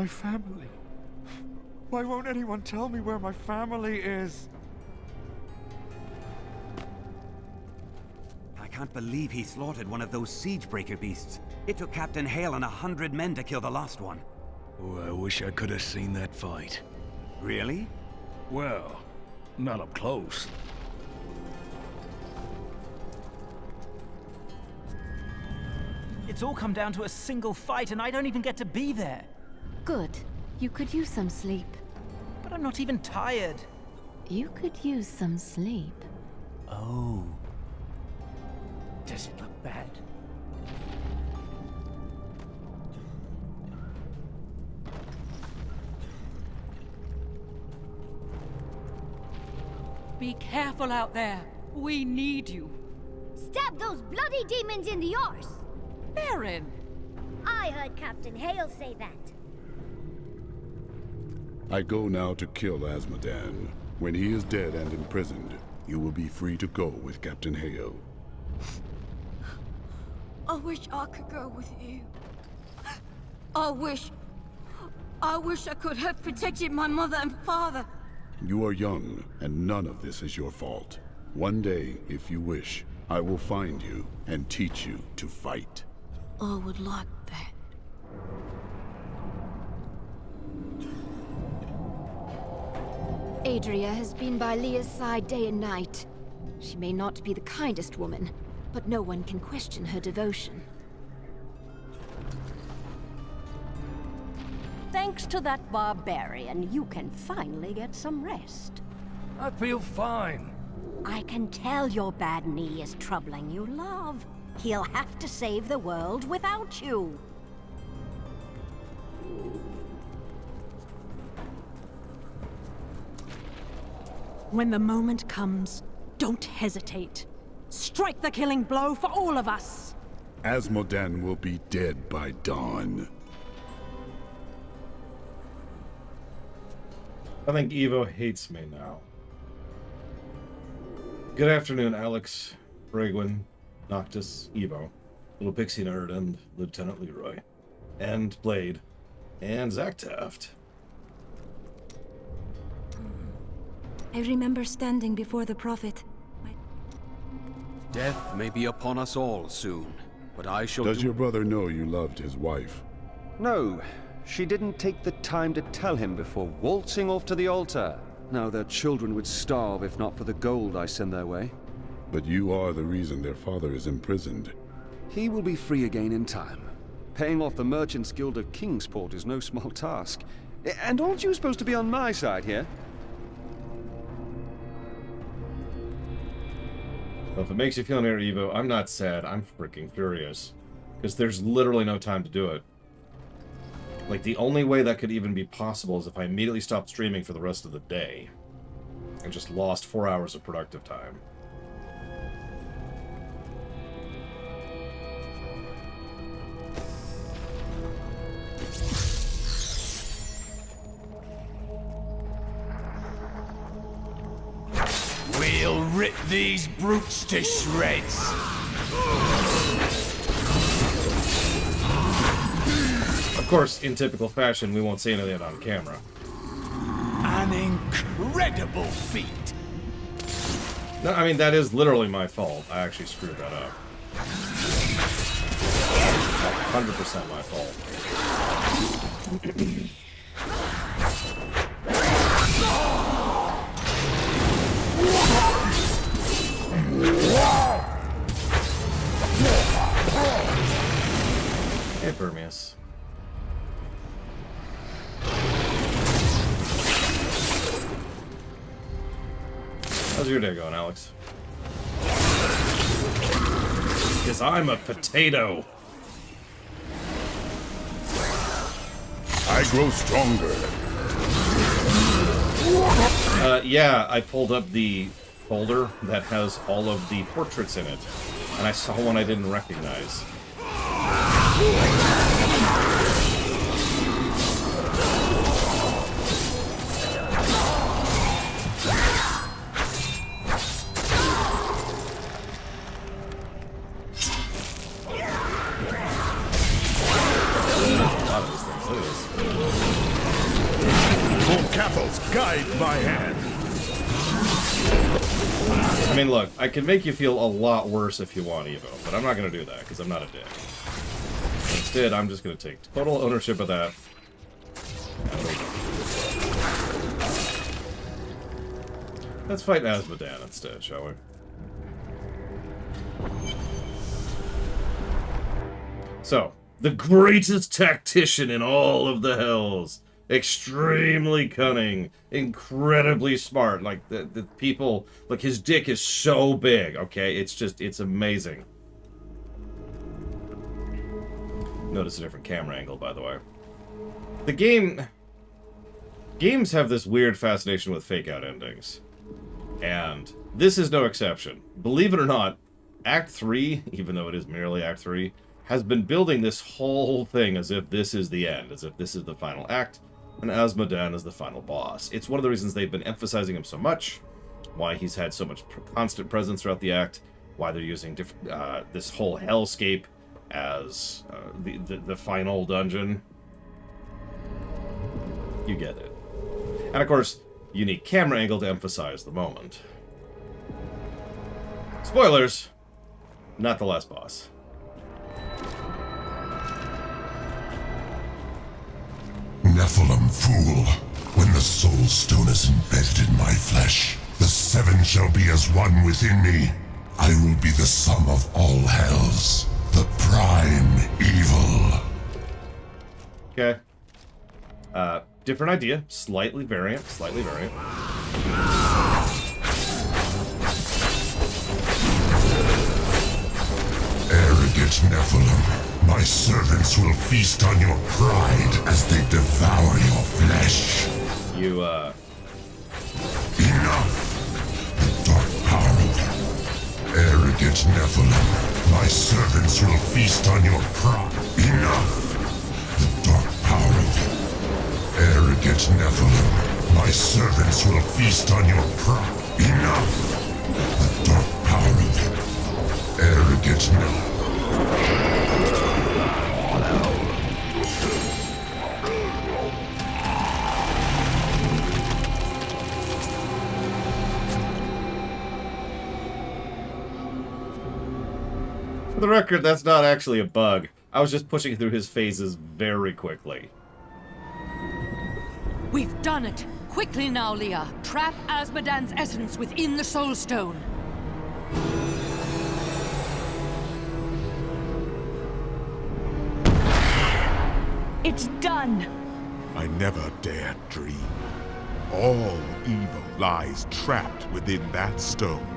My family. Why won't anyone tell me where my family is? I can't believe he slaughtered one of those siegebreaker beasts. It took Captain Hale and 100 men to kill the last one. Oh, I wish I could have seen that fight. Really? Well, not up close. It's all come down to a single fight, and I don't even get to be there. Good. You could use some sleep. But I'm not even tired. You could use some sleep. Oh. Does it look bad? Be careful out there. We need you. Stab those bloody demons in the arse! Baron! I heard Captain Hale say that. I go now to kill Azmodan. When he is dead and imprisoned, you will be free to go with Captain Hale. I wish I could go with you. I wish I could have protected my mother and father. You are young, and none of this is your fault. One day, if you wish, I will find you and teach you to fight. I would like that. Adria has been by Leah's side day and night. She may not be the kindest woman, but no one can question her devotion. Thanks to that barbarian, you can finally get some rest. I feel fine. I can tell your bad knee is troubling you, love. He'll have to save the world without you. When the moment comes, don't hesitate. Strike the killing blow for all of us! Azmodan will be dead by dawn. I think Evo hates me now. Good afternoon, Alex, Bragwin, Noctis, Evo, Little Pixie Nerd, and Lieutenant Leroy, and Blade, and Zach Taft. I remember standing before the Prophet. Death may be upon us all soon, but I shall Does your brother know you loved his wife? No, she didn't take the time to tell him before waltzing off to the altar. Now their children would starve if not for the gold I send their way. But you are the reason their father is imprisoned. He will be free again in time. Paying off the Merchants Guild of Kingsport is no small task. And aren't you supposed to be on my side here? Well, if it makes you feel near Evo, I'm not sad, I'm freaking furious. Because there's literally no time to do it. Like, the only way that could even be possible is if I immediately stopped streaming for the rest of the day. And just lost 4 hours of productive time. We'll rip these brutes to shreds. Of course, in typical fashion, we won't say any of that on camera. An incredible feat. No, I mean, that is literally my fault. I actually screwed that up. 100% my fault. Hey, Vermius. How's your day going, Alex? Because I'm a potato. I grow stronger. Yeah, I pulled up the folder that has all of the portraits in it, and I saw one I didn't recognize. A lot of these things. Look at this. castles guide my hand. I mean, look, I can make you feel a lot worse if you want, Evo, but I'm not going to do that, because I'm not a dick. Instead, I'm just going to take total ownership of that. Let's fight Azmodan instead, shall we? So, the greatest tactician in all of the Hells. Extremely cunning, incredibly smart. Like, the people... Like, his dick is so big, okay? It's amazing. Notice a different camera angle, by the way. The game... Games have this weird fascination with fake-out endings. And this is no exception. Believe it or not, Act 3, even though it is merely Act 3, has been building this whole thing as if this is the end, as if this is the final act, and Azmodan is the final boss. It's one of the reasons they've been emphasizing him so much, why he's had so much constant presence throughout the act, why they're using this whole hellscape as the final dungeon. You get it. And of course, unique camera angle to emphasize the moment. Spoilers! Not the last boss. Nephilim, fool. When the soul stone is embedded in my flesh, the seven shall be as one within me. I will be the sum of all hells, the prime evil. Okay. Different idea. Slightly variant. Slightly variant. Arrogant Nephilim. My servants will feast on your pride as they devour your flesh. You, Enough! The dark power. Arrogant Nephilim. My servants will feast on your pride. Enough! The dark power. Arrogant Nephilim. My servants will feast on your pride. Enough! The dark power. Arrogant Nephilim. For the record, that's not actually a bug. I was just pushing through his phases very quickly. We've done it! Quickly now, Leah. Trap Azmodan's essence within the Soul Stone. It's done! I never dared dream. All evil lies trapped within that stone.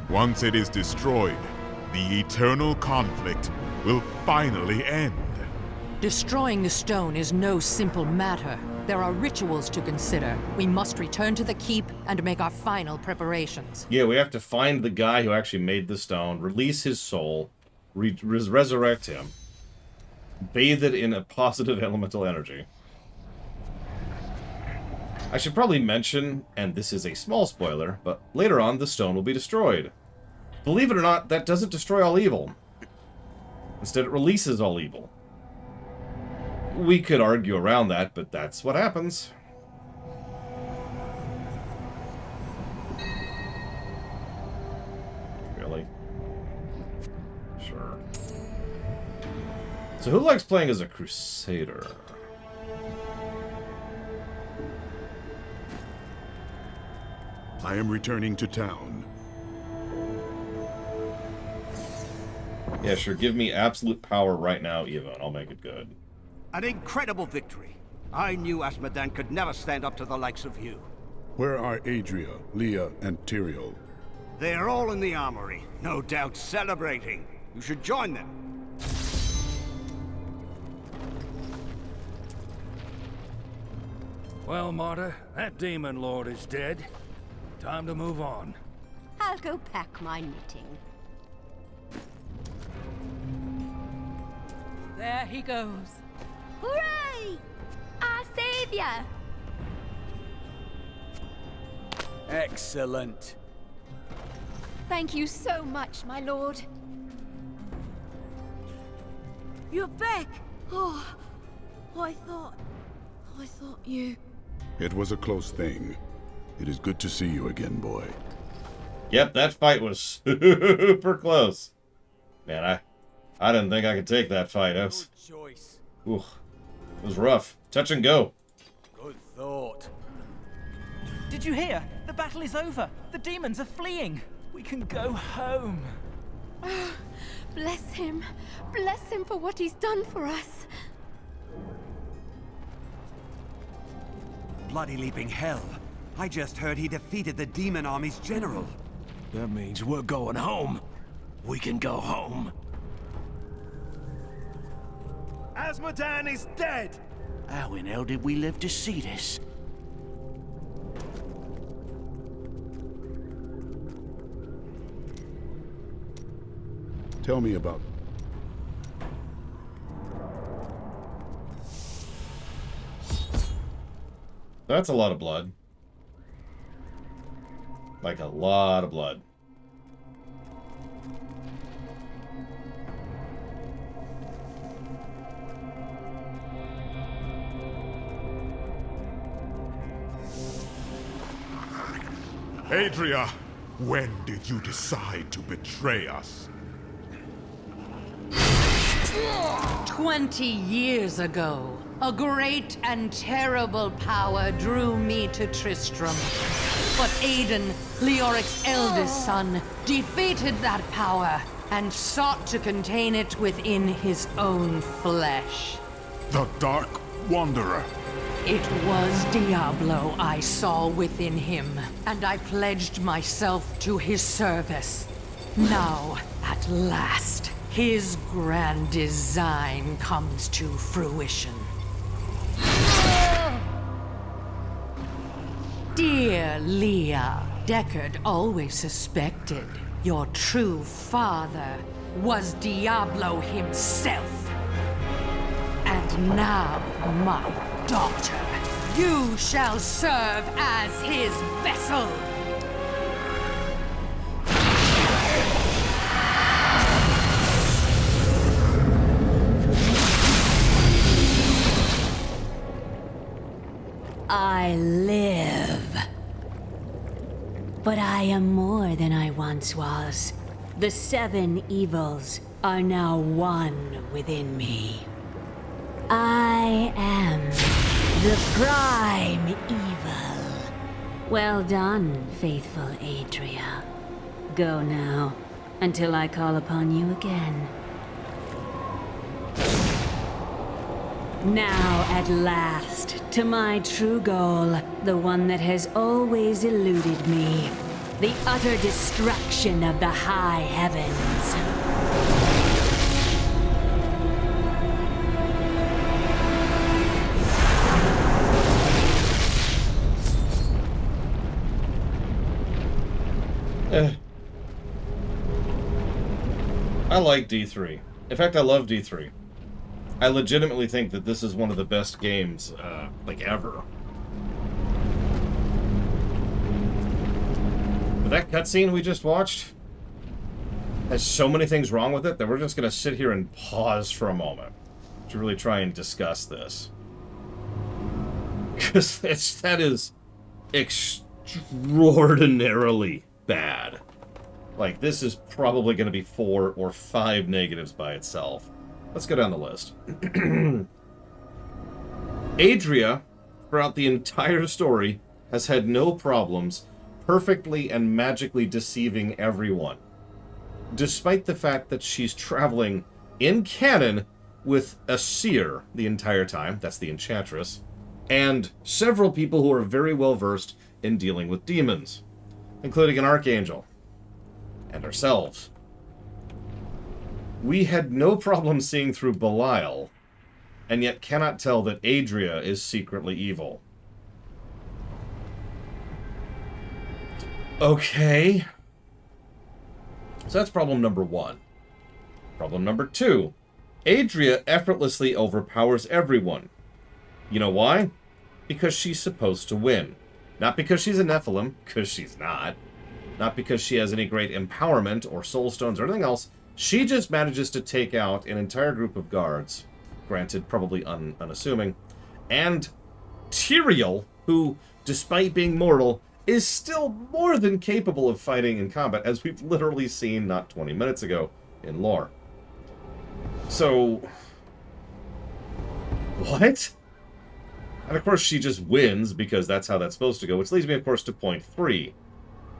Once it is destroyed, the eternal conflict will finally end. Destroying the stone is no simple matter. There are rituals to consider. We must return to the keep and make our final preparations. Yeah, we have to find the guy who actually made the stone, release his soul, resurrect him, bathe it in a positive elemental energy. I should probably mention, and this is a small spoiler, but later on the stone will be destroyed. Believe it or not, that doesn't destroy all evil. Instead, it releases all evil. We could argue around that, but that's what happens. Really? Sure. So who likes playing as a crusader? I am returning to town. Yeah, sure. Give me absolute power right now, Eva, and I'll make it good. An incredible victory. I knew Azmodan could never stand up to the likes of you. Where are Adria, Leah, and Tyrael? They are all in the armory, no doubt celebrating. You should join them. Well, Martyr, that demon lord is dead. Time to move on. I'll go pack my knitting. There he goes. Hooray! Our savior! Excellent. Thank you so much, my lord. You're back! Oh, I thought you... It was a close thing. It is good to see you again, boy. Yep, that fight was super close. Man, I didn't think I could take that fight. It was rough. Touch and go. Good thought. Did you hear? The battle is over. The demons are fleeing. We can go home. Bless him. Bless him for what he's done for us. Bloody leaping hell. I just heard he defeated the demon army's general. That means we're going home. We can go home. Azmodan is dead! How in hell did we live to see this? Tell me about... That's a lot of blood. Like a lot of blood. Adria, when did you decide to betray us? 20 years ago, a great and terrible power drew me to Tristram. But Aiden, Leoric's eldest son, defeated that power and sought to contain it within his own flesh. The Dark Wanderer. It was Diablo I saw within him, and I pledged myself to his service. Now, at last, his grand design comes to fruition. Dear Leah, Deckard always suspected your true father was Diablo himself. And now, my daughter, you shall serve as his vessel. I live. But I am more than I once was. The 7 evils are now one within me. I am the prime evil. Well done, faithful Adria. Go now, until I call upon you again. Now, at last, to my true goal, the one that has always eluded me. The utter destruction of the high heavens. I like D3. In fact, I love D3. I legitimately think that this is one of the best games, like, ever. But that cutscene we just watched has so many things wrong with it that we're just going to sit here and pause for a moment to really try and discuss this. Because that is extraordinarily bad. Like, this is probably going to be 4 or 5 negatives by itself. Let's go down the list. Adria, throughout the entire story, has had no problems perfectly and magically deceiving everyone. Despite the fact that she's traveling in canon with a seer the entire time, that's the Enchantress, and several people who are very well versed in dealing with demons, including an Archangel, and ourselves. We had no problem seeing through Belial, and yet cannot tell that Adria is secretly evil. Okay. So that's problem number 1. Problem number 2. Adria effortlessly overpowers everyone. You know why? Because she's supposed to win. Not because she's a Nephilim, because she's not. Not because she has any great empowerment or soul stones or anything else. She just manages to take out an entire group of guards, granted, probably unassuming, and Ariel who, despite being mortal, is still more than capable of fighting in combat, as we've literally seen not 20 minutes ago in lore. So... what? And of course she just wins, because that's how that's supposed to go, which leads me, of course, to point 3.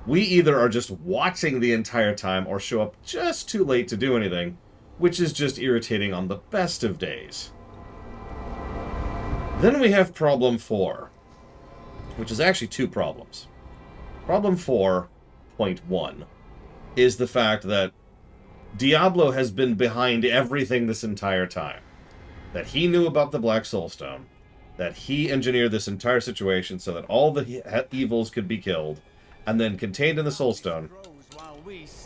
We either are just watching the entire time, or show up just too late to do anything, which is just irritating on the best of days. Then we have problem 4, which is actually 2 problems. Problem 4.1 is the fact that Diablo has been behind everything this entire time. That he knew about the Black Soulstone, that he engineered this entire situation so that all the evils could be killed, and then contained in the Soulstone,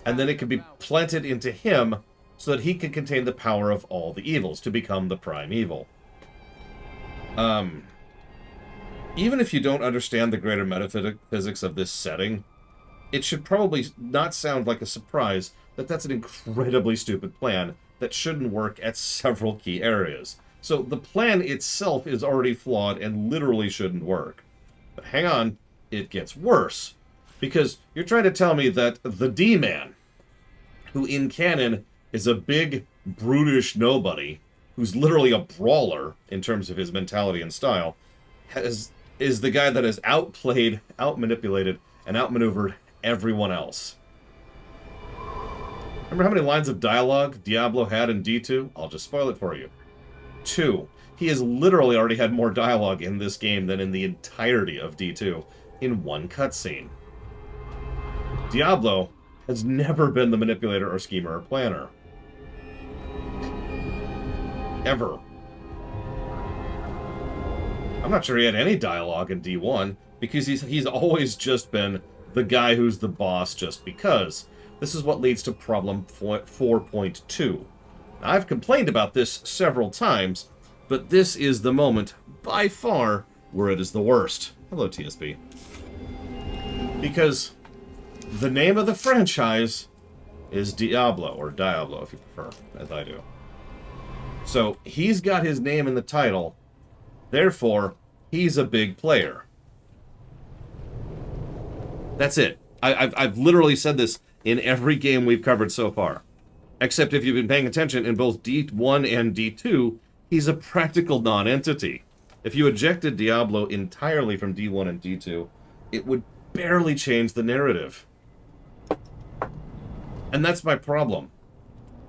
and then it could be planted into him so that he could contain the power of all the evils to become the prime evil. Even if you don't understand the greater metaphysics of this setting, it should probably not sound like a surprise that that's an incredibly stupid plan that shouldn't work at several key areas. So the plan itself is already flawed and literally shouldn't work. But hang on, it gets worse. Because you're trying to tell me that the D-Man, who in canon is a big, brutish nobody, who's literally a brawler in terms of his mentality and style, is the guy that has outplayed, outmanipulated, and outmaneuvered everyone else. Remember how many lines of dialogue Diablo had in D2? I'll just spoil it for you. 2. He has literally already had more dialogue in this game than in the entirety of D2 in one cutscene. Diablo has never been the manipulator or schemer or planner. Ever. I'm not sure he had any dialogue in D1, because he's always just been the guy who's the boss just because. This is what leads to problem 4.2. Now, I've complained about this several times, but this is the moment, by far, where it is the worst. Hello, TSB. Because the name of the franchise is Diablo, or Diablo if you prefer, as I do. So, he's got his name in the title, therefore, he's a big player. That's it. I've literally said this in every game we've covered so far. Except if you've been paying attention, in both D1 and D2, he's a practical non-entity. If you ejected Diablo entirely from D1 and D2, it would barely change the narrative. And that's my problem.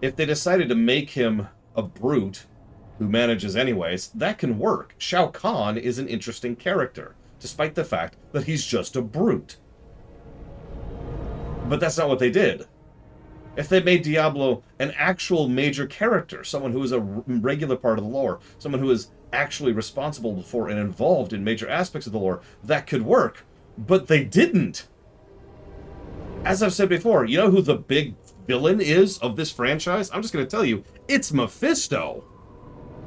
If they decided to make him a brute who manages anyways, that can work. Shao Kahn is an interesting character, despite the fact that he's just a brute. But that's not what they did. If they made Diablo an actual major character, someone who is a regular part of the lore, someone who is actually responsible for and involved in major aspects of the lore, that could work. But they didn't. As I've said before, you know who the big villain is of this franchise? I'm just going to tell you, it's Mephisto.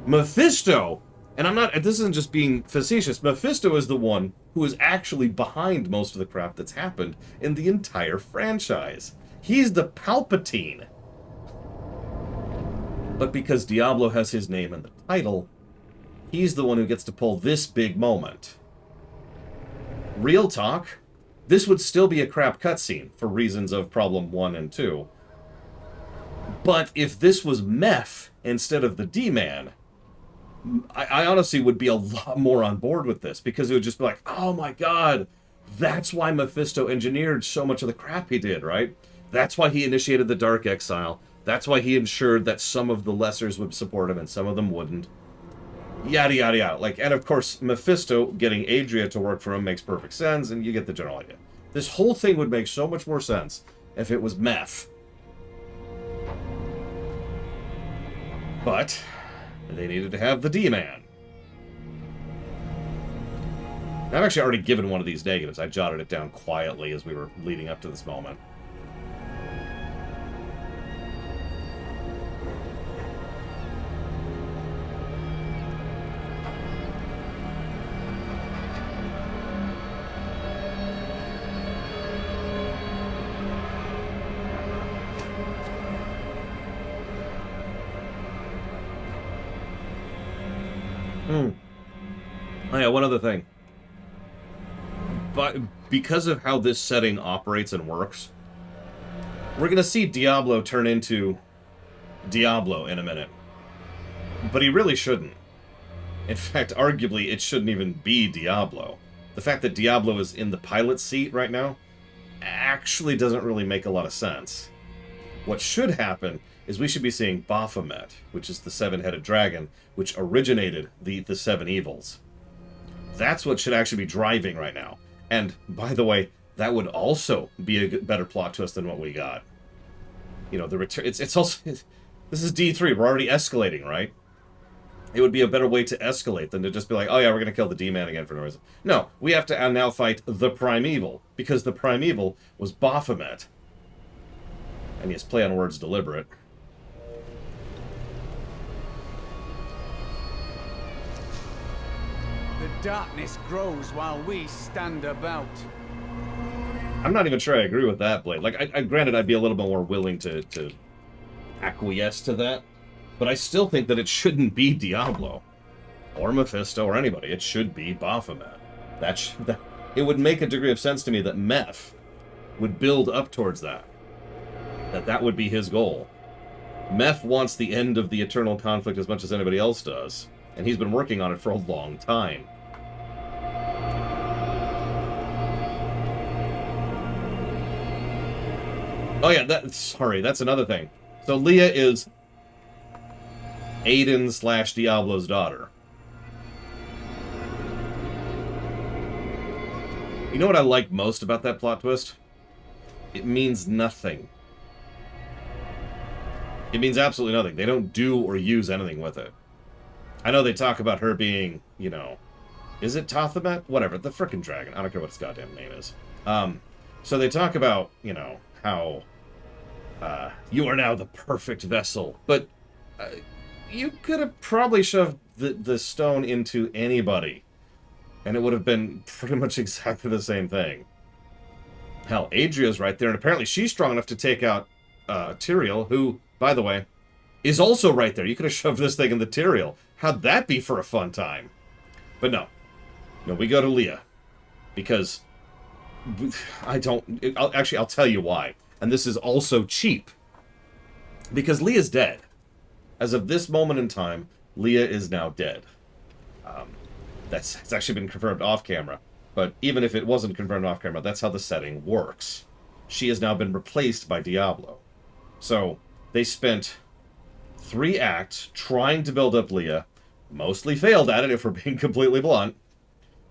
Mephisto! And this isn't just being facetious, Mephisto is the one who is actually behind most of the crap that's happened in the entire franchise. He's the Palpatine. But because Diablo has his name in the title, he's the one who gets to pull this big moment. Real talk, this would still be a crap cutscene for reasons of problem 1 and 2. But if this was Meph instead of the D-Man, I honestly would be a lot more on board with this, because it would just be like, oh my god, that's why Mephisto engineered so much of the crap he did, right? That's why he initiated the Dark Exile. That's why he ensured that some of the Lessers would support him and some of them wouldn't. Yada, yada, yada. Like, and of course, Mephisto getting Adria to work for him makes perfect sense, and you get the general idea. This whole thing would make so much more sense if it was Meph. But they needed to have the D-Man. I've actually already given one of these negatives. I jotted it down quietly as we were leading up to this moment. Oh yeah, one other thing. but because of how this setting operates and works, we're going to see Diablo turn into Diablo in a minute. But he really shouldn't. In fact, arguably, it shouldn't even be Diablo. The fact that Diablo is in the pilot seat right now actually doesn't really make a lot of sense. What should happen is we should be seeing Baphomet, which is the seven-headed dragon, which originated the seven evils. That's what should actually be driving right now. And, by the way, that would also be a better plot twist than what we got. You know, the return... It's also... This is D3. We're already escalating, right? It would be a better way to escalate than to just be like, oh yeah, we're going to kill the D-Man again for no reason. No, we have to now fight the Primeval, because the Primeval was Baphomet. And yes, play on words deliberate. The darkness grows while we stand about. I'm not even sure I agree with that, Blade. Like, granted, I'd be a little bit more willing to acquiesce to that, but I still think that it shouldn't be Diablo, or Mephisto, or anybody. It should be Baphomet. It would make a degree of sense to me that Meph would build up towards that. That would be his goal. Meph wants the end of the eternal conflict as much as anybody else does, and he's been working on it for a long time. Oh yeah, that's another thing. So Leah is Aiden / Diablo's daughter. You know what I like most about that plot twist? It means nothing. It means absolutely nothing. They don't do or use anything with it. I know they talk about her being, you know... Is it Tothomet? Whatever, the frickin' dragon. I don't care what its goddamn name is. So they talk about, you know, how... you are now the perfect vessel. But you could have probably shoved the stone into anybody, and it would have been pretty much exactly the same thing. Hell, Adria's right there, and apparently she's strong enough to take out Tyrael, who, by the way, is also right there. You could have shoved this thing in the Tyrael. How'd that be for a fun time? But no. No, we go to Leah. Because I'll tell you why. And this is also cheap. Because Leah's dead. As of this moment in time, Leah is now dead. It's actually been confirmed off camera. But even if it wasn't confirmed off camera, that's how the setting works. She has now been replaced by Diablo. So, they spent 3 acts trying to build up Leah, mostly failed at it if we're being completely blunt,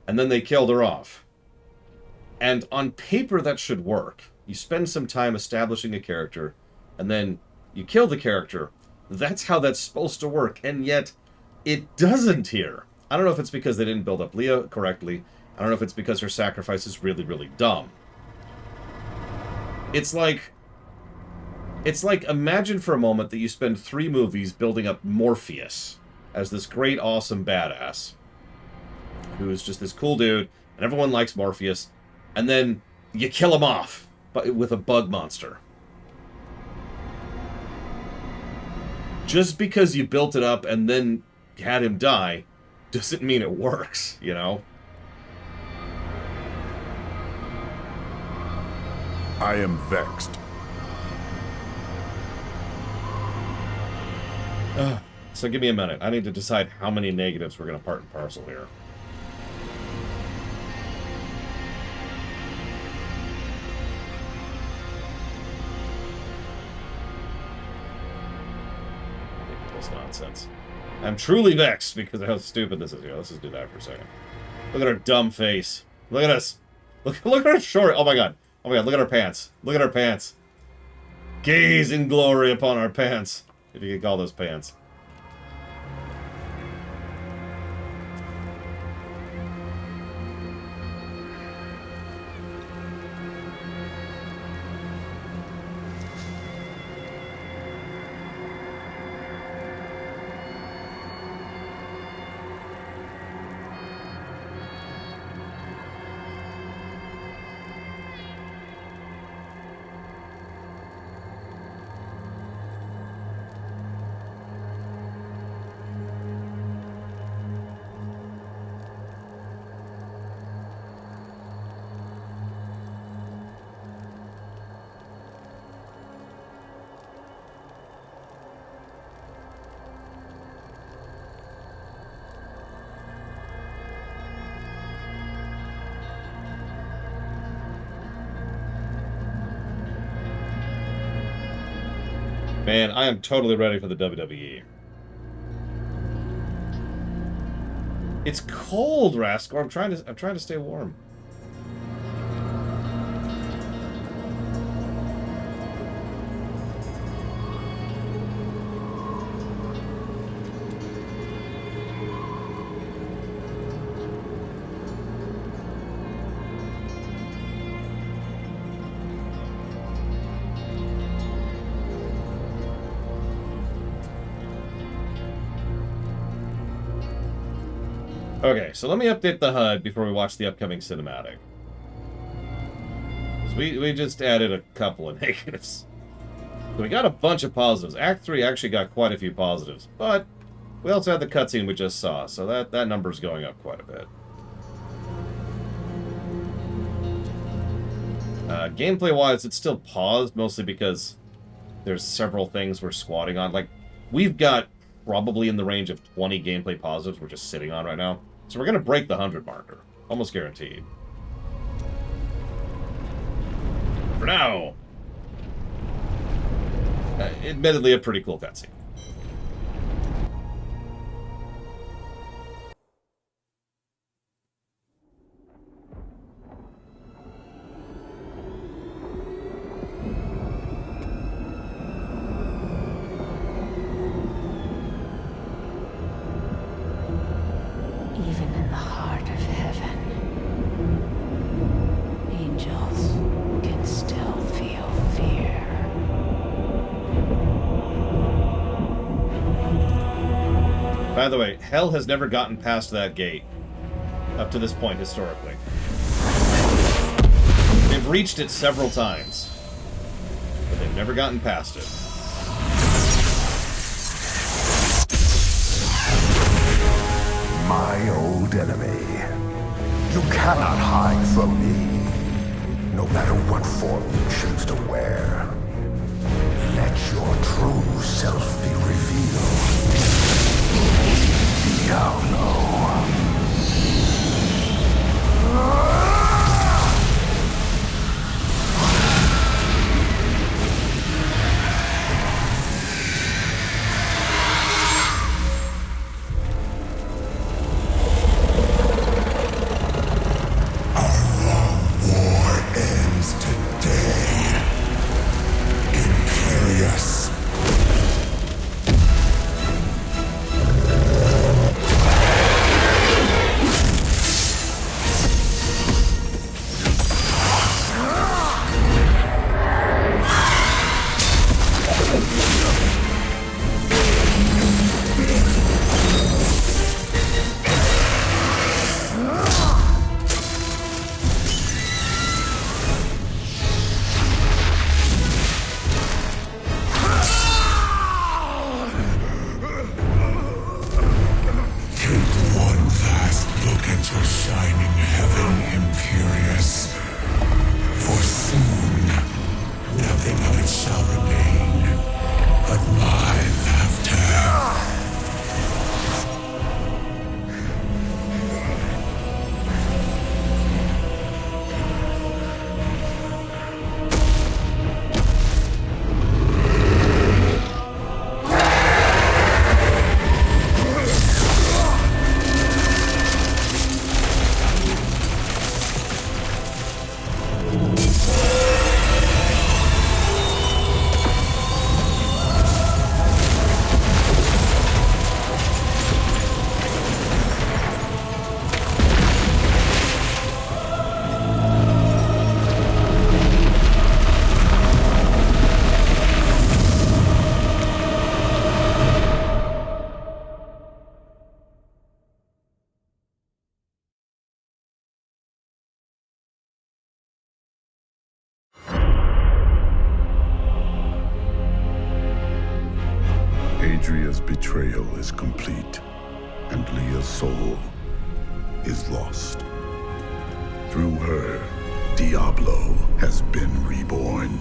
and then they killed her off. And on paper that should work. You spend some time establishing a character, and then you kill the character. That's how that's supposed to work, and yet it doesn't here. I don't know if it's because they didn't build up Leah correctly. I don't know if it's because her sacrifice is really, really dumb. It's like imagine for a moment that you spend 3 movies building up Morpheus as this great, awesome badass who's just this cool dude, and everyone likes Morpheus, and then you kill him off with a bug monster. Just because you built it up and then had him die doesn't mean it works, you know? I am vexed. So give me a minute. I need to decide how many negatives we're going to part and parcel here. Ridiculous nonsense. I'm truly vexed because of how stupid this is here. Let's just do that for a second. Look at her dumb face. Look at us. Look at her short. Oh my god. Oh my god, look at our pants. Look at our pants. Gaze in glory upon our pants. If you could call those pants. Man, I am totally ready for the WWE. It's cold, Rascal. I'm trying to stay warm. Okay, so let me update the HUD before we watch the upcoming cinematic. We just added a couple of negatives. So we got a bunch of positives. Act 3 actually got quite a few positives, but we also had the cutscene we just saw, so that number's going up quite a bit. Gameplay-wise, it's still paused, mostly because there's several things we're squatting on. Like, we've got probably in the range of 20 gameplay positives we're just sitting on right now. So we're going to break the 100 marker. Almost guaranteed. For now. Admittedly, a pretty cool cutscene. Even in the heart of heaven, angels can still feel fear. By the way, hell has never gotten past that gate. Up to this point, historically. They've reached it several times. But they've never gotten past it. My old enemy. You cannot hide from me, no matter what form you choose to wear. Let your true self be revealed. Diablo. Adria's betrayal is complete, and Leah's soul is lost. Through her, Diablo has been reborn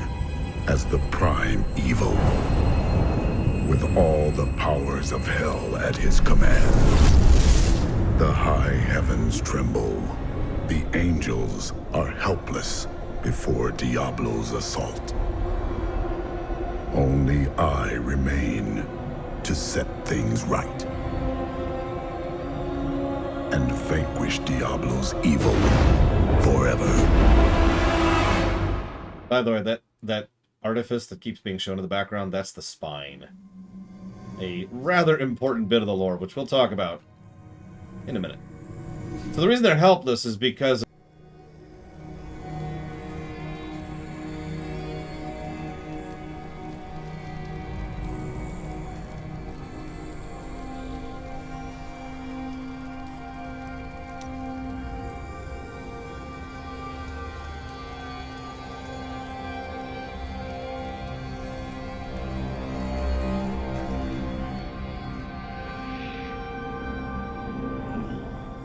as the prime evil, with all the powers of hell at his command. The high heavens tremble. The angels are helpless before Diablo's assault. Only I remain to set things right and vanquish Diablo's evil forever. By the way, that artifice that keeps being shown in the background, that's the spine. A rather important bit of the lore, which we'll talk about in a minute. So the reason they're helpless is because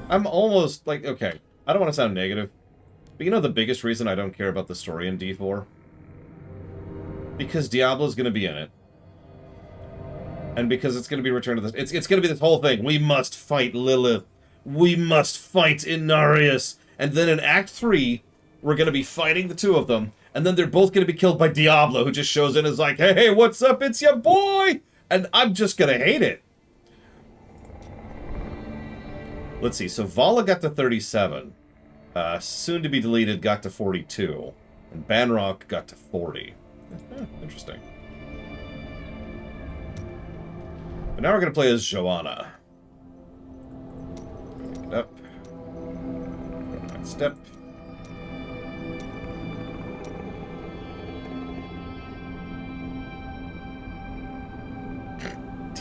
I'm almost like, okay, I don't want to sound negative, but you know the biggest reason I don't care about the story in D4? Because Diablo's going to be in it. And because it's going to be Return to the... It's going to be this whole thing. We must fight Lilith. We must fight Inarius. And then in Act 3, we're going to be fighting the two of them. And then they're both going to be killed by Diablo, who just shows in and is like, hey, what's up? It's your boy! And I'm just going to hate it. Let's see, so Vala got to 37. Soon to be deleted got to 42. And Banrock got to 40. Interesting. But now we're going to play as Joanna. Pick it up. Go to next step.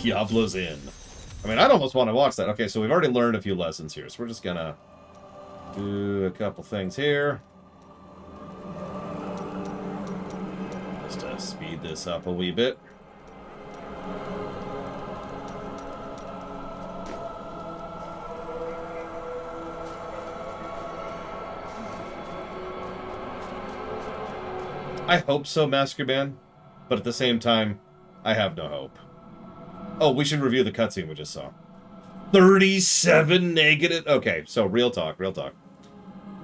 Diablo's in. I mean, I'd almost want to watch that. Okay, so we've already learned a few lessons here, so we're just gonna do a couple things here. Just to speed this up a wee bit. I hope so, Master Man, but at the same time, I have no hope. Oh, we should review the cutscene we just saw. 37 negative... Okay, so real talk, real talk.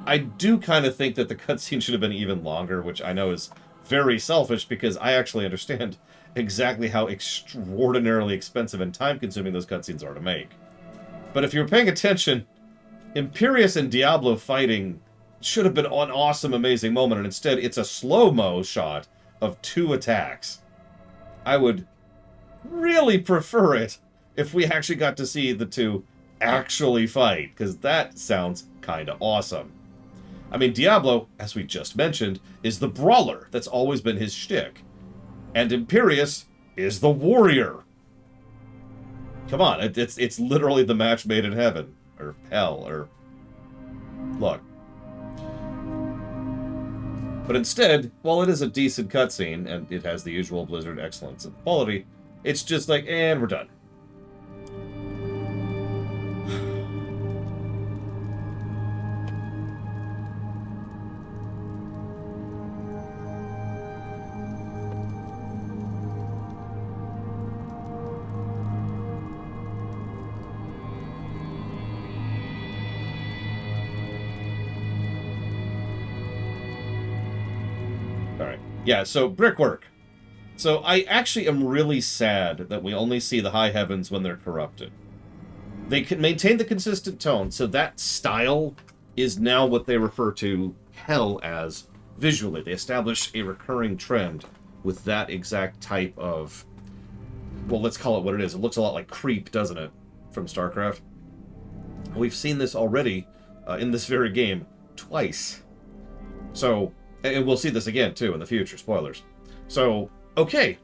I do kind of think that the cutscene should have been even longer, which I know is very selfish because I actually understand exactly how extraordinarily expensive and time-consuming those cutscenes are to make. But if you were paying attention, Imperius and Diablo fighting should have been an awesome, amazing moment, and instead it's a slow-mo shot of 2 attacks. I would really prefer it if we actually got to see the two actually fight, because that sounds kind of awesome. I mean, Diablo, as we just mentioned, is the brawler. That's always been his shtick. And Imperius is the warrior. Come on, it's literally the match made in heaven. Or hell, or... Look. But instead, while it is a decent cutscene, and it has the usual Blizzard excellence and quality, it's just like, and we're done. Alright. Yeah, so brickwork. So I actually am really sad that we only see the high heavens when they're corrupted. They can maintain the consistent tone, so that style is now what they refer to hell as visually. They establish a recurring trend with that exact type of... Well, let's call it what it is. It looks a lot like Creep, doesn't it? From StarCraft. We've seen this already in this very game twice. So, and we'll see this again, too, in the future. Spoilers. So... Okay,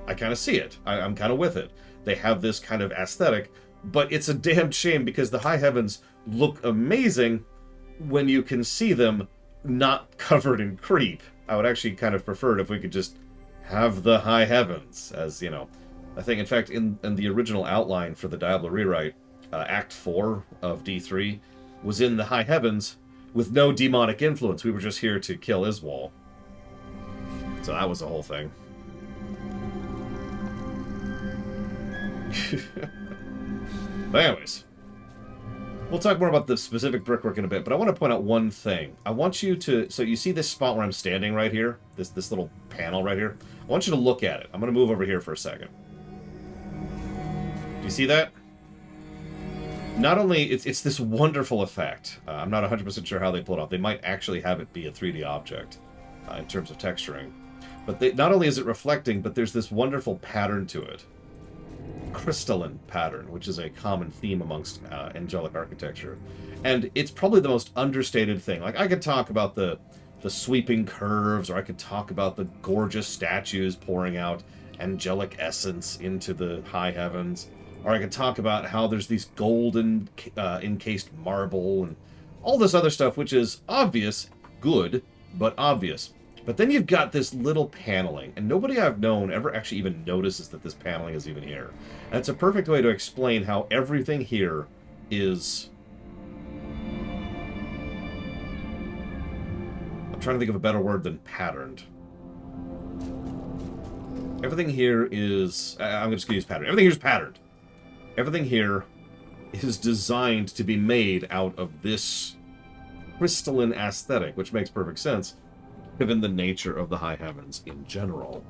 I kind of see it. I'm kind of with it. They have this kind of aesthetic, but it's a damned shame because the high heavens look amazing when you can see them not covered in creep. I would actually kind of prefer it if we could just have the high heavens, as, you know. I think, in fact, in the original outline for the Diablo rewrite, Act 4 of D3 was in the high heavens with no demonic influence. We were just here to kill Iswal. So that was the whole thing. But anyways, We'll talk more about the specific brickwork in a bit, but I want to point out one thing. I want you to... So you see this spot where I'm standing right here? This little panel right here? I want you to look at it. I'm going to move over here for a second. Do you see that? Not only... It's this wonderful effect. I'm not 100% sure how they pull it off. They might actually have it be a 3D object in terms of texturing. But not only is it reflecting, but there's this wonderful pattern to it. Crystalline pattern, which is a common theme amongst angelic architecture. And it's probably the most understated thing. Like, I could talk about the sweeping curves, or I could talk about the gorgeous statues pouring out angelic essence into the high heavens, or I could talk about how there's these golden encased marble and all this other stuff, which is obvious, good, but obvious. But then you've got this little paneling, and nobody I've known ever actually even notices that this paneling is even here. And it's a perfect way to explain how everything here is... I'm trying to think of a better word than patterned. Everything here is... I'm just going to use pattern. Everything here is patterned. Everything here is designed to be made out of this crystalline aesthetic, which makes perfect sense, given the nature of the high heavens in general.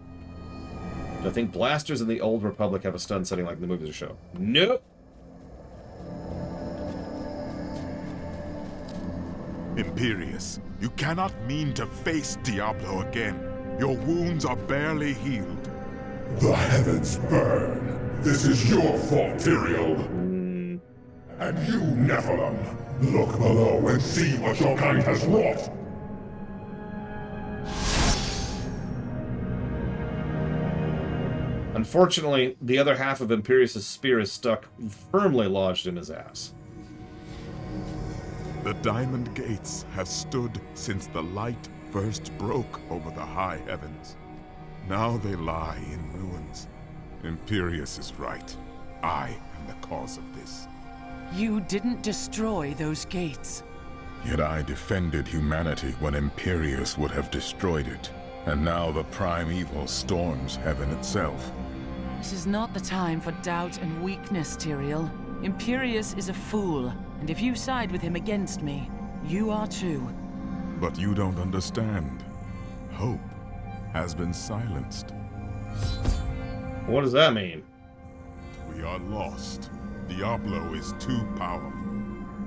Do I think blasters in the Old Republic have a stun setting like in the movies or show? Nope! Imperius, you cannot mean to face Diablo again. Your wounds are barely healed. The heavens burn. This is your fault, Ariel. And you, Nephilim, look below and see what your kind has wrought. Unfortunately, the other half of Imperius' spear is stuck firmly lodged in his ass. The Diamond Gates have stood since the light first broke over the high heavens. Now they lie in ruins. Imperius is right. I am the cause of this. You didn't destroy those gates. Yet I defended humanity when Imperius would have destroyed it. And now the prime evil storms heaven itself. This is not the time for doubt and weakness, Tyrael. Imperius is a fool, and if you side with him against me, you are too. But you don't understand. Hope has been silenced. What does that mean? We are lost. Diablo is too powerful.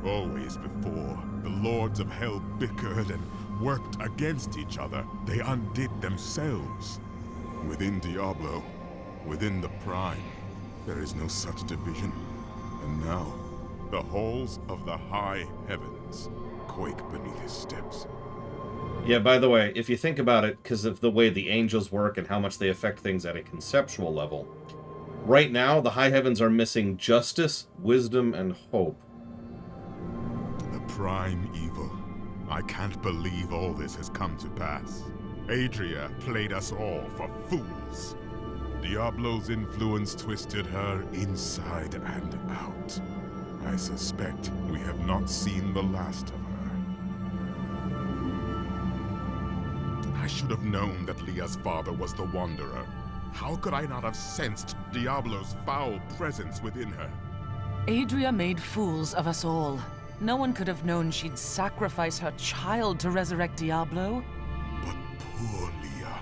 Always before, the lords of hell bickered and worked against each other. They undid themselves. Within Diablo, within the Prime, there is no such division. And now, the halls of the high heavens quake beneath his steps. Yeah, by the way, if you think about it, because of the way the angels work and how much they affect things at a conceptual level, right now, the high heavens are missing justice, wisdom, and hope. The prime evil. I can't believe all this has come to pass. Adria played us all for fools. Diablo's influence twisted her inside and out. I suspect we have not seen the last of her. I should have known that Leah's father was the Wanderer. How could I not have sensed Diablo's foul presence within her? Adria made fools of us all. No one could have known she'd sacrifice her child to resurrect Diablo. But poor Leah.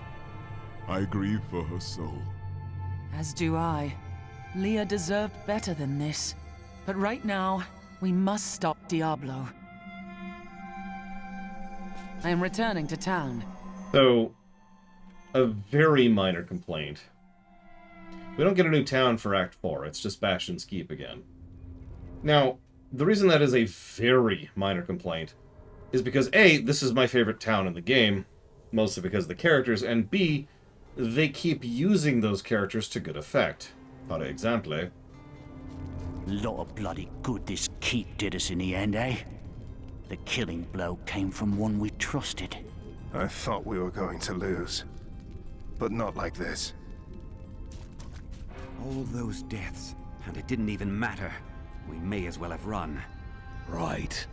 I grieve for her soul. As do I. Leah deserved better than this. But right now, we must stop Diablo. I am returning to town. So, a very minor complaint. We don't get a new town for Act 4, it's just Bastion's Keep again. Now, the reason that is a very minor complaint is because A, this is my favorite town in the game, mostly because of the characters, and B, they keep using those characters to good effect. For example... Lot of bloody good this keep did us in the end, eh? The killing blow came from one we trusted. I thought we were going to lose. But not like this. All those deaths, and it didn't even matter. We may as well have run. Right.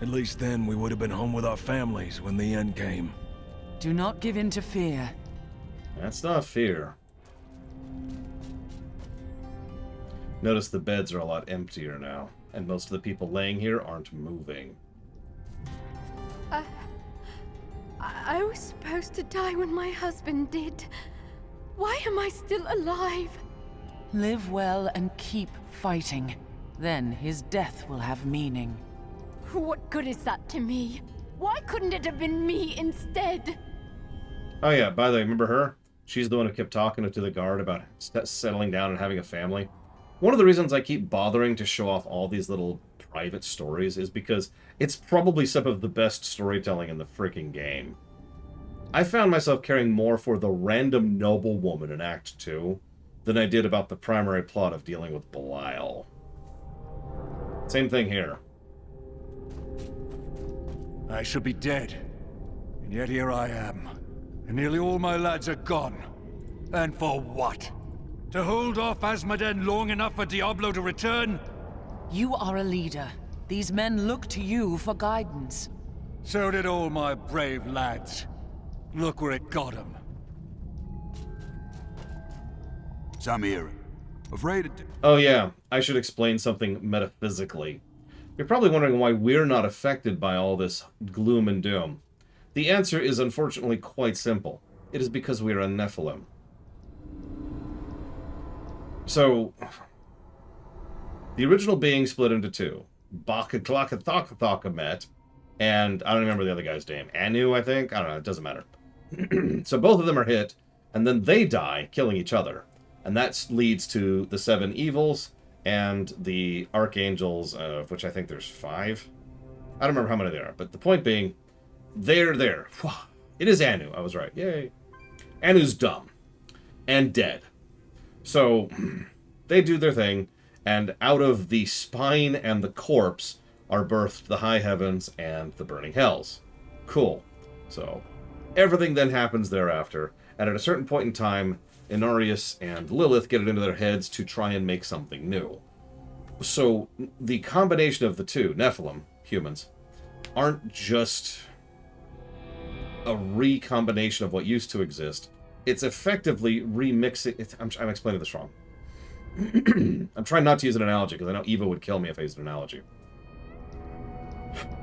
At least then we would have been home with our families when the end came. Do not give in to fear. That's not fear. Notice the beds are a lot emptier now. And most of the people laying here aren't moving. I was supposed to die when my husband did. Why am I still alive? Live well and keep fighting. Then his death will have meaning. What good is that to me? Why couldn't it have been me instead? Oh yeah, by the way, remember her? She's the one who kept talking to the guard about settling down and having a family. One of the reasons I keep bothering to show off all these little private stories is because it's probably some of the best storytelling in the freaking game. I found myself caring more for the random noble woman in Act 2 than I did about the primary plot of dealing with Belial. Same thing here. I should be dead. And yet here I am. And nearly all my lads are gone. And for what? To hold off Azmodan long enough for Diablo to return? You are a leader. These men look to you for guidance. So did all my brave lads. Look where it got them. Samir, afraid of... Oh yeah, I should explain something metaphysically. You're probably wondering why we're not affected by all this gloom and doom. The answer is unfortunately quite simple. It is because we are a Nephilim. So, the original being split into two. Baka-Klaka-Thaka-Thaka-Met, and I don't remember the other guy's name. Anu, I think? I don't know, it doesn't matter. So both of them are hit, and then they die, killing each other. And that leads to the 7 evils and the archangels, of which I think there's 5. I don't remember how many there are, but the point being, they're there. It is Anu, I was right. Yay. Anu's dumb. And dead. So, they do their thing, and out of the spine and the corpse are birthed the high heavens and the burning hells. Cool. So, everything then happens thereafter, and at a certain point in time, Inarius and Lilith get it into their heads to try and make something new. So, the combination of the two, Nephilim, humans, aren't just a recombination of what used to exist. It's effectively remixing... I'm explaining this wrong. I'm trying not to use an analogy, because I know Eva would kill me if I used an analogy.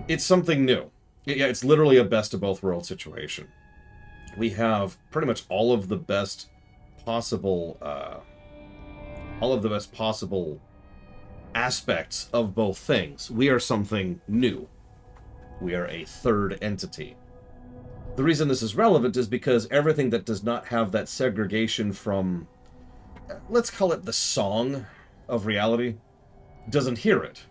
It's something new. Yeah, it's literally a best of both worlds situation. We have pretty much all of the best possible aspects of both things. We are something new. We are a third entity. The reason this is relevant is because everything that does not have that segregation from, let's call it the song of reality, doesn't hear it.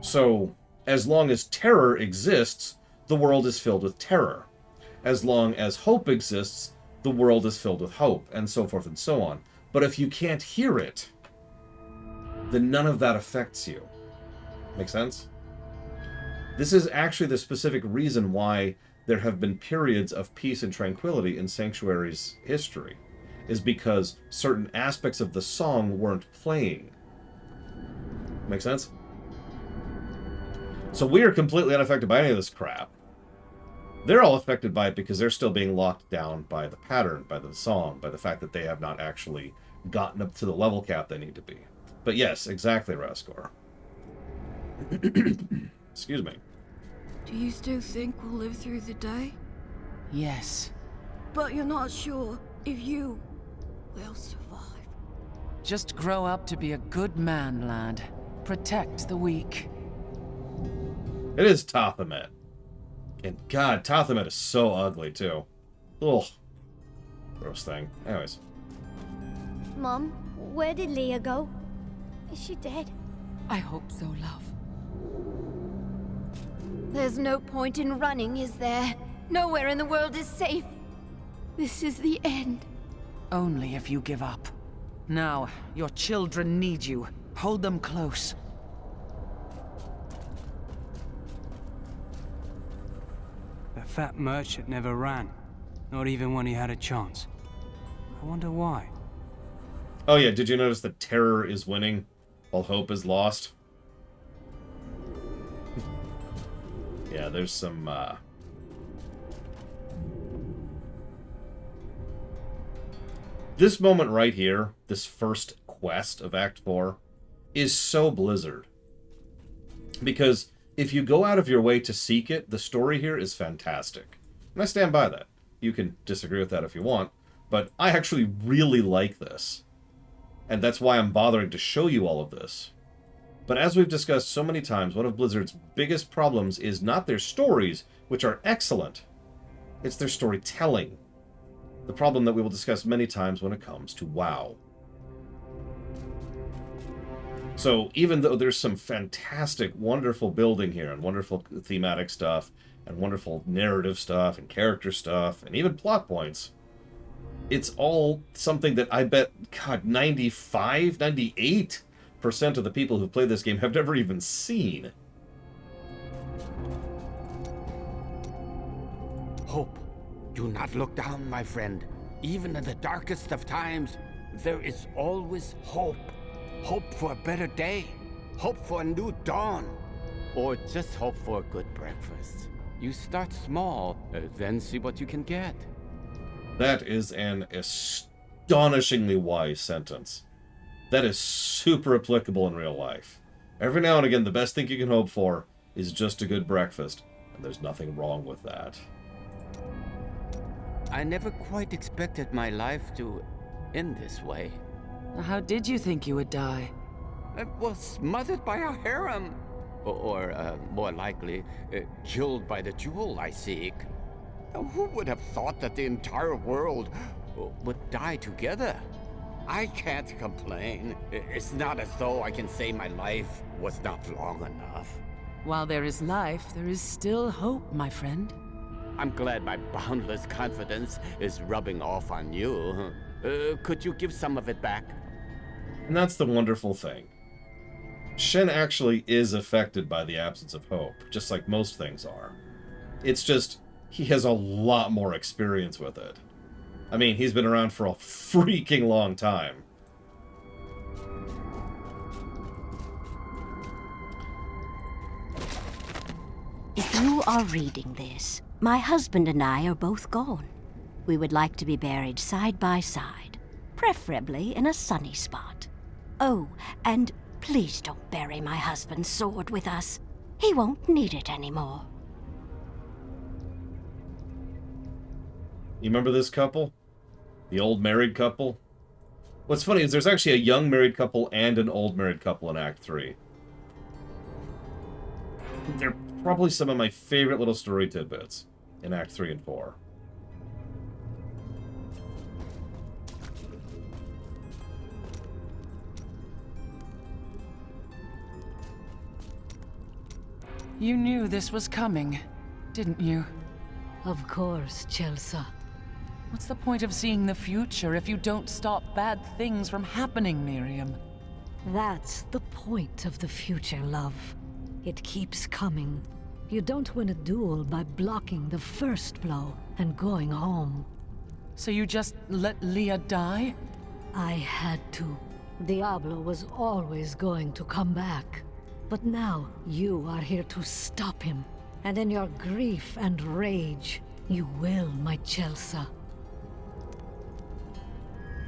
So, as long as terror exists, the world is filled with terror. As long as hope exists, the world is filled with hope, and so forth and so on. But if you can't hear it, then none of that affects you. Make sense? This is actually the specific reason why there have been periods of peace and tranquility in Sanctuary's history, is because certain aspects of the song weren't playing. Make sense? So we are completely unaffected by any of this crap. They're all affected by it because they're still being locked down by the pattern, by the song, by the fact that they have not actually gotten up to the level cap they need to be. But yes, exactly, Raskor. Excuse me. Do you still think we'll live through the day? Yes. But you're not sure if you will survive. Just grow up to be a good man, lad. Protect the weak. It is Tothamet. And God, Tothamet is so ugly, too. Ugh. Gross thing. Anyways. Mom, where did Leah go? Is she dead? I hope so, love. There's no point in running, is there? Nowhere in the world is safe. This is the end. Only if you give up. Now, your children need you. Hold them close. That fat merchant never ran. Not even when he had a chance. I wonder why. Oh yeah, did you notice that terror is winning while hope is lost? Yeah, there's some, This moment right here, this first quest of Act 4, is so Blizzard. Because if you go out of your way to seek it, the story here is fantastic. And I stand by that. You can disagree with that if you want, but I actually really like this. And that's why I'm bothering to show you all of this. But as we've discussed so many times, one of Blizzard's biggest problems is not their stories, which are excellent. It's their storytelling. The problem that we will discuss many times when it comes to WoW. So even though there's some fantastic, wonderful building here, and wonderful thematic stuff, and wonderful narrative stuff, and character stuff, and even plot points, it's all something that I bet, God, 95, 98% of the people who play this game have never even seen. Hope. Do not look down, my friend. Even in the darkest of times, there is always hope. Hope for a better day. Hope for a new dawn. Or just hope for a good breakfast. You start small, then see what you can get. That is an astonishingly wise sentence. That is super applicable in real life. Every now and again, the best thing you can hope for is just a good breakfast. And there's nothing wrong with that. I never quite expected my life to end this way. How did you think you would die? I was smothered by a harem. Or more likely, killed by the jewel I seek. Who would have thought that the entire world would die together? I can't complain. It's not as though I can say my life was not long enough. While there is life, there is still hope, my friend. I'm glad my boundless confidence is rubbing off on you. Could you give some of it back? And that's the wonderful thing. Shen actually is affected by the absence of hope, just like most things are. It's just, he has a lot more experience with it. I mean, he's been around for a freaking long time. If you are reading this, my husband and I are both gone. We would like to be buried side by side, preferably in a sunny spot. Oh, and please don't bury my husband's sword with us. He won't need it anymore. You remember this couple? The old married couple? What's funny is there's actually a young married couple and an old married couple in Act 3. They're probably some of my favorite little story tidbits in Act 3 and 4. You knew this was coming, didn't you? Of course, Chelsea. What's the point of seeing the future if you don't stop bad things from happening, Miriam? That's the point of the future, love. It keeps coming. You don't win a duel by blocking the first blow and going home. So you just let Leah die? I had to. Diablo was always going to come back. But now, you are here to stop him. And in your grief and rage, you will, my Chelsea.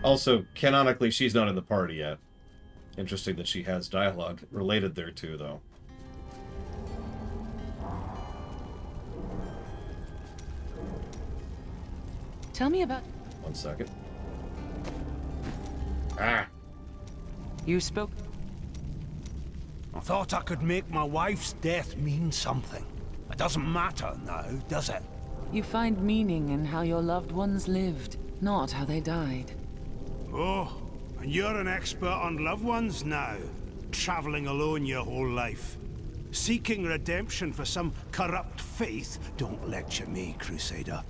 Also, canonically, she's not in the party yet. Interesting that she has dialogue related thereto, though. Tell me about... 1 second. Ah! You spoke... I thought I could make my wife's death mean something. It doesn't matter now, does it? You find meaning in how your loved ones lived, not how they died. Oh, and you're an expert on loved ones now. Traveling alone your whole life. Seeking redemption for some corrupt faith. Don't lecture me, Crusader.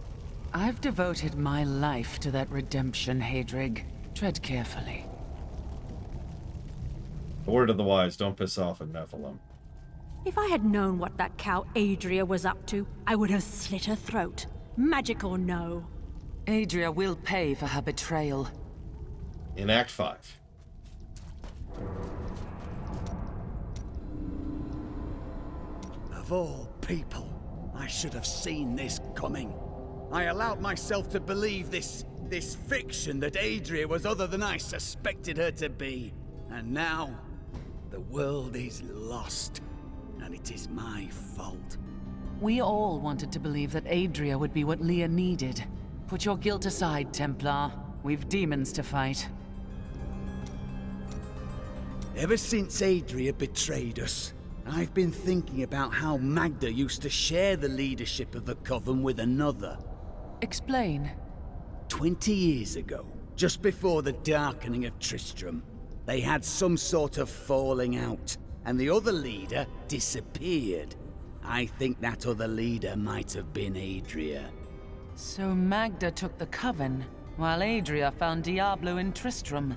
I've devoted my life to that redemption, Hadrig. Tread carefully. A word of the wise, don't piss off at Nephilim. If I had known what that cow Adria was up to, I would have slit her throat. Magic or no. Adria will pay for her betrayal. In Act 5. Of all people, I should have seen this coming. I allowed myself to believe this fiction that Adria was other than I suspected her to be. And now, the world is lost. and it is my fault. We all wanted to believe that Adria would be what Leah needed. Put your guilt aside, Templar. We've demons to fight. Ever since Adria betrayed us, I've been thinking about how Magda used to share the leadership of the Coven with another. Explain. 20 years ago, just before the darkening of Tristram, they had some sort of falling out, and the other leader disappeared. I think that other leader might have been Adria. So Magda took the Coven, while Adria found Diablo in Tristram.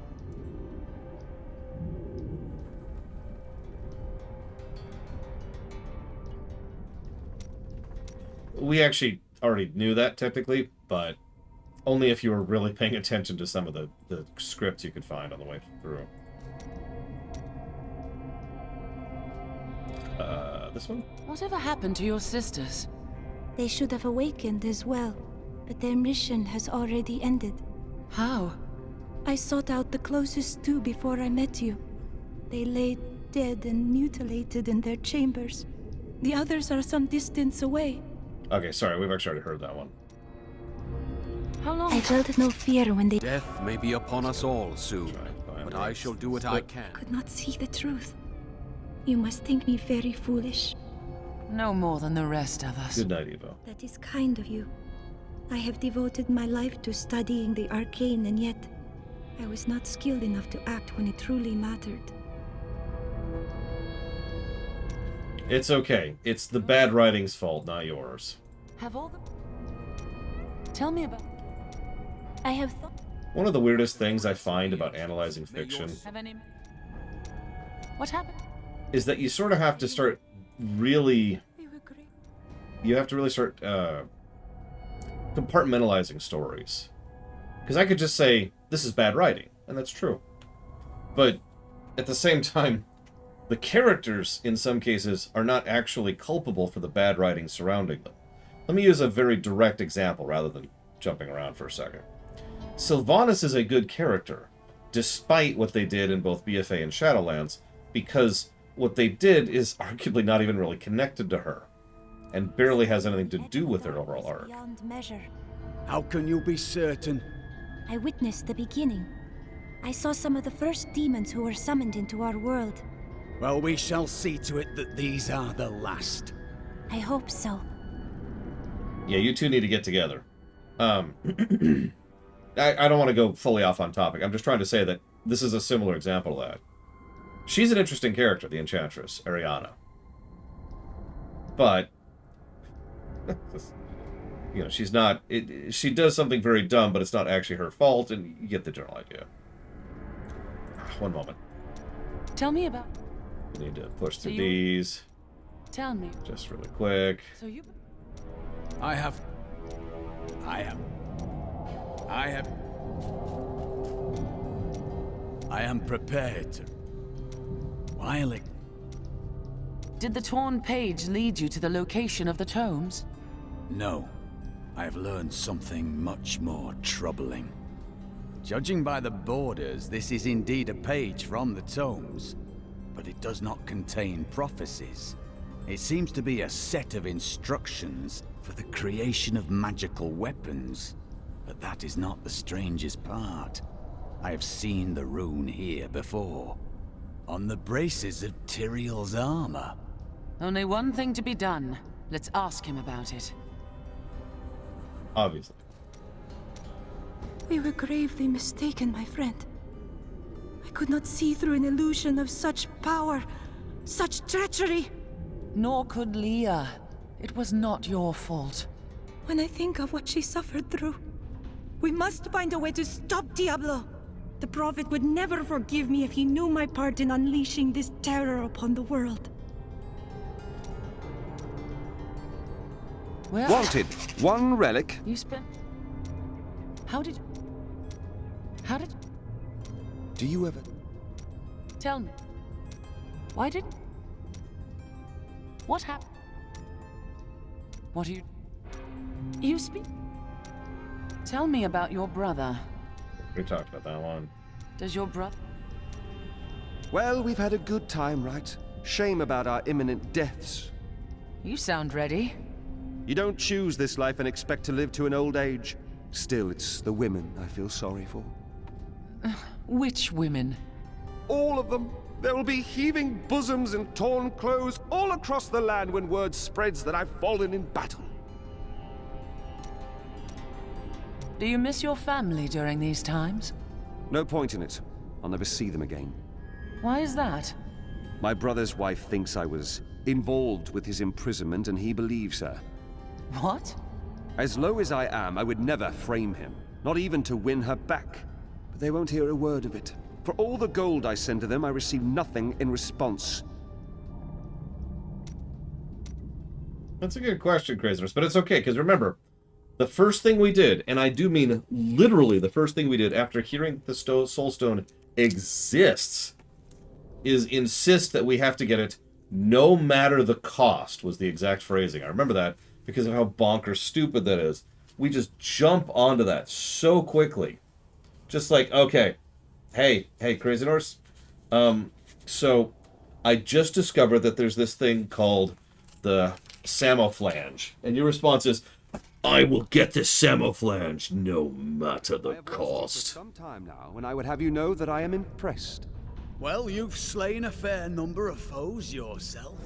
We actually already knew that, technically, but only if you were really paying attention to some of the scripts you could find on the way through. This one? Whatever happened to your sisters? They should have awakened as well, but their mission has already ended. How? I sought out the closest two before I met you. They lay dead and mutilated in their chambers. The others are some distance away. Okay, sorry, we've actually already heard that one. How long? I felt no fear when they Death may be upon us all soon, but I shall do what I can. could not see the truth. You must think me very foolish. No more than the rest of us. Good night, Evo. That is kind of you. I have devoted my life to studying the arcane, and yet I was not skilled enough to act when it truly mattered. It's okay. It's the bad writing's fault, not yours. Have all the... Tell me about... I have thought... One of the weirdest things I find about analyzing fiction Have any... What happened? is that you sort of have to start really... You have to really start compartmentalizing stories. Because I could just say, this is bad writing, and that's true. But at the same time, the characters, in some cases, are not actually culpable for the bad writing surrounding them. Let me use a very direct example rather than jumping around for a second. Sylvanas is a good character, despite what they did in both BFA and Shadowlands, because what they did is arguably not even really connected to her, and barely has anything to do with her overall arc. Beyond measure. How can you be certain? I witnessed the beginning. I saw some of the first demons who were summoned into our world. Well, we shall see to it that these are the last. I hope so. Yeah, you two need to get together. I don't want to go fully off on topic. I'm just trying to say that this is a similar example of that. She's an interesting character, the Enchantress, Ariana. But, you know, she's not... she does something very dumb, but it's not actually her fault, and you get the general idea. One moment. Tell me about... We need to push through these. Tell me. Just really quick. So you... I am prepared to... While it... Did the torn page lead you to the location of the tomes? No. I have learned something much more troubling. Judging by the borders, this is indeed a page from the tomes, but it does not contain prophecies. It seems to be a set of instructions for the creation of magical weapons. But that is not the strangest part. I have seen the rune here before. On the braces of Tyrael's armor. Only one thing to be done. Let's ask him about it. Obviously. We were gravely mistaken, my friend. I could not see through an illusion of such power, such treachery. Nor could Leah. It was not your fault. When I think of what she suffered through, we must find a way to stop Diablo. The Prophet would never forgive me if he knew my part in unleashing this terror upon the world. Where? Wanted. One relic. You spent... How did... Do you ever... Tell me. Why didn't... What happened? What do you... You speak... Tell me about your brother. We talked about that one. Does your brother... Well, we've had a good time, right? Shame about our imminent deaths. You sound ready. You don't choose this life and expect to live to an old age. Still, it's the women I feel sorry for. Which women? All of them. There will be heaving bosoms and torn clothes all across the land when word spreads that I've fallen in battle. Do you miss your family during these times? No point in it. I'll never see them again. Why is that? My brother's wife thinks I was involved with his imprisonment, and he believes her. What? As low as I am, I would never frame him, not even to win her back. But they won't hear a word of it. For all the gold I send to them, I receive nothing in response. That's a good question, Crazers, but it's okay, because remember, the first thing we did, and I do mean literally the first thing we did after hearing the Soul Stone exists, is insist that we have to get it no matter the cost, was the exact phrasing. I remember that because of how bonkers stupid that is. We just jump onto that so quickly. Just like, okay, hey, Crazy Norse. So I just discovered that there's this thing called the Samoflange. And your response is, I will get this Samoflange no matter the cost. For some time now, and I would have you know that I am impressed. Well, you've slain a fair number of foes yourself.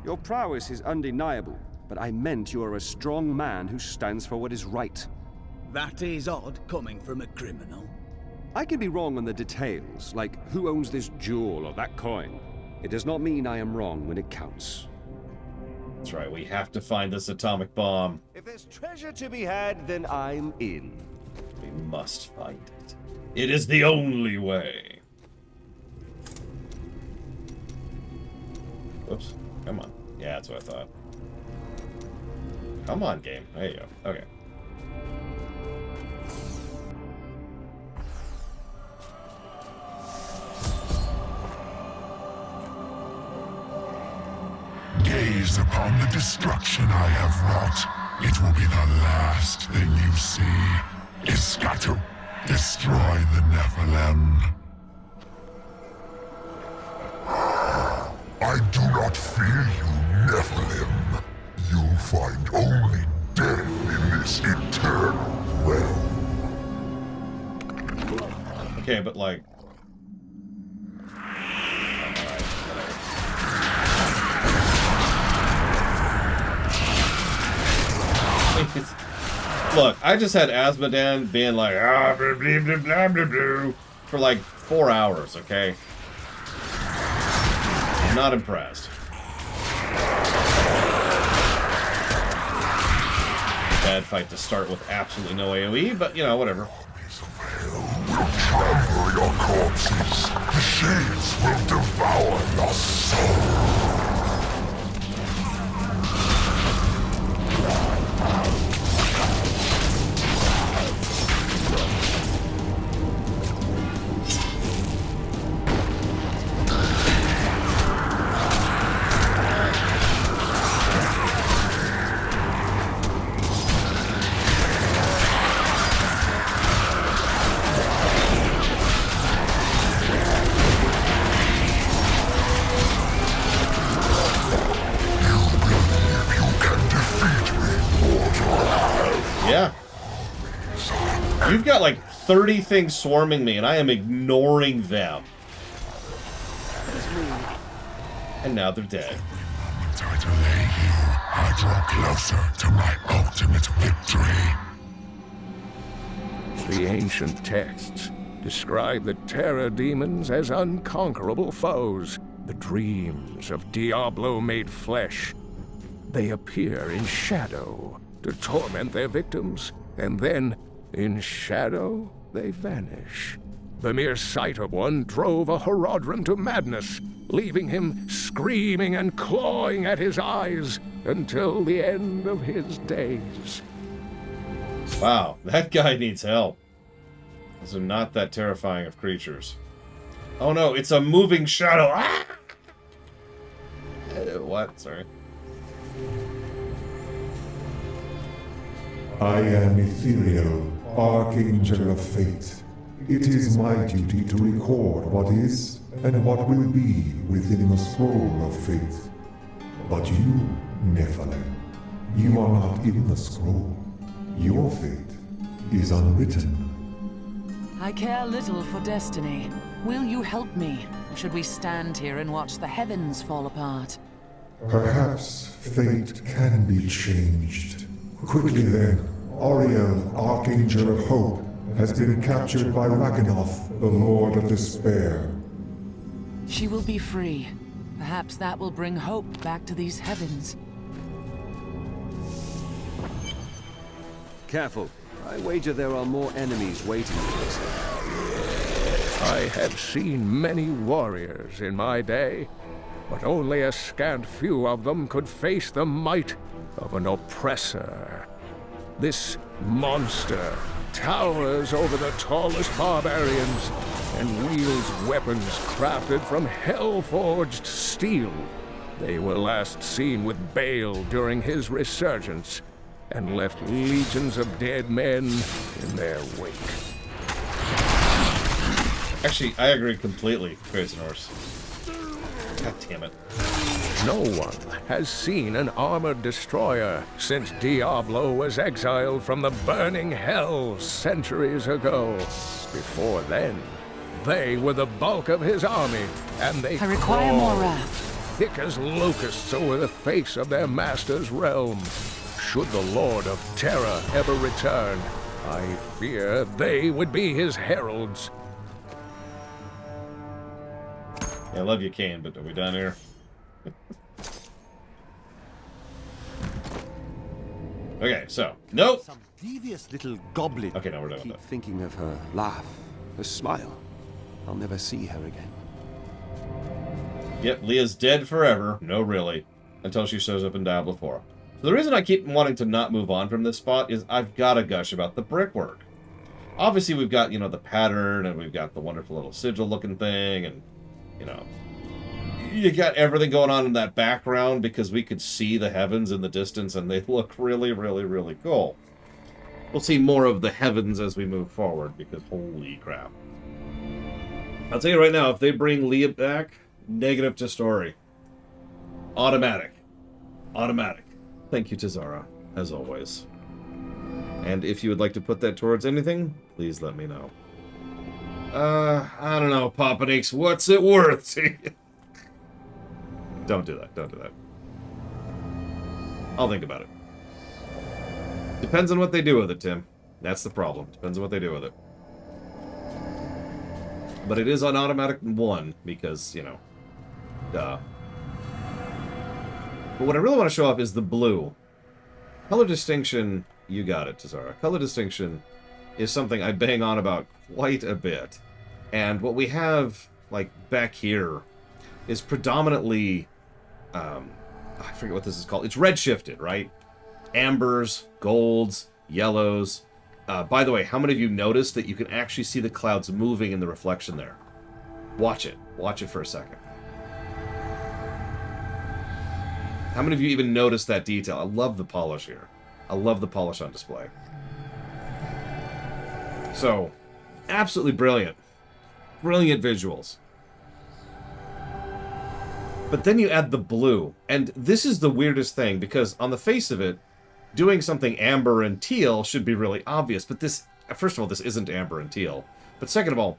Your prowess is undeniable, but I meant you are a strong man who stands for what is right. That is odd, coming from a criminal. I can be wrong on the details, like who owns this jewel or that coin. It does not mean I am wrong when it counts. That's right, we have to find this atomic bomb. If there's treasure to be had, then I'm in. We must find it. It is the only way. Oops. Come on. Yeah, that's what I thought. Come on, game. There you go. Okay. Gaze upon the destruction I have wrought. It will be the last thing you see. Iskatu, destroy the Nephilim. I do not fear you, Nephilim. You'll find only death in this eternal realm. Okay, but like... Look, I just had Azmodan being like, ah, blah, blah, blah, blah, blah, blah, for like 4 hours, okay? I'm not impressed. Bad fight to start with absolutely no AoE, but, you know, whatever. Will trample your corpses. The shades will devour your soul. Yeah. You've got like 30 things swarming me, and I am ignoring them. And now they're dead. I delay you, I draw closer to my ultimate victory. The ancient texts describe the terror demons as unconquerable foes, the dreams of Diablo made flesh. They appear in shadow to torment their victims, and then, in shadow, they vanish. The mere sight of one drove a Horadrim to madness, leaving him screaming and clawing at his eyes until the end of his days. Wow, that guy needs help. Those are not that terrifying of creatures. Oh no, it's a moving shadow! Ah! What? Sorry. I am Ethereal, Archangel of Fate. It is my duty to record what is and what will be within the scroll of fate. But you, Nephilim, you are not in the scroll. Your fate is unwritten. I care little for destiny. Will you help me? Or should we stand here and watch the heavens fall apart? Perhaps fate can be changed. Quickly then, Ariel, Archangel of Hope, has been captured by Ragnarok, the Lord of Despair. She will be free. Perhaps that will bring hope back to these heavens. Careful. I wager there are more enemies waiting for us. I have seen many warriors in my day, but only a scant few of them could face the might of an oppressor. This monster towers over the tallest barbarians and wields weapons crafted from hell-forged steel. They were last seen with Baal during his resurgence, and left legions of dead men in their wake. Actually, I agree completely, Crazy Norse. God damn it. No one has seen an armored destroyer since Diablo was exiled from the burning hell centuries ago. Before then, they were the bulk of his army, and they I require more crawled wrath. thick as locusts over the face of their master's realm. Should the Lord of Terror ever return, I fear they would be his heralds. Yeah, I love you, Kane, but are we done here? Okay, so, nope. Some devious little goblin. Okay, now we're done with Keep that. thinking of her laugh, her smile. I'll never see her again. Yep, Leah's dead forever. No, really. Until she shows up in Diablo 4. So the reason I keep wanting to not move on from this spot is I've got to gush about the brickwork. Obviously, we've got, you know, the pattern, and we've got the wonderful little sigil-looking thing, and, you know, you got everything going on in that background because we could see the heavens in the distance, and they look really, really, really cool. We'll see more of the heavens as we move forward, because holy crap. I'll tell you right now, if they bring Leah back, negative to story. Automatic. Automatic. Thank you, Tazara, as always. And if you would like to put that towards anything, please let me know. I don't know, Papanix, what's it worth? Don't do that, don't do that. I'll think about it. Depends on what they do with it, Tim. That's the problem. Depends on what they do with it. But it is on automatic 1, because, you know, duh. But what I really want to show off is the blue. Color distinction, you got it, Tazara. Color distinction is something I bang on about quite a bit. And what we have, like, back here is predominantly, I forget what this is called. It's red-shifted, right? Ambers, golds, yellows. By the way, how many of you noticed that you can actually see the clouds moving in the reflection there? Watch it. Watch it for a second. How many of you even noticed that detail? I love the polish here. I love the polish on display. So, absolutely brilliant. Brilliant visuals. But then you add the blue. And this is the weirdest thing, because on the face of it, doing something amber and teal should be really obvious. But this, first of all, this isn't amber and teal. But second of all,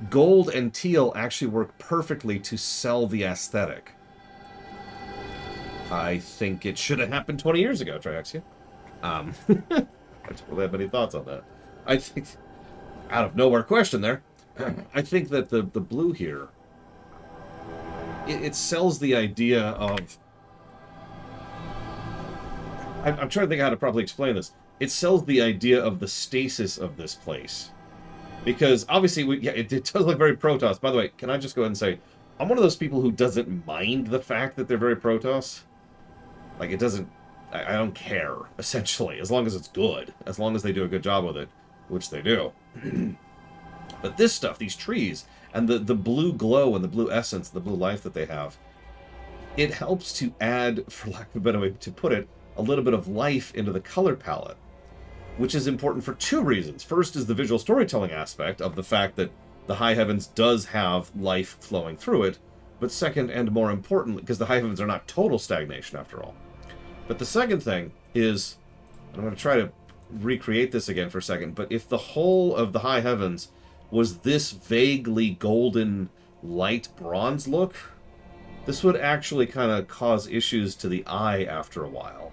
gold and teal actually work perfectly to sell the aesthetic. I think it should have happened 20 years ago, Triaxia. I don't really have many thoughts on that. I think, out of nowhere question there, I think that the blue here, it sells the idea of... I'm trying to think how to properly explain this. It sells the idea of the stasis of this place. Because, obviously, it does look very Protoss. By the way, can I just go ahead and say, I'm one of those people who doesn't mind the fact that they're very Protoss. Like, it doesn't... I don't care, essentially, as long as it's good. As long as they do a good job with it, which they do. But this stuff, these trees, and the blue glow and the blue essence, the blue life that they have, it helps to add, for lack of a better way to put it, a little bit of life into the color palette, which is important for two reasons. First is the visual storytelling aspect of the fact that the high heavens does have life flowing through it, but second and more importantly, because the high heavens are not total stagnation after all. But the second thing is, and I'm going to try to recreate this again for a second, but if the whole of the high heavens was this vaguely golden light bronze look, this would actually kind of cause issues to the eye after a while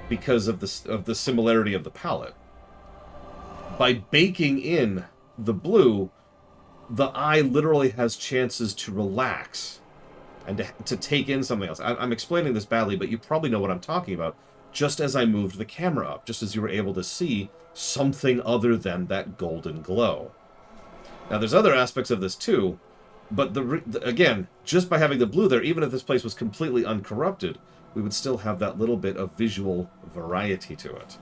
because of the similarity of the palette. By baking in the blue, the eye literally has chances to relax and to take in something else. I'm explaining this badly, but you probably know what I'm talking about. Just as I moved the camera up, just as you were able to see something other than that golden glow. Now, there's other aspects of this too, but again, just by having the blue there, even if this place was completely uncorrupted, we would still have that little bit of visual variety to it.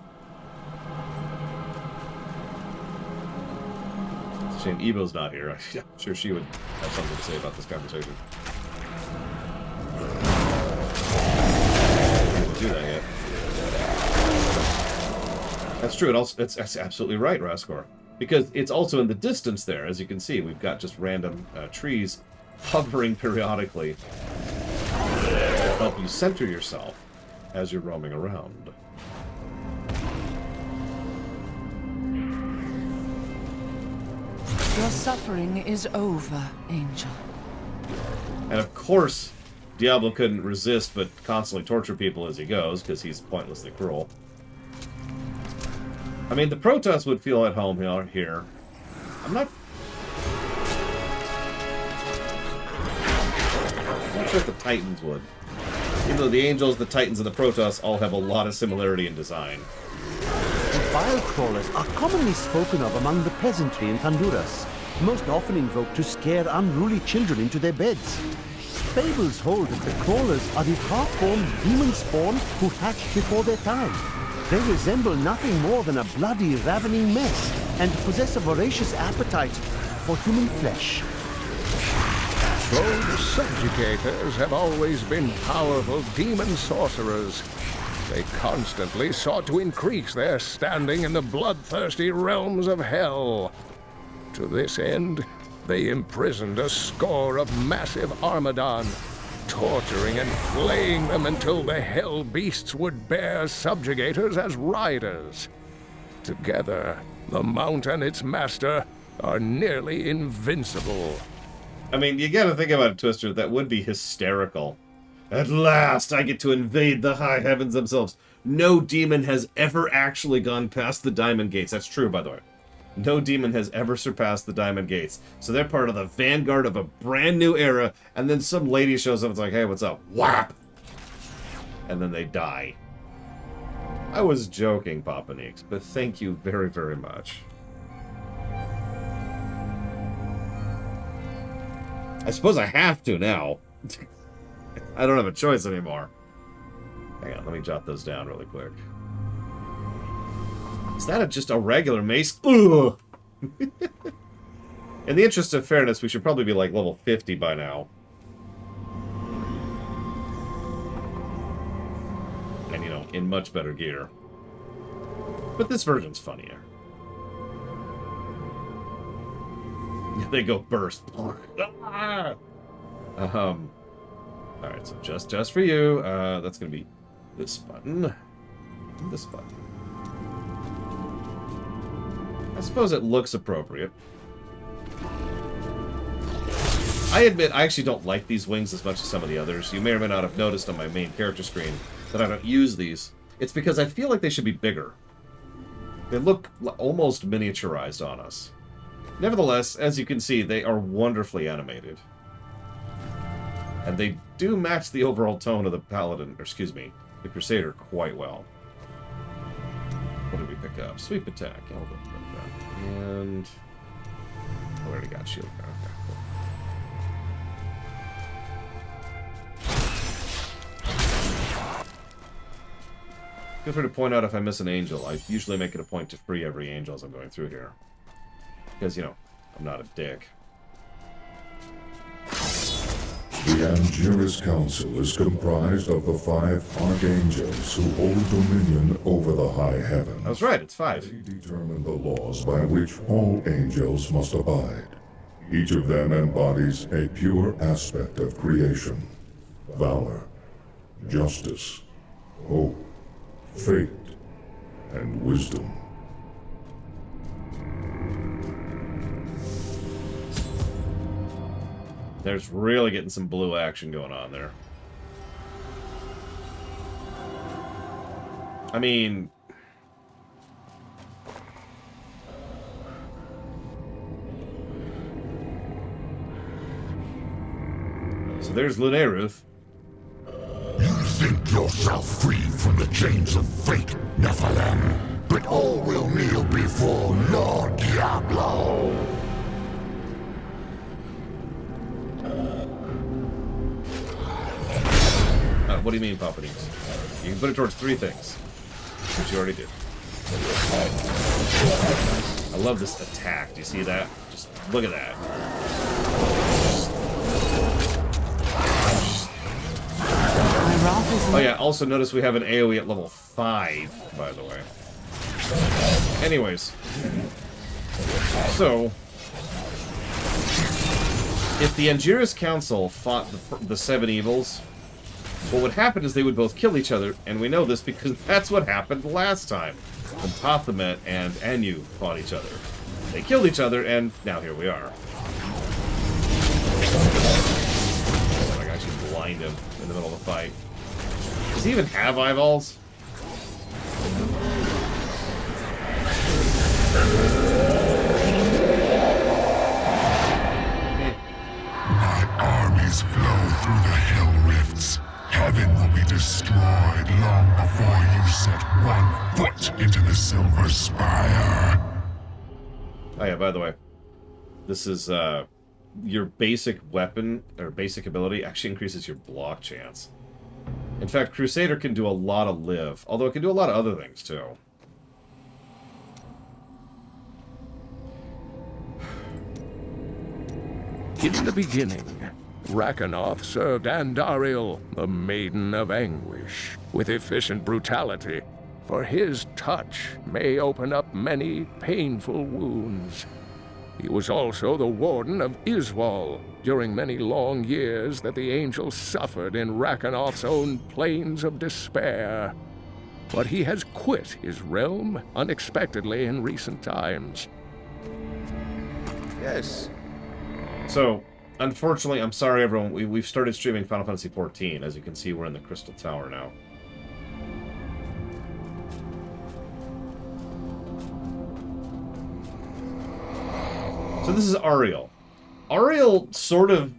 It's a shame Evo's not here. I'm sure she would have something to say about this conversation. I didn't do that yet. That's true. It's absolutely right, Raskor. Because it's also in the distance there, as you can see. We've got just random trees hovering periodically to help you center yourself as you're roaming around. Your suffering is over, Angel. And of course, Diablo couldn't resist but constantly torture people as he goes, because he's pointlessly cruel. I mean, the Protoss would feel at home here. I'm not sure if the Titans would. Even though the Angels, the Titans, and the Protoss all have a lot of similarity in design. The bile crawlers are commonly spoken of among the peasantry in Honduras, most often invoked to scare unruly children into their beds. Fables hold that the crawlers are the half-formed demon spawn who hatched before their time. They resemble nothing more than a bloody, ravening mess, and possess a voracious appetite for human flesh. Those subjugators have always been powerful demon sorcerers. They constantly sought to increase their standing in the bloodthirsty realms of hell. To this end, they imprisoned a score of massive Azmodan, torturing and flaying them until the hell beasts would bear subjugators as riders. Together, the Mount and its master are nearly invincible. I mean, you gotta think about it, Twister. That would be hysterical. At last, I get to invade the high heavens themselves. No demon has ever actually gone past the Diamond Gates. That's true, by the way. No demon has ever surpassed the Diamond Gates. So they're part of the vanguard of a brand new era, and then some lady shows up and is like, hey, what's up? Whap! And then they die. I was joking, Papa Neeks, but thank you very, very much. I suppose I have to now. I don't have a choice anymore. Hang on, let me jot those down really quick. Is that just a regular mace? Ugh! In the interest of fairness, we should probably be like level 50 by now. And, you know, in much better gear. But this version's funnier. They go burst. Alright, so just for you, that's gonna be this button. This button. I suppose it looks appropriate. I admit, I actually don't like these wings as much as some of the others. You may or may not have noticed on my main character screen that I don't use these. It's because I feel like they should be bigger. They look almost miniaturized on us. Nevertheless, as you can see, they are wonderfully animated. And they do match the overall tone of the Paladin, or excuse me, the Crusader quite well. What did we pick up? Sweep attack. Yeah, we'll go pick that. And I already got shield. Okay, cool. Feel free to point out if I miss an angel. I usually make it a point to free every angel as I'm going through here. Because, you know, I'm not a dick. The Angelus Council is comprised of the 5 archangels who hold dominion over the high heavens. That's right, it's 5. They determine the laws by which all angels must abide. Each of them embodies a pure aspect of creation. Valor, justice, hope, fate, and wisdom. There's really getting some blue action going on there. I mean... So there's Luneruth. You think yourself free from the chains of fate, Nephilim, but all will kneel before Lord Diablo. What do you mean, Palpatine? You can put it towards 3 things, which you already did. I love this attack. Do you see that? Just look at that. Oh yeah, also notice we have an AoE at level 5, by the way. Anyways. So, if the Angiras Council fought the 7 evils, what would happen is they would both kill each other, and we know this because that's what happened last time when Pathamet and Anu fought each other. They killed each other, and now here we are. Oh, I actually blind him in the middle of the fight. Does he even have eyeballs? My armies flow through the hill rifts. Heaven will be destroyed long before you set 1 foot into the Silver Spire. Oh yeah, by the way, this is, your basic weapon, or basic ability, actually increases your block chance. In fact, Crusader can do a lot of live, although it can do a lot of other things, too. In the beginning, Rakanoth served Andariel, the Maiden of Anguish, with efficient brutality, for his touch may open up many painful wounds. He was also the warden of Iswal during many long years that the angel suffered in Rakanoth's own plains of despair. But he has quit his realm unexpectedly in recent times. Yes. So, unfortunately, I'm sorry everyone, we've started streaming Final Fantasy XIV. As you can see, we're in the Crystal Tower now. So this is Ariel. Ariel sort of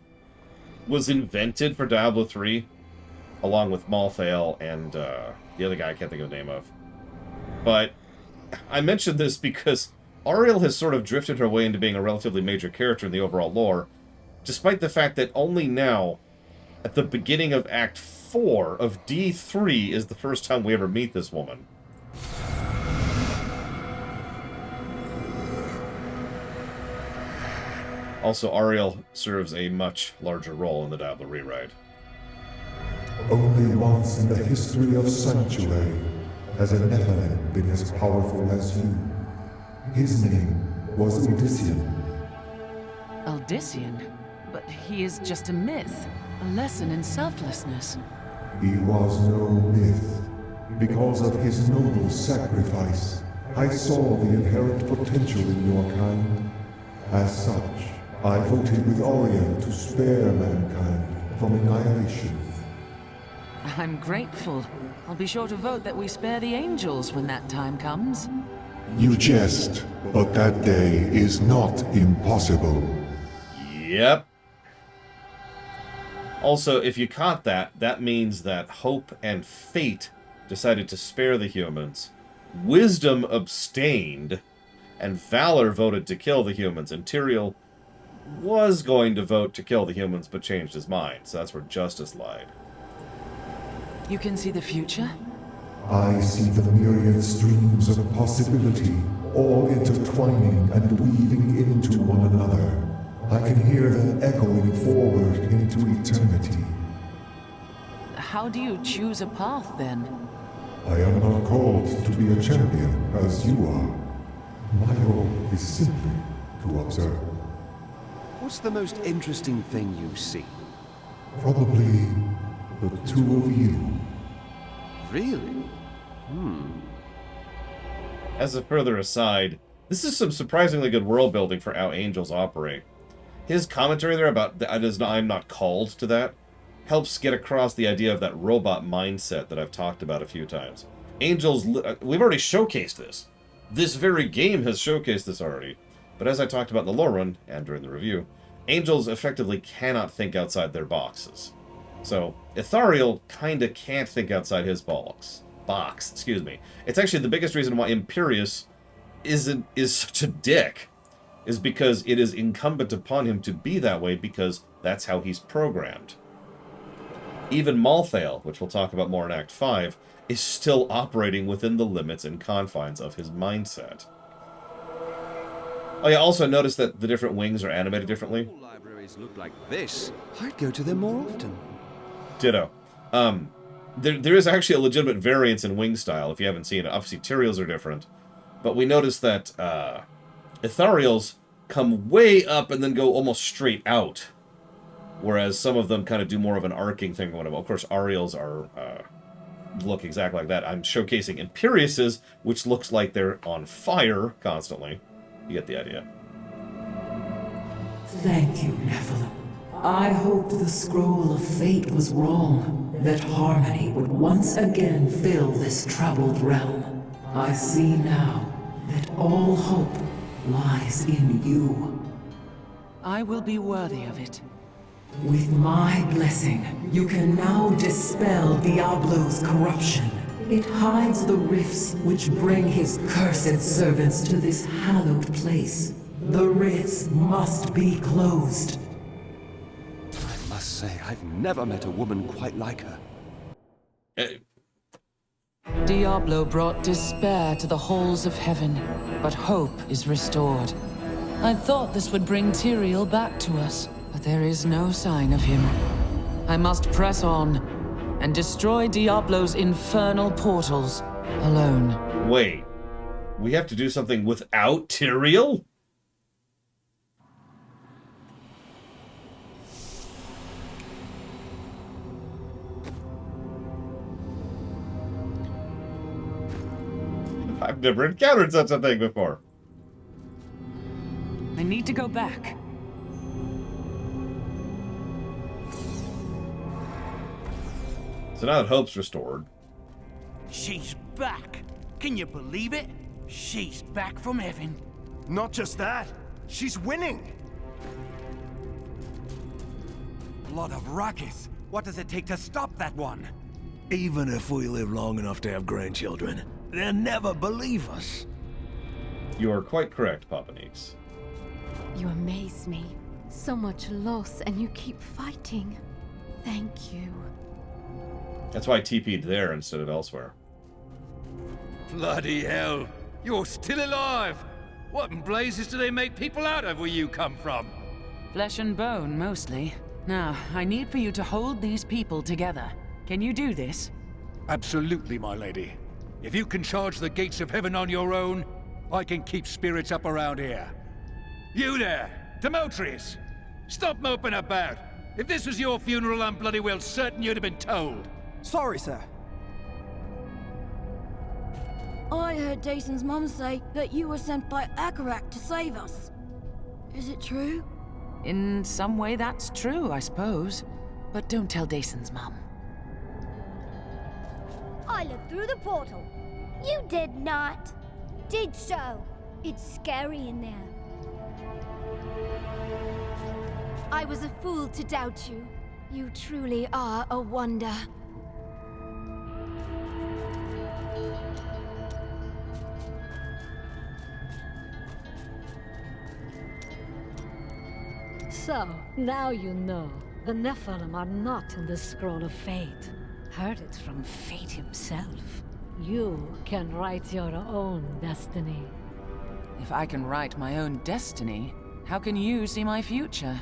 was invented for Diablo 3, along with Malthael and the other guy I can't think of the name of. But I mentioned this because Ariel has sort of drifted her way into being a relatively major character in the overall lore, despite the fact that only now, at the beginning of Act 4 of D3, is the first time we ever meet this woman. Also, Ariel serves a much larger role in the Diablo rewrite. Only once in the history of Sanctuary has a Nephilim been as powerful as you. His name was Odyssean. Odyssean? But he is just a myth. A lesson in selflessness. He was no myth. Because of his noble sacrifice, I saw the inherent potential in your kind. As such, I voted with Ariel to spare mankind from annihilation. I'm grateful. I'll be sure to vote that we spare the angels when that time comes. You jest, but that day is not impossible. Yep. Also, if you caught that, that means that Hope and Fate decided to spare the humans, Wisdom abstained, and Valor voted to kill the humans, and Tyrael was going to vote to kill the humans but changed his mind, so that's where justice lied. You can see the future? I see the myriad streams of possibility, all intertwining and weaving into one another. I can hear them echoing forward into eternity. How do you choose a path, then? I am not called to be a champion, as you are. My role is simply to observe. What's the most interesting thing you've seen? Probably the two of you. Really? As a further aside, this is some surprisingly good world building for how angels operate. His commentary there about I'm not called to that helps get across the idea of that robot mindset that I've talked about a few times. Angels, we've already showcased this. This very game has showcased this already. But as I talked about in the lore run, and during the review, angels effectively cannot think outside their boxes. So, Ithariel kinda can't think outside his box, excuse me. It's actually the biggest reason why Imperius is such a dick, is because it is incumbent upon him to be that way because that's how he's programmed. Even Malthael, which we'll talk about more in Act 5, is still operating within the limits and confines of his mindset. Oh yeah, also notice that the different wings are animated differently. All libraries look like this. I'd go to them more often. Ditto. There is actually a legitimate variance in wing style, if you haven't seen it. Obviously, Tyrael's are different. But we noticed that Ithariel's come way up and then go almost straight out. Whereas some of them kind of do more of an arcing thing. Of course, Ariel's are look exactly like that. I'm showcasing Imperius's, which looks like they're on fire constantly. You get the idea. Thank you, Nephilim. I hoped the scroll of fate was wrong, that harmony would once again fill this troubled realm. I see now that all hope lies in you. I will be worthy of it. With my blessing, you can now dispel Diablo's corruption. It hides the rifts which bring his cursed servants to this hallowed place. The rifts must be closed. I must say, I've never met a woman quite like her. Diablo brought despair to the halls of heaven, but hope is restored. I thought this would bring Tyrael back to us, but there is no sign of him. I must press on and destroy Diablo's infernal portals alone. Wait, we have to do something without Tyrael? I've never encountered such a thing before. I need to go back. So now that hope's restored. She's back. Can you believe it? She's back from heaven. Not just that, she's winning. Blood of Rakis. What does it take to stop that one? Even if we live long enough to have grandchildren, they'll never believe us. You are quite correct, Papa Neeks. You amaze me. So much loss, and you keep fighting. Thank you. That's why I TP'd there instead of elsewhere. Bloody hell! You're still alive! What in blazes do they make people out of where you come from? Flesh and bone, mostly. Now, I need for you to hold these people together. Can you do this? Absolutely, my lady. If you can charge the gates of heaven on your own, I can keep spirits up around here. You there, Demetrius! Stop moping about! If this was your funeral, I'm bloody well certain you'd have been told. Sorry, sir. I heard Jason's mum say that you were sent by Akarak to save us. Is it true? In some way, that's true, I suppose. But don't tell Jason's mum. I looked through the portal. You did not. Did so. It's scary in there. I was a fool to doubt you. You truly are a wonder. So, now you know. The Nephilim are not in the Scroll of Fate. Heard it from Fate himself. You can write your own destiny. If I can write my own destiny, how can you see my future?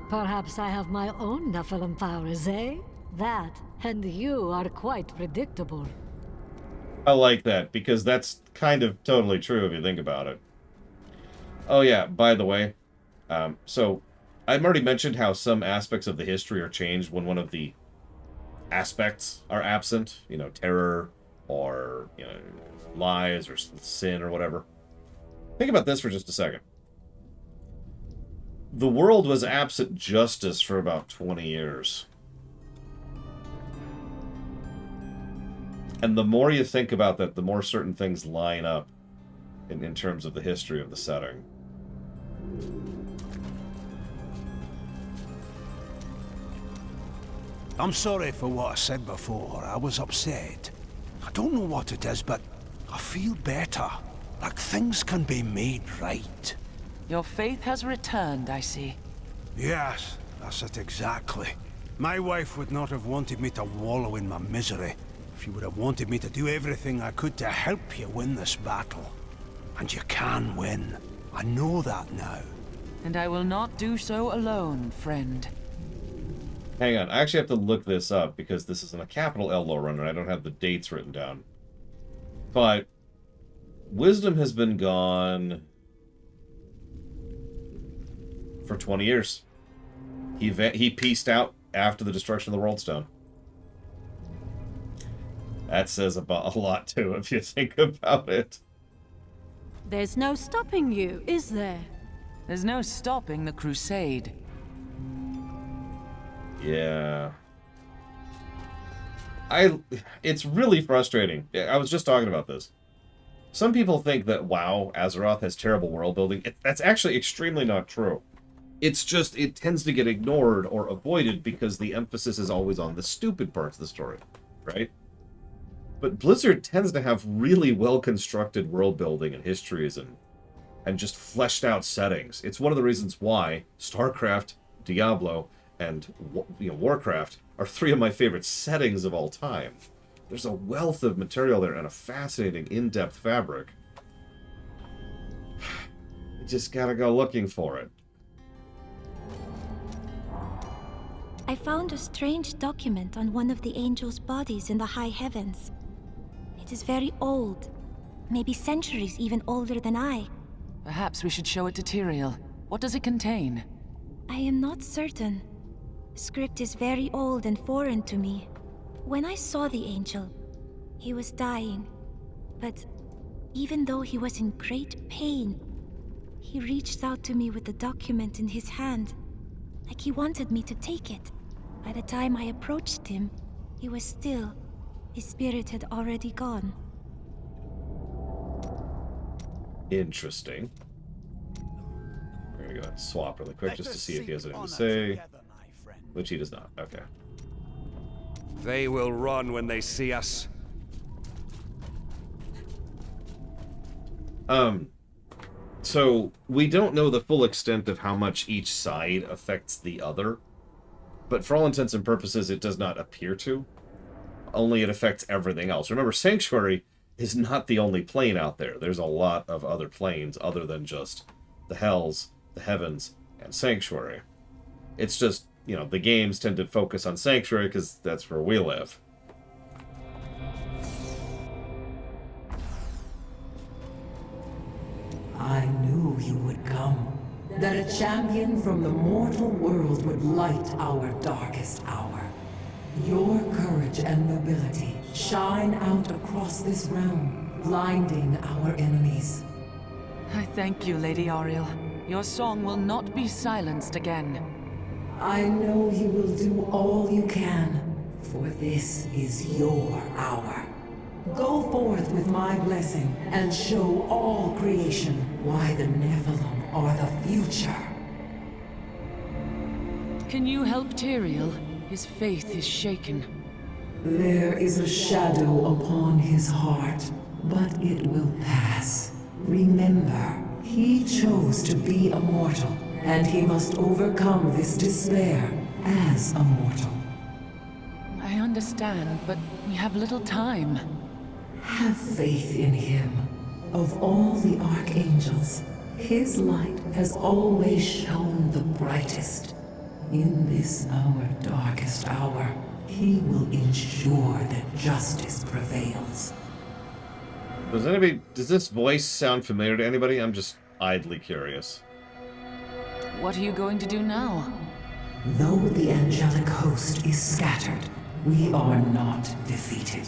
Perhaps I have my own Nephilim powers, eh? That, and you are quite predictable. I like that, because that's kind of totally true if you think about it. Oh yeah, by the way, so I've already mentioned how some aspects of the history are changed when one of the aspects are absent. You know, terror or, you know, lies or sin or whatever. Think about this for just a second. The world was absent justice for about 20 years. And the more you think about that, the more certain things line up in terms of the history of the setting. I'm sorry for what I said before. I was upset. I don't know what it is, but I feel better. Like things can be made right. Your faith has returned, I see. Yes, that's it exactly. My wife would not have wanted me to wallow in my misery. She would have wanted me to do everything I could to help you win this battle. And you can win. I know that now. And I will not do so alone, friend. Hang on, I actually have to look this up because this isn't a capital L low run and I don't have the dates written down. But Wisdom has been gone for 20 years. He peaced out after the destruction of the World Stone. That says about a lot too, if you think about it. There's no stopping you, is there? There's no stopping the crusade. Yeah. It's really frustrating. I was just talking about this. Some people think that, wow, Azeroth has terrible world building. That's actually extremely not true. It's just, it tends to get ignored or avoided because the emphasis is always on the stupid parts of the story, right? But Blizzard tends to have really well-constructed world building and histories and just fleshed out settings. It's one of the reasons why StarCraft, Diablo, and Warcraft are three of my favorite settings of all time. There's a wealth of material there and a fascinating in-depth fabric. You just gotta go looking for it. I found a strange document on one of the angels' bodies in the high heavens. It is very old, maybe centuries even older than I. Perhaps we should show it to Tyrael. What does it contain? I am not certain. The script is very old and foreign to me. When I saw the angel, he was dying. But even though he was in great pain, he reached out to me with the document in his hand, like he wanted me to take it. By the time I approached him, he was still. His spirit had already gone. Interesting. We're gonna go and swap really quick just to see if he has anything to say. Which he does not. Okay. They will run when they see us. So we don't know the full extent of how much each side affects the other, but for all intents and purposes, it does not appear to. Only it affects everything else. Remember, Sanctuary is not the only plane out there. There's a lot of other planes other than just the Hells, the Heavens, and Sanctuary. It's just, you know, the games tend to focus on Sanctuary because that's where we live. I knew you would come. That a champion from the mortal world would light our darkest hour. Your courage and nobility shine out across this realm, blinding our enemies. I thank you, Lady Ariel. Your song will not be silenced again. I know you will do all you can, for this is your hour. Go forth with my blessing and show all creation why the Nephilim are the future. Can you help Tyrael? His faith is shaken. There is a shadow upon his heart, but it will pass. Remember, he chose to be a mortal, and he must overcome this despair as a mortal. I understand, but we have little time. Have faith in him. Of all the archangels, his light has always shone the brightest. In this our darkest hour, he will ensure that justice prevails. Does this voice sound familiar to anybody? I'm just idly curious. What are you going to do now? Though the angelic host is scattered, we are not defeated.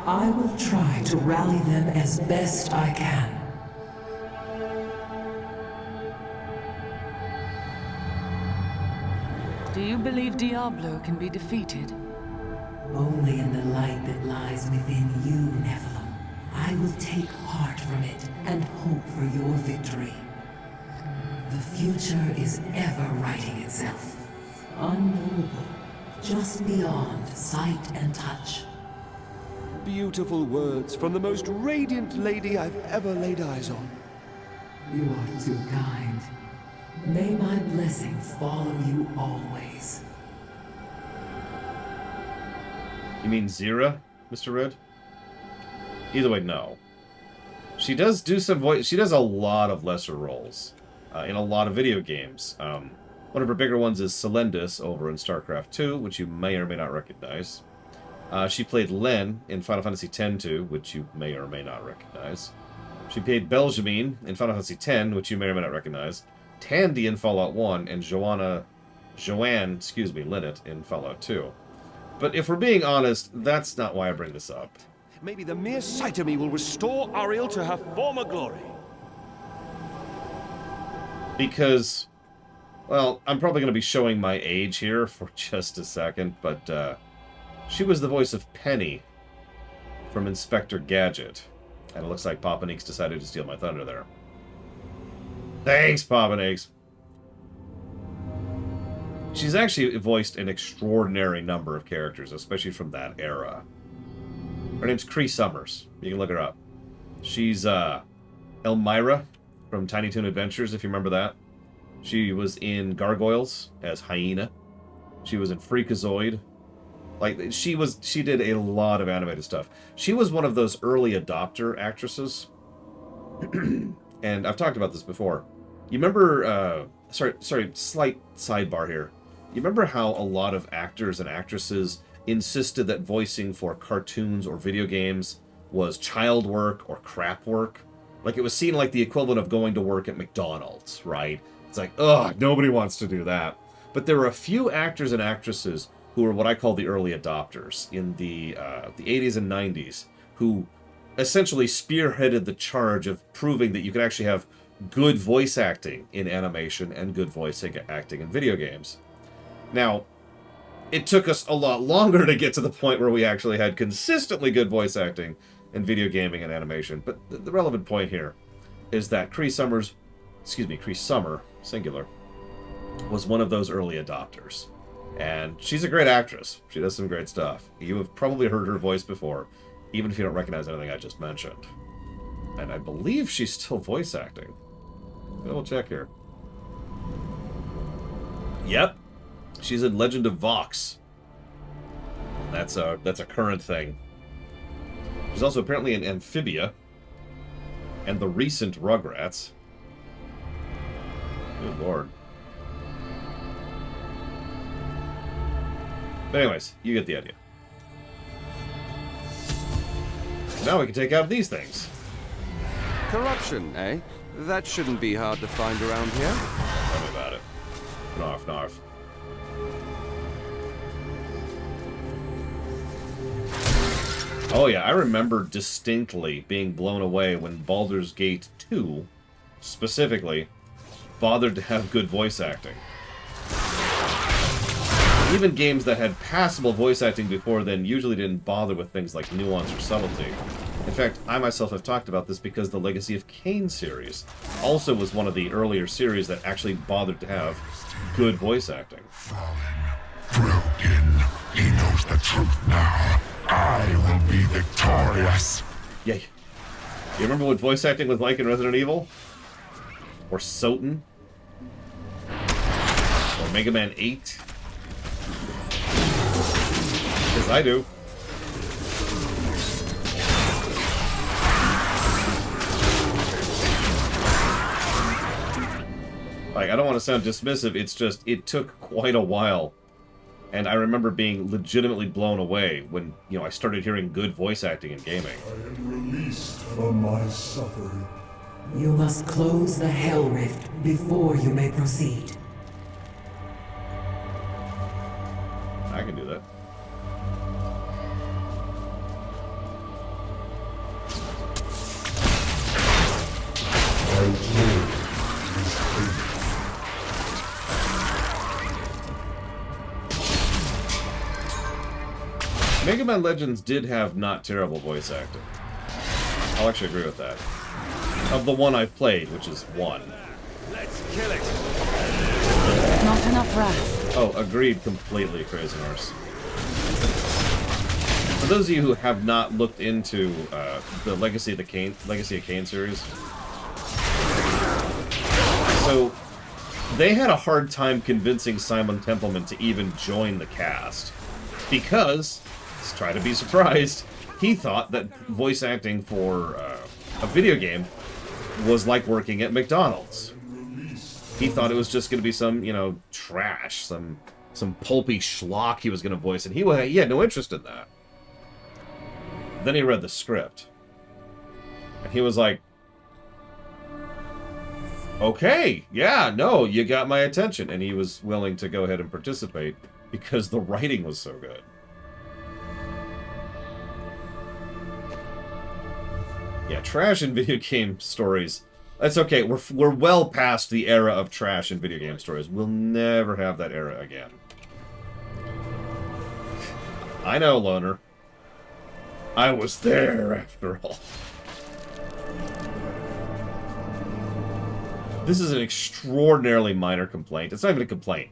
I will try to rally them as best I can. Do you believe Diablo can be defeated? Only in the light that lies within you, Nephilim. I will take heart from it and hope for your victory. The future is ever writing itself. Unknowable, just beyond sight and touch. Beautiful words from the most radiant lady I've ever laid eyes on. You are too kind. May my blessing follow you always. You mean Zira, Mr. Red? Either way, no. She does do some voice. She does a lot of lesser roles in a lot of video games. One of her bigger ones is Selendis over in StarCraft 2, which you may or may not recognize. She played Len in Final Fantasy X-2, which you may or may not recognize. She played Belgemine in Final Fantasy X, which you may or may not recognize. Tandy in Fallout 1, and Joanne, Linnet in Fallout 2. But if we're being honest, that's not why I bring this up. Maybe the mere sight of me will restore Ariel to her former glory. Because, well, I'm probably going to be showing my age here for just a second, but she was the voice of Penny from Inspector Gadget. And it looks like Papaneeks decided to steal my thunder there. Thanks, Papaneeks! She's actually voiced an extraordinary number of characters, especially from that era. Her name's Cree Summers. You can look her up. She's Elmira from Tiny Toon Adventures, if you remember that. She was in Gargoyles as Hyena. She was in Freakazoid. Like, she did a lot of animated stuff. She was one of those early adopter actresses. And I've talked about this before. You remember, sorry, slight sidebar here. You remember how a lot of actors and actresses insisted that voicing for cartoons or video games was child work or crap work? Like, it was seen like the equivalent of going to work at McDonald's, right? It's like, ugh, nobody wants to do that. But there were a few actors and actresses who were what I call the early adopters in the 80s and 90s, who essentially spearheaded the charge of proving that you could actually have good voice acting in animation and good voice acting in video games. Now, it took us a lot longer to get to the point where we actually had consistently good voice acting in video gaming and animation, but the relevant point here is that Cree Summer, singular, was one of those early adopters. And she's a great actress. She does some great stuff. You have probably heard her voice before, even if you don't recognize anything I just mentioned. And I believe she's still voice acting. We'll check here. Yep. She's in Legend of Vox. That's a current thing. She's also apparently in Amphibia and the recent Rugrats. Good lord. But anyways, you get the idea. Now we can take out these things. Corruption, eh? That shouldn't be hard to find around here. Tell me about it. Narf, narf. Oh yeah, I remember distinctly being blown away when Baldur's Gate 2, specifically, bothered to have good voice acting. Even games that had passable voice acting before then usually didn't bother with things like nuance or subtlety. In fact, I myself have talked about this because the Legacy of Kain series also was one of the earlier series that actually bothered to have good voice acting. Broken. He knows the truth now. I will be victorious. Yeah. You remember what voice acting was like in Resident Evil? Or Soten? Or Mega Man 8? Because I do. Like, I don't want to sound dismissive, it's just, it took quite a while. And I remember being legitimately blown away when, you know, I started hearing good voice acting in gaming. I am released from my suffering. You must close the Hell Rift before you may proceed. I can do that. Mega Man Legends did have not terrible voice acting. I'll actually agree with that. Of the one I've played, which is 1. Let's kill it. Not enough wrath. Oh, agreed completely, Crazy Horse. For those of you who have not looked into the Legacy of Kain series, so they had a hard time convincing Simon Templeman to even join the cast because, let's try to be surprised, he thought that voice acting for a video game was like working at McDonald's. He thought it was just going to be some, you know, trash, some pulpy schlock he was going to voice, and he had no interest in that. Then he read the script, and he was like, okay, yeah, no, you got my attention, and he was willing to go ahead and participate because the writing was so good. Yeah, trash in video game stories. That's okay. We're well past the era of trash in video game stories. We'll never have that era again. I know, Loner. I was there, after all. This is an extraordinarily minor complaint. It's not even a complaint.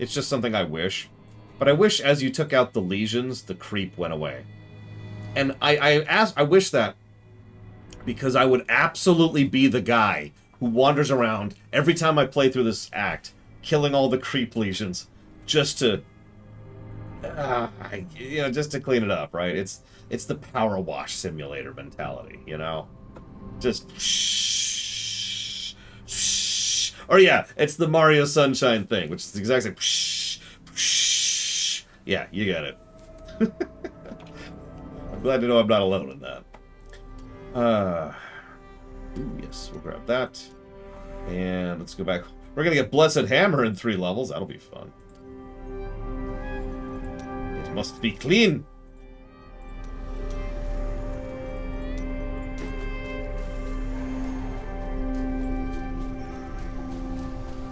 It's just something I wish. But I wish as you took out the lesions, the creep went away. And I wish that because I would absolutely be the guy who wanders around every time I play through this act, killing all the creep lesions, just to, just to clean it up, right? It's the power wash simulator mentality, you know, just. Or yeah, it's the Mario Sunshine thing, which is the exact same. Yeah, you get it. I'm glad to know I'm not alone in that. Yes, we'll grab that. And let's go back. We're gonna get Blessed Hammer in 3 levels. That'll be fun. It must be clean.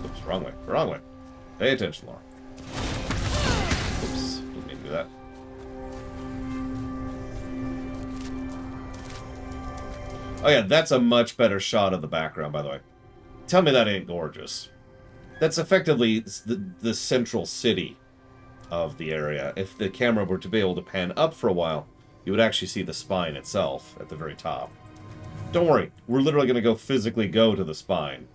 Oops, wrong way. Wrong way. Pay attention, Laura. Oops, didn't mean to do that. Oh yeah, that's a much better shot of the background, by the way. Tell me that ain't gorgeous. That's effectively the central city of the area. If the camera were to be able to pan up for a while, you would actually see the spine itself at the very top. Don't worry, we're literally going to go physically go to the spine.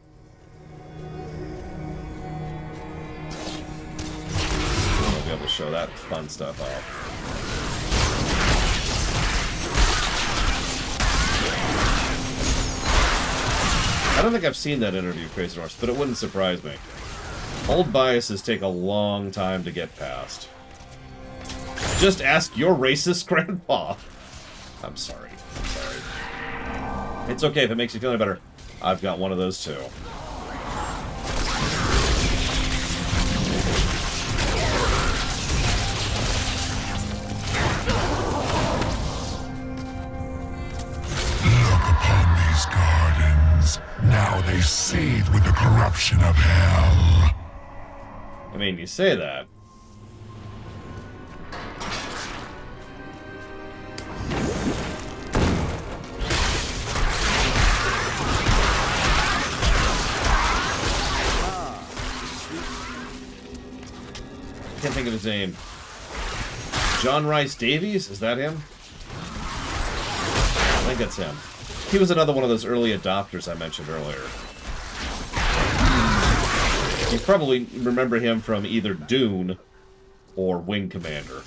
We'll be able to show that fun stuff off. I don't think I've seen that interview, Crazy Horse, but it wouldn't surprise me. Old biases take a long time to get past. Just ask your racist grandpa. I'm sorry. I'm sorry. It's okay if it makes you feel any better. I've got one of those too. Now they seethe with the corruption of hell. I mean, you say that. I can't think of his name. John Rice Davies? Is that him? I think that's him. He was another one of those early adopters I mentioned earlier. You probably remember him from either Dune or Wing Commander.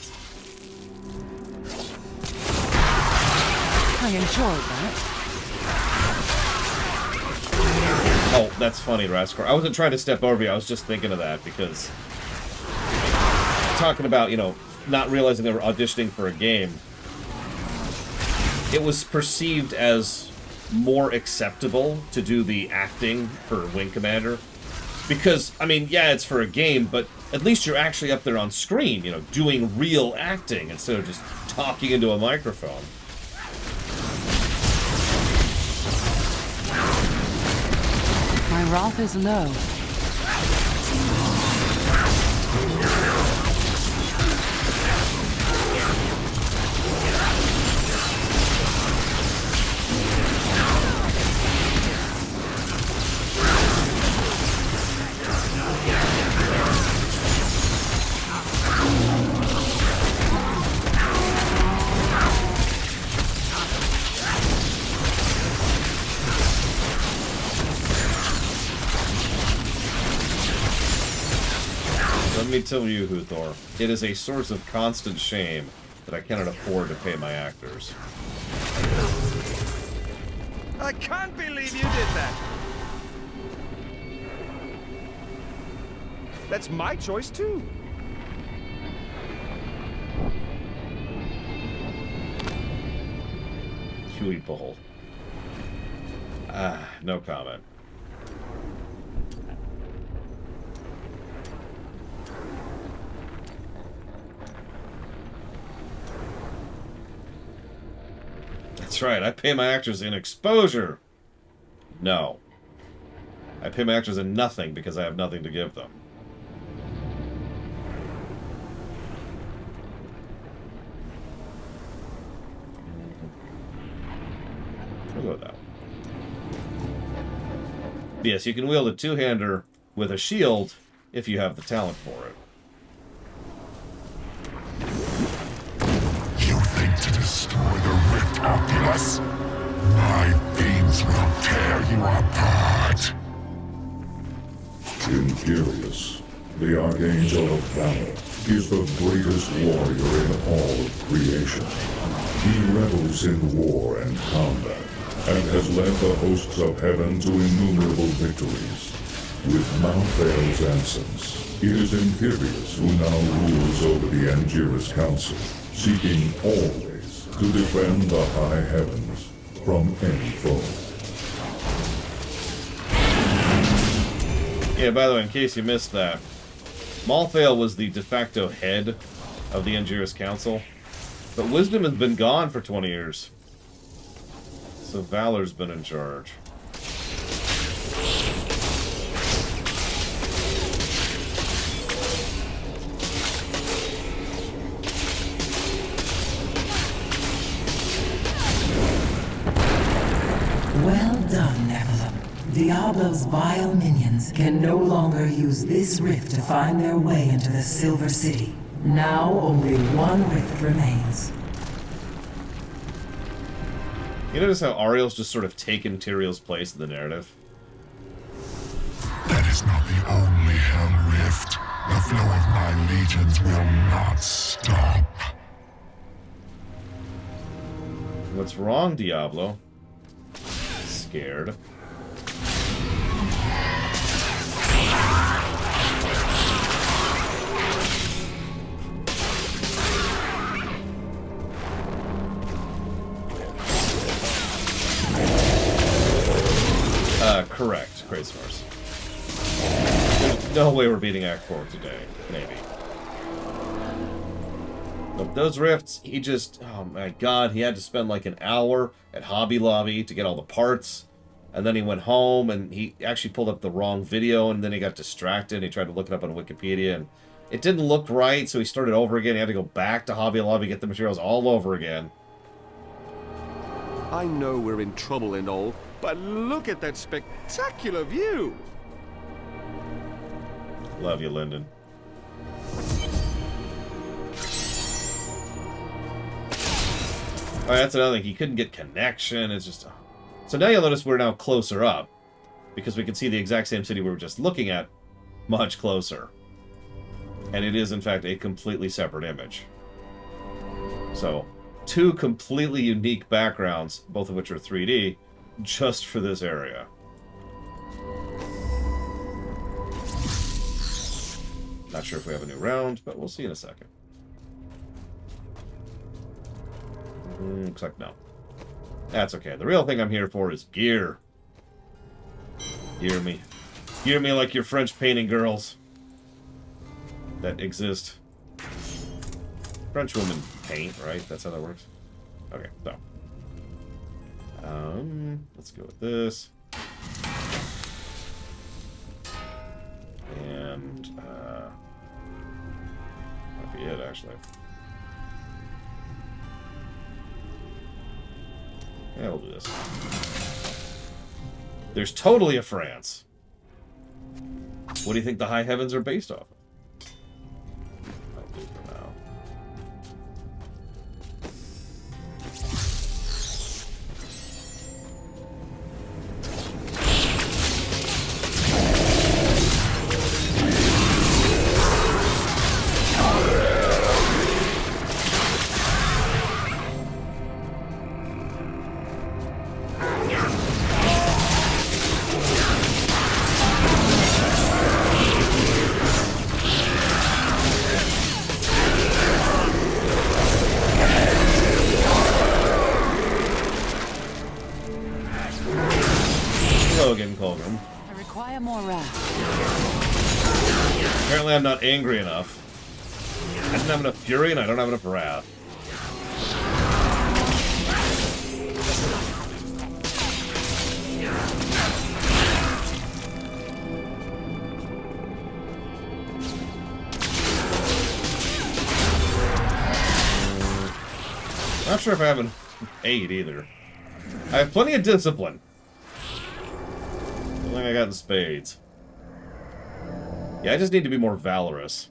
I enjoyed that. Oh, that's funny, Raskar. I wasn't trying to step over you, I was just thinking of that because... Talking about, you know, not realizing they were auditioning for a game. It was perceived as more acceptable to do the acting for Wing Commander. Because, I mean, yeah, it's for a game, but at least you're actually up there on screen, you know, doing real acting instead of just talking into a microphone. My wrath is low. Let me tell you, Huthor, it is a source of constant shame that I cannot afford to pay my actors. I can't believe you did that! That's my choice, too. Huey Bull. Ah, no comment. That's right, I pay my actors in exposure. No. I pay my actors in nothing because I have nothing to give them. We'll go with that. Yes, you can wield a two-hander with a shield if you have the talent for it. You think to destroy the Rift Oculus? My fiends will tear you apart. Imperius, the Archangel of Valor, is the greatest warrior in all of creation. He revels in war and combat, and has led the hosts of heaven to innumerable victories. With Malthael's absence, it is Imperius who now rules over the Angiras Council, seeking always to defend the high heavens from any foe. Yeah, by the way, in case you missed that, Malthael was the de facto head of the Angiras Council, but Wisdom has been gone for 20 years. So Valor's been in charge. Well done, Nephilim. Diablo's vile minions can no longer use this rift to find their way into the Silver City. Now only one rift remains. You notice how Ariel's just sort of taken Tyrael's place in the narrative? That is not the only Hell Rift. The flow of my legions will not stop. What's wrong, Diablo? Scared. Correct, Great Source. There's no way we're beating Act 4 today. Maybe. But those rifts, he just... Oh my god, he had to spend like an hour at Hobby Lobby to get all the parts. And then he went home and he actually pulled up the wrong video and then he got distracted and he tried to look it up on Wikipedia and it didn't look right, so he started over again. He had to go back to Hobby Lobby, get the materials all over again. I know we're in trouble and all, but look at that spectacular view! Love you, Lyndon. Alright, that's another thing. He couldn't get connection. It's just... So now you'll notice we're now closer up. Because we can see the exact same city we were just looking at much closer. And it is, in fact, a completely separate image. So, two completely unique backgrounds, both of which are 3D, just for this area. Not sure if we have a new round, but we'll see in a second. Looks like no. That's okay. The real thing I'm here for is gear. Gear me. Gear me like your French painting girls that exist. French women paint, right? That's how that works. Okay, so. Let's go with this. And, might be it, actually. Yeah, we'll do this. There's totally a France. What do you think the high heavens are based off of? I'll do for now. I require more wrath. Apparently I'm not angry enough. I didn't have enough fury and I don't have enough wrath. Not sure if I have an 8 either. I have plenty of discipline. The thing I got in spades. Yeah, I just need to be more valorous.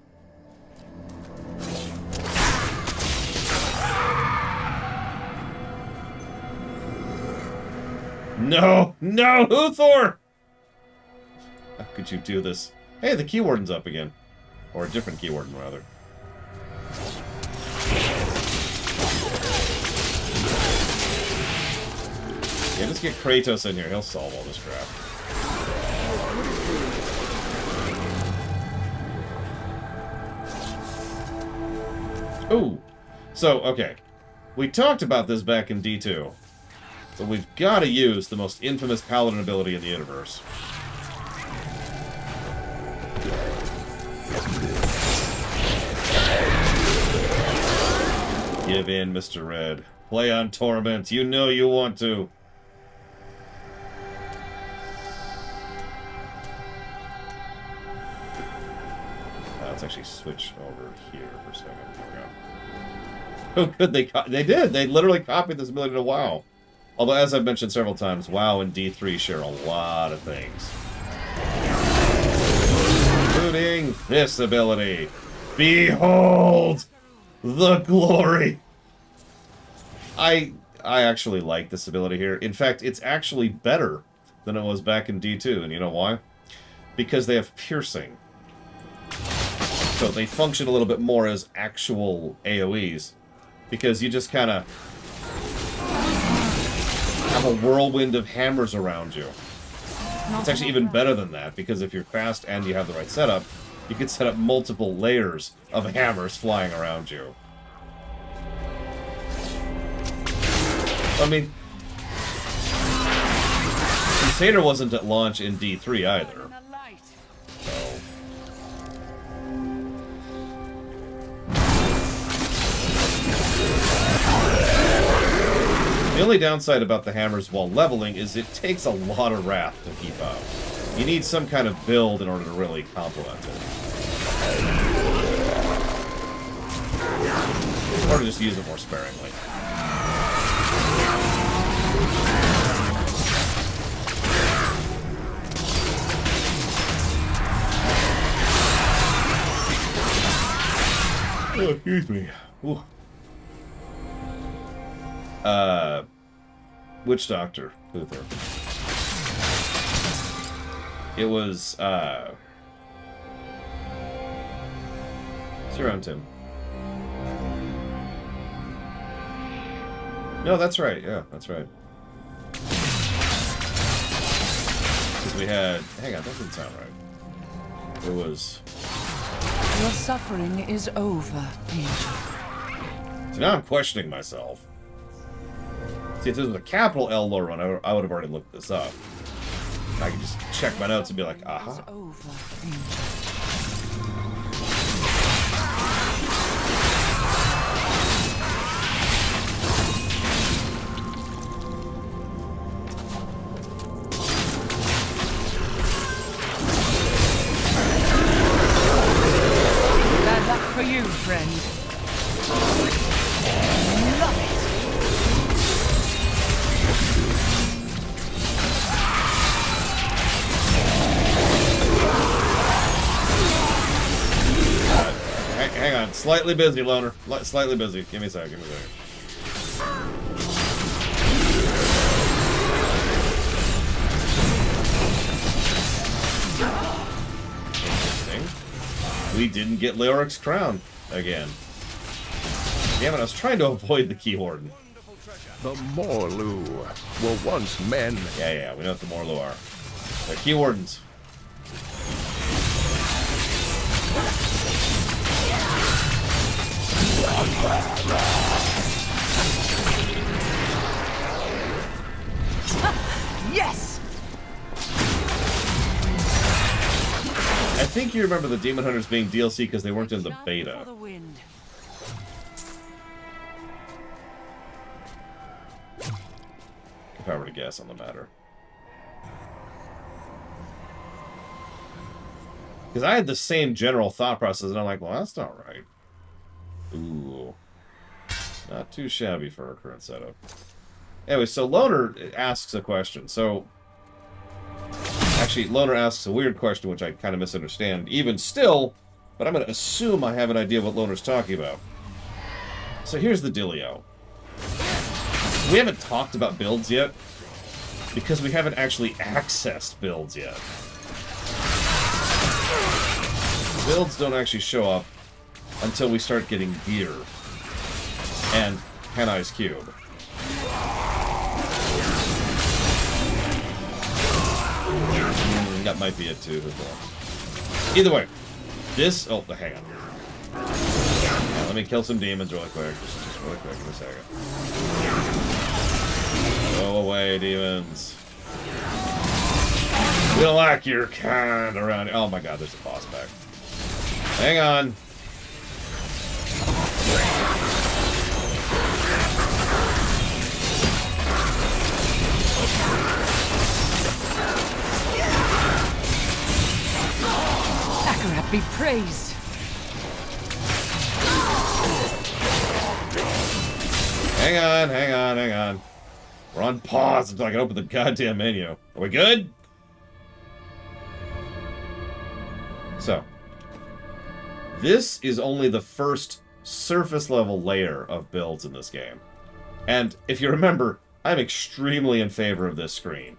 No! No, Uthor! How could you do this? Hey, the Key Warden's up again. Or a different Key Warden, rather. Yeah, just get Kratos in here. He'll solve all this crap. Ooh. So, okay. We talked about this back in D2. But we've got to use the most infamous paladin ability in the universe. Give in, Mr. Red. Play on Torment. You know you want to. Let's actually switch over here for a second. There we go. Oh, good. They did. They literally copied this ability to WoW. Although, as I've mentioned several times, WoW and D3 share a lot of things. Including this ability. Behold the glory! I actually like this ability here. In fact, it's actually better than it was back in D2. And you know why? Because they have piercing. So they function a little bit more as actual AoEs. Because you just kind of have a whirlwind of hammers around you. It's actually even better than that, because if you're fast and you have the right setup, you can set up multiple layers of hammers flying around you. I mean, Crusader wasn't at launch in D3 either. So. The only downside about the hammers while leveling is it takes a lot of wrath to keep up. You need some kind of build in order to really complement it. Or to just use it more sparingly. Oh, excuse me. Ooh. Witch Doctor, Uther. It was, see around Tim. No, that's right, yeah, that's right. Because we had, hang on, that didn't sound right. It was... Your suffering is over, Angel. So now I'm questioning myself. See, if this was a capital L lore run, I would have already looked this up. I could just check my notes and be like, aha. Bad luck for you, friend. Love it. Hang on, slightly busy, Loner. Slightly busy. Give me a second, give me a second. Interesting. We didn't get Leoric's crown again. Damn it, I was trying to avoid the Key Warden. The Morlu were once men. Yeah, we know what the Morlu are. They're Key Wardens. Yes! I think you remember the Demon Hunters being DLC because they weren't in the beta. If I were to guess on the matter. Because I had the same general thought process, and I'm like, well, that's not right. Ooh. Not too shabby for our current setup. Anyway, so Loner asks a question. So, actually, Loner asks a weird question, which I kind of misunderstand, even still, but I'm going to assume I have an idea what Loner's talking about. So here's the dealio. We haven't talked about builds yet, because we haven't actually accessed builds yet. Builds don't actually show up until we start getting gear and Henai's Cube. That might be it too as well. Either way, this... Oh, hang on. Yeah, let me kill some demons really quick. Just really quick, in a second. Go away, demons. We don't like your kind around here. Oh my god, there's a boss back. Hang on. Akarat be praised. Hang on, hang on, hang on. We're on pause until I can open the goddamn menu. Are we good? So, this is only the first surface level layer of builds in this game. And if you remember, I'm extremely in favor of this screen.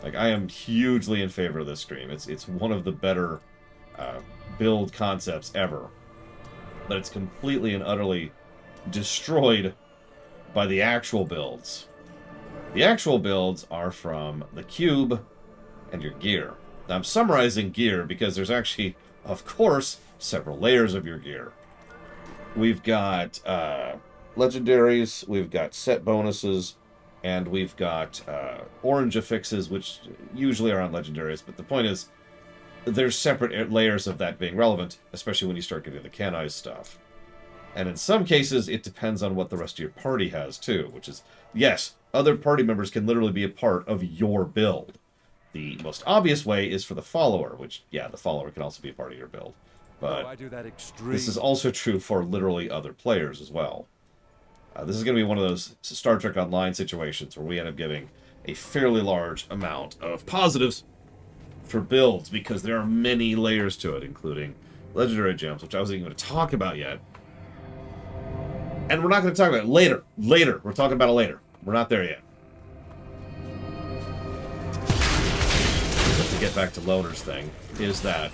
Like, I am hugely in favor of this screen. It's one of the better build concepts ever. But it's completely and utterly destroyed by the actual builds. The actual builds are from the cube and your gear. Now, I'm summarizing gear because there's actually, of course, several layers of your gear. We've got legendaries, we've got set bonuses, and we've got orange affixes, which usually are on legendaries. But the point is, there's separate layers of that being relevant, especially when you start getting the canonized stuff. And in some cases, it depends on what the rest of your party has, too, which is, yes, other party members can literally be a part of your build. The most obvious way is for the follower, which, yeah, the follower can also be a part of your build. But I do that this is also true for literally other players as well. This is going to be one of those Star Trek Online situations where we end up giving a fairly large amount of positives for builds, because there are many layers to it, including legendary gems, which I wasn't even going to talk about yet. And we're not going to talk about it later. Later. We're talking about it later. We're not there yet. To get back to Loner's thing, is that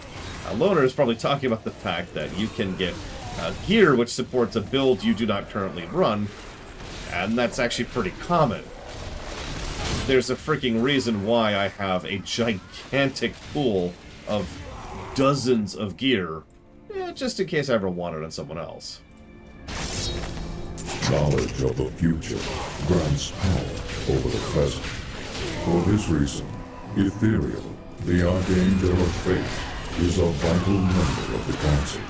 Loner is probably talking about the fact that you can get gear which supports a build you do not currently run, and that's actually pretty common. There's a freaking reason why I have a gigantic pool of dozens of gear, just in case I ever want it on someone else. Knowledge of the future grants power over the present. For this reason, Ethereal, the Archangel of Fate, is a vital member of the Council.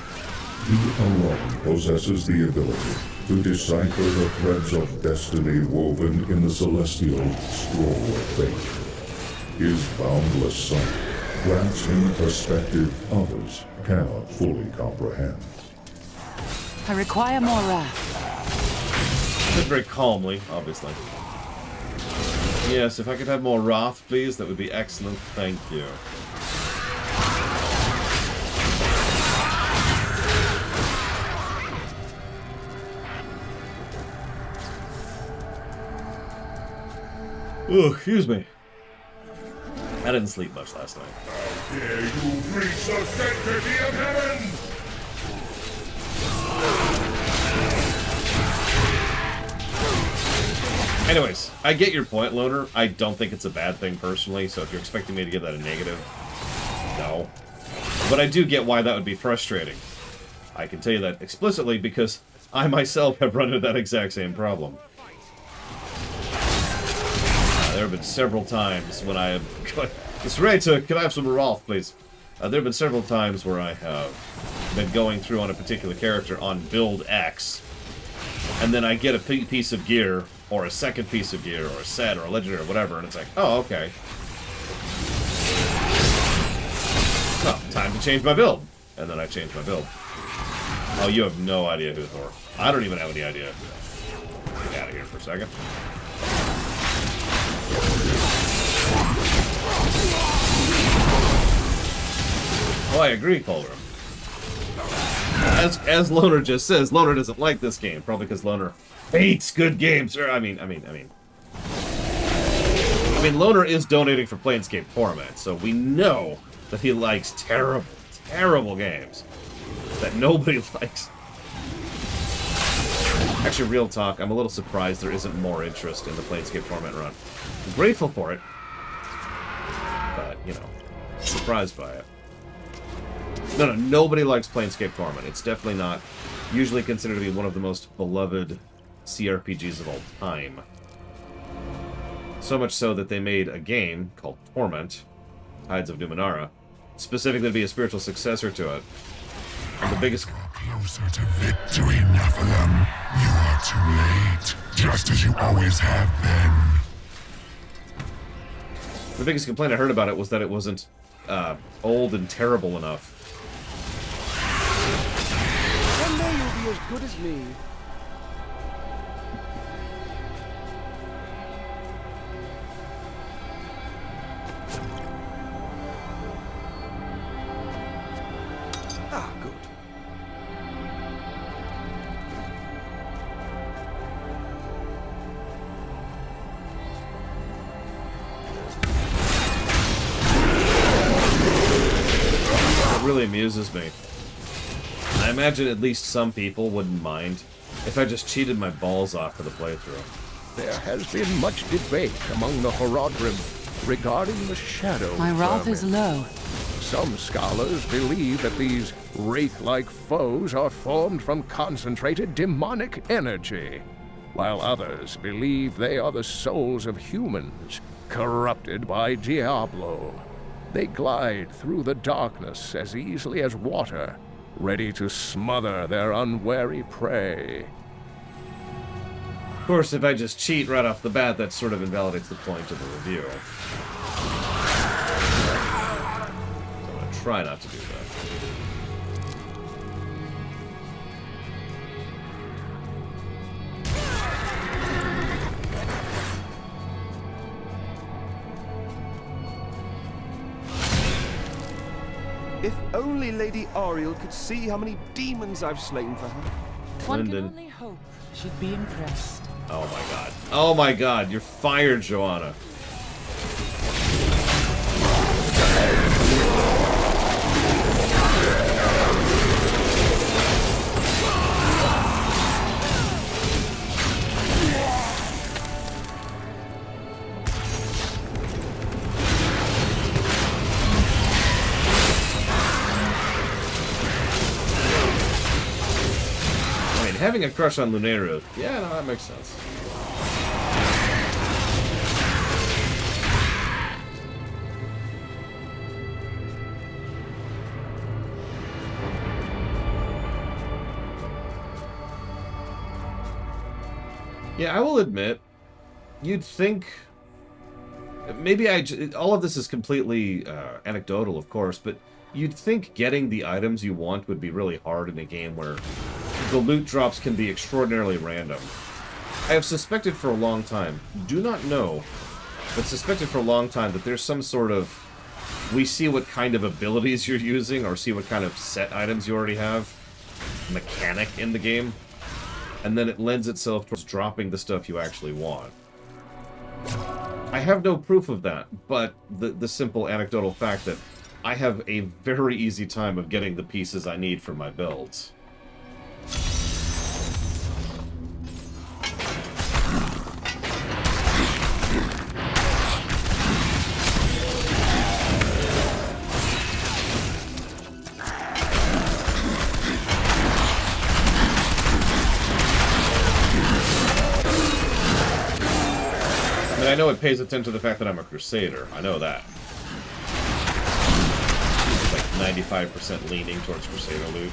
He alone possesses the ability to decipher the threads of destiny woven in the celestial scroll of fate. His boundless sight grants him a perspective others cannot fully comprehend. I require more wrath. Said very calmly, obviously. Yes, if I could have more wrath, please, that would be excellent. Thank you. Oh, excuse me. I didn't sleep much last night. How dare you breach the sanctity of heaven! Anyways, I get your point, Loner. I don't think it's a bad thing personally, so if you're expecting me to give that a negative, no. But I do get why that would be frustrating. I can tell you that explicitly because I myself have run into that exact same problem. There have been several times when I have... It's right, so can I have some Rolf, please? There have been several times where I have been going through on a particular character on build X, and then I get a piece of gear, or a second piece of gear, or a set, or a legendary, or whatever, and it's like, oh, okay. Well, time to change my build. And then I change my build. Oh, you have no idea who Thor. I don't even have any idea. Get out of here for a second. Oh, I agree, Culver. As Loner just says, Loner doesn't like this game, probably because Loner hates good games. Or I mean, Loner is donating for Planescape Torment, so we know that he likes terrible, terrible games that nobody likes. Actually, real talk, I'm a little surprised there isn't more interest in the Planescape Torment run. I'm grateful for it, but, you know, surprised by it. No, nobody likes Planescape Torment. It's definitely not usually considered to be one of the most beloved CRPGs of all time. So much so that they made a game called Torment, Tides of Numenera, specifically to be a spiritual successor to it. And the biggest... Closer to victory, Nephilim. You are too late, just as you always have been. The biggest complaint I heard about it was that it wasn't old and terrible enough. One day you'll be as good as me. Ah, good. It really amuses me. I imagine at least some people wouldn't mind if I just cheated my balls off for the playthrough. There has been much debate among the Horodrim regarding the shadow. My wrath is low. Some scholars believe that these wraith-like foes are formed from concentrated demonic energy, while others believe they are the souls of humans, corrupted by Diablo. They glide through the darkness as easily as water, ready to smother their unwary prey. Of course, if I just cheat right off the bat, that sort of invalidates the point of the review. So I'm going to try not to do that. If only Lady Ariel could see how many demons I've slain for her. One can only hope she'd be impressed. Oh my god. Oh my god, you're fired, Joanna. having a crush on Lunera, yeah, no, that makes sense. Yeah, I will admit, you'd think... Maybe all of this is completely anecdotal, of course, but you'd think getting the items you want would be really hard in a game where the loot drops can be extraordinarily random. I have suspected for a long time, do not know, but suspected for a long time that there's some sort of... We see what kind of abilities you're using, or see what kind of set items you already have, mechanic in the game, and then it lends itself towards dropping the stuff you actually want. I have no proof of that, but the simple anecdotal fact that I have a very easy time of getting the pieces I need for my builds. I mean, I know it pays attention to the fact that I'm a Crusader. I know that. Like 95% leaning towards Crusader loot.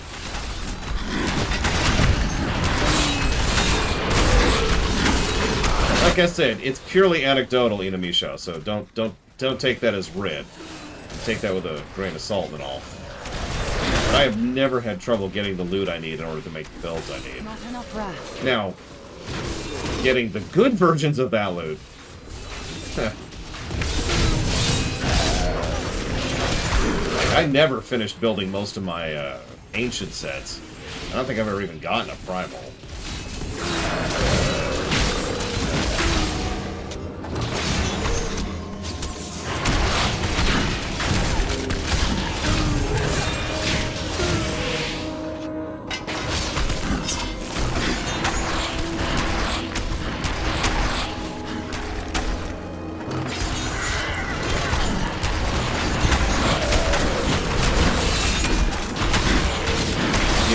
Like I said, it's purely anecdotal, Inamisha, so don't take that as read. Take that with a grain of salt and all. But I have never had trouble getting the loot I need in order to make the builds I need. Not enough wrath. Now, getting the good versions of that loot. I never finished building most of my ancient sets. I don't think I've ever even gotten a primal.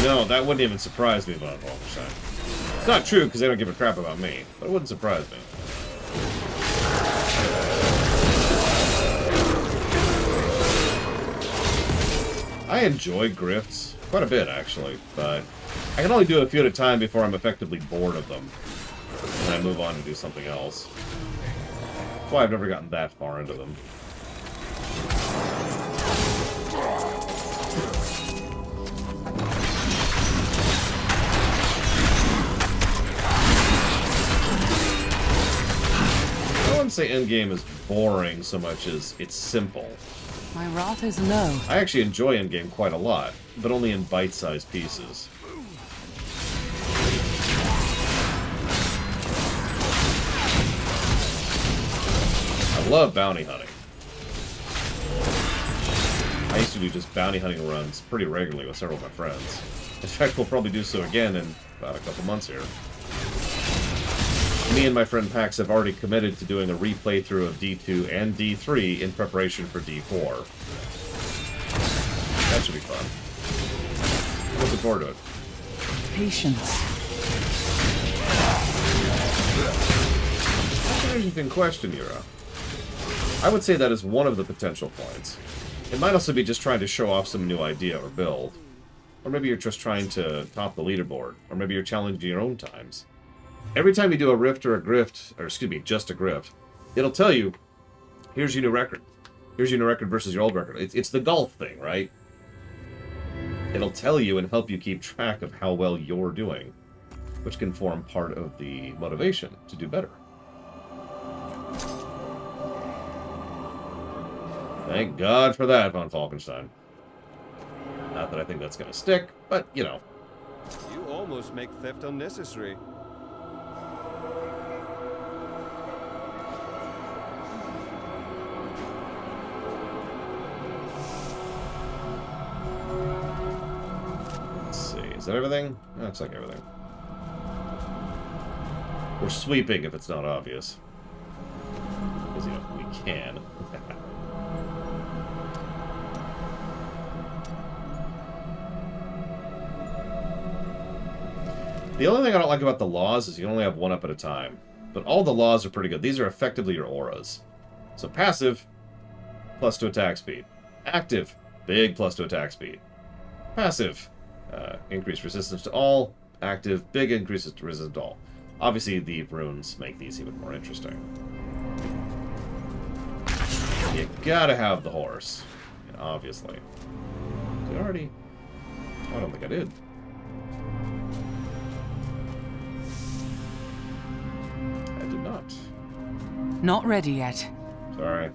No, that wouldn't even surprise me about 12%. It's not true, because they don't give a crap about me, but it wouldn't surprise me. I enjoy grifts quite a bit, actually, but I can only do a few at a time before I'm effectively bored of them, and I move on and do something else. That's why I've never gotten that far into them. I wouldn't say endgame is boring so much as it's simple. My wrath is low. I actually enjoy endgame quite a lot, but only in bite-sized pieces. I love bounty hunting. I used to do just bounty hunting runs pretty regularly with several of my friends. In fact, we'll probably do so again in about a couple months here. Me and my friend Pax have already committed to doing a replay through of D2 and D3 in preparation for D4. That should be fun. Looking forward to it. Patience. That's an interesting question, Yura. I would say that is one of the potential points. It might also be just trying to show off some new idea or build. Or maybe you're just trying to top the leaderboard. Or maybe you're challenging your own times. Every time you do a rift or a grift, or excuse me, just a grift, it'll tell you, here's your new record. Here's your new record versus your old record. It's the golf thing, right? It'll tell you and help you keep track of how well you're doing, which can form part of the motivation to do better. Thank God for that, Von Falkenstein. Not that I think that's going to stick, but, you know. You almost make theft unnecessary. Is that everything? Looks like everything. We're sweeping if it's not obvious. Because, you know, we can. The only thing I don't like about the laws is you only have one up at a time. But all the laws are pretty good. These are effectively your auras. So passive, +2 attack speed. Active, big +2 attack speed. Passive, increased resistance to all. Active, big increases to resistance to all. Obviously, the runes make these even more interesting. You gotta have the horse. Obviously. Did I already? I don't think I did. I did not. Not ready yet. Sorry.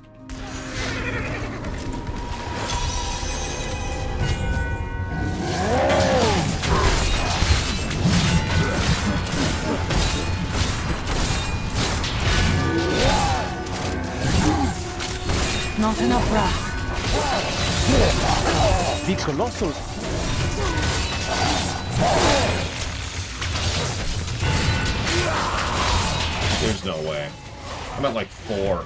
Not enough wrath. The colossal. There's no way. I'm at like 4.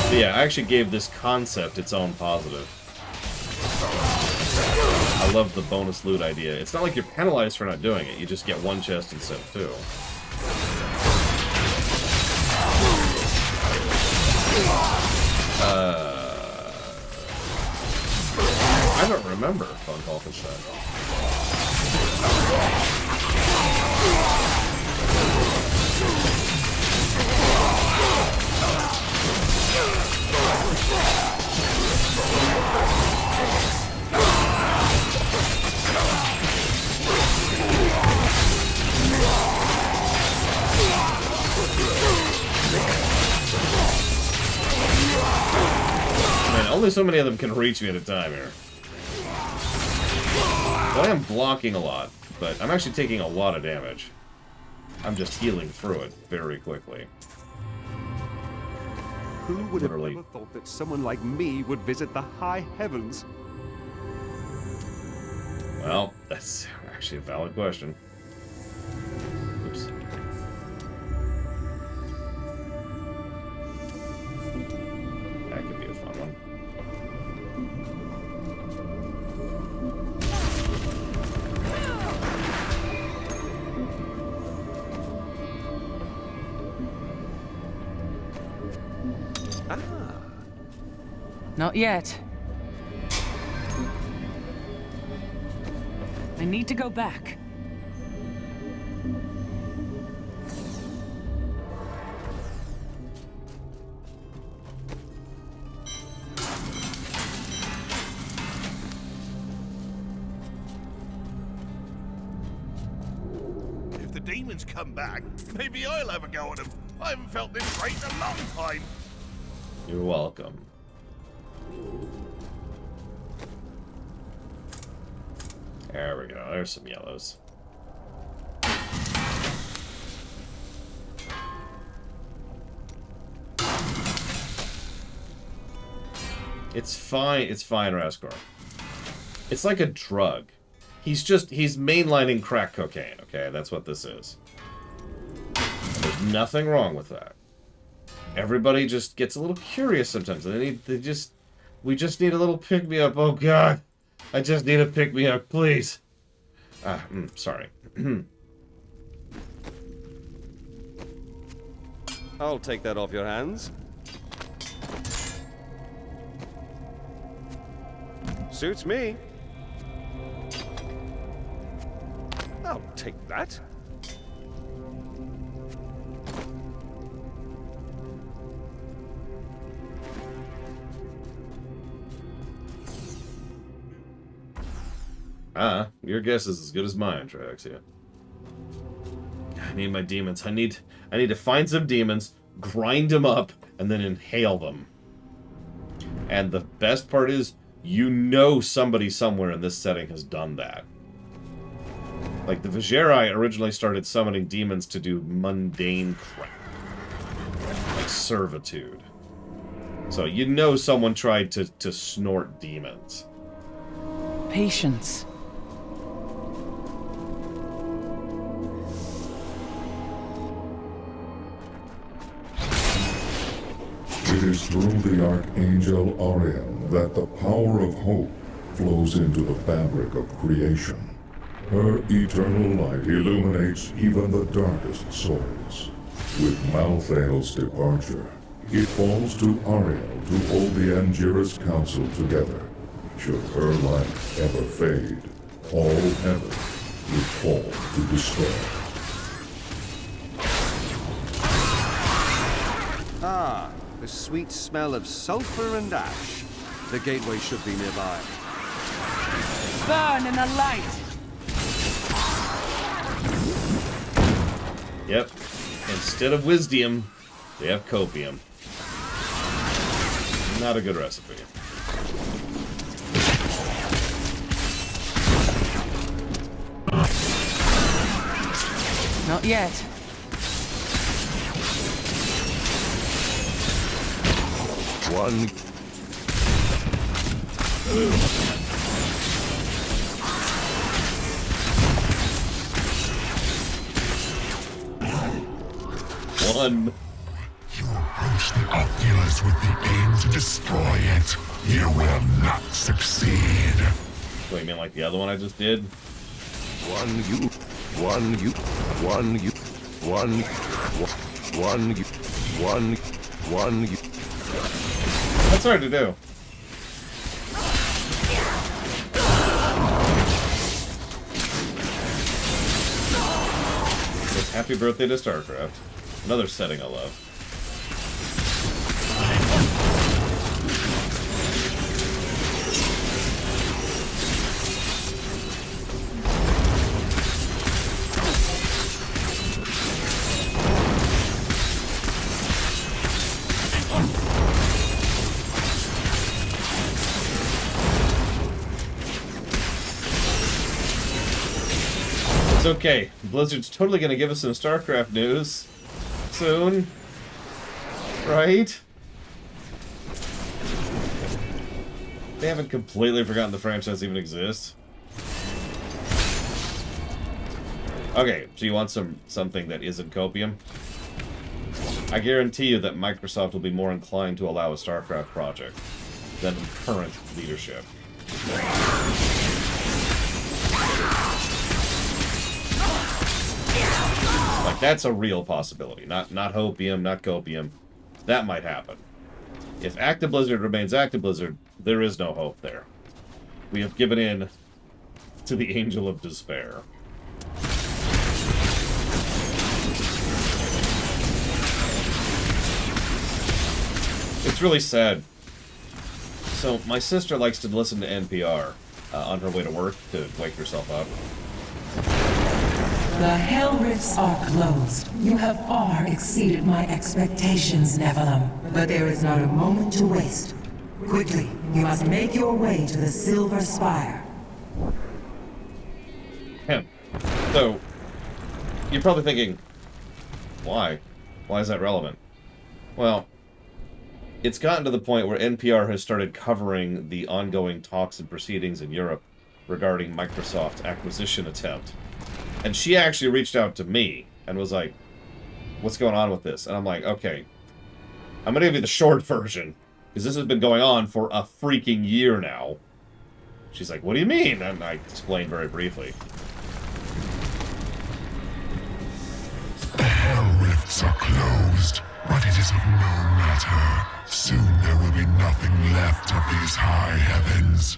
But yeah, I actually gave this concept its own positive. I love the bonus loot idea. It's not like you're penalized for not doing it. You just get 1 chest instead of 2. I don't remember Von Falkenstein. Man, only so many of them can reach me at a time here. Well, I am blocking a lot, but I'm actually taking a lot of damage. I'm just healing through it very quickly. Who would have ever thought that someone like me would visit the high heavens? Well, that's actually a valid question. Oops. That could be a fun one. Not yet. I need to go back. If the demons come back, maybe I'll have a go at them. I haven't felt this great in a long time. You're welcome. There we go. There's some yellows. It's fine. It's fine, Raskor. It's like a drug. He's mainlining crack cocaine, okay? That's what this is. And there's nothing wrong with that. Everybody just gets a little curious sometimes. We just need a little pick-me-up. Oh, God. I just need a pick-me-up, please. Sorry. I'll take that off your hands. Suits me. I'll take that. Your guess is as good as mine, Trixia. I need my demons. I need to find some demons, grind them up, and then inhale them. And the best part is, you know somebody somewhere in this setting has done that. Like, the Vajeri originally started summoning demons to do mundane crap. Like servitude. So you know someone tried to snort demons. Patience. It is through the Archangel Ariel that the power of hope flows into the fabric of creation. Her eternal light illuminates even the darkest souls. With Malthael's departure, it falls to Ariel to hold the Angiras Council together. Should her light ever fade, all heaven will fall to despair. Ah, the sweet smell of sulfur and ash. The gateway should be nearby. Burn in the light! Yep. Instead of wisdom, they have copium. Not a good recipe. Not yet. One. One. You approach the Oculus with the aim to destroy it. You will not succeed. Wait, you mean like the other one I just did? One you. That's hard to do. Yes, happy birthday to StarCraft. Another setting I love. It's okay. Blizzard's totally gonna give us some StarCraft news soon. Right? They haven't completely forgotten the franchise even exists. Okay, so you want something that isn't copium? I guarantee you that Microsoft will be more inclined to allow a StarCraft project than current leadership. Like, that's a real possibility. Not hopium, not copium. That might happen. If Active Blizzard remains Active Blizzard, there is no hope there. We have given in to the Angel of Despair. It's really sad. So, my sister likes to listen to NPR on her way to work to wake herself up. The Hell Rifts are closed. You have far exceeded my expectations, Nephilim. But there is not a moment to waste. Quickly, you must make your way to the Silver Spire. So, you're probably thinking, why? Why is that relevant? Well, it's gotten to the point where NPR has started covering the ongoing talks and proceedings in Europe regarding Microsoft's acquisition attempt. And she actually reached out to me and was like, what's going on with this? And I'm like, okay, I'm going to give you the short version, because this has been going on for a freaking year now. She's like, what do you mean? And I explained very briefly. The Hell Rifts are closed, but it is of no matter. Soon there will be nothing left of these high heavens.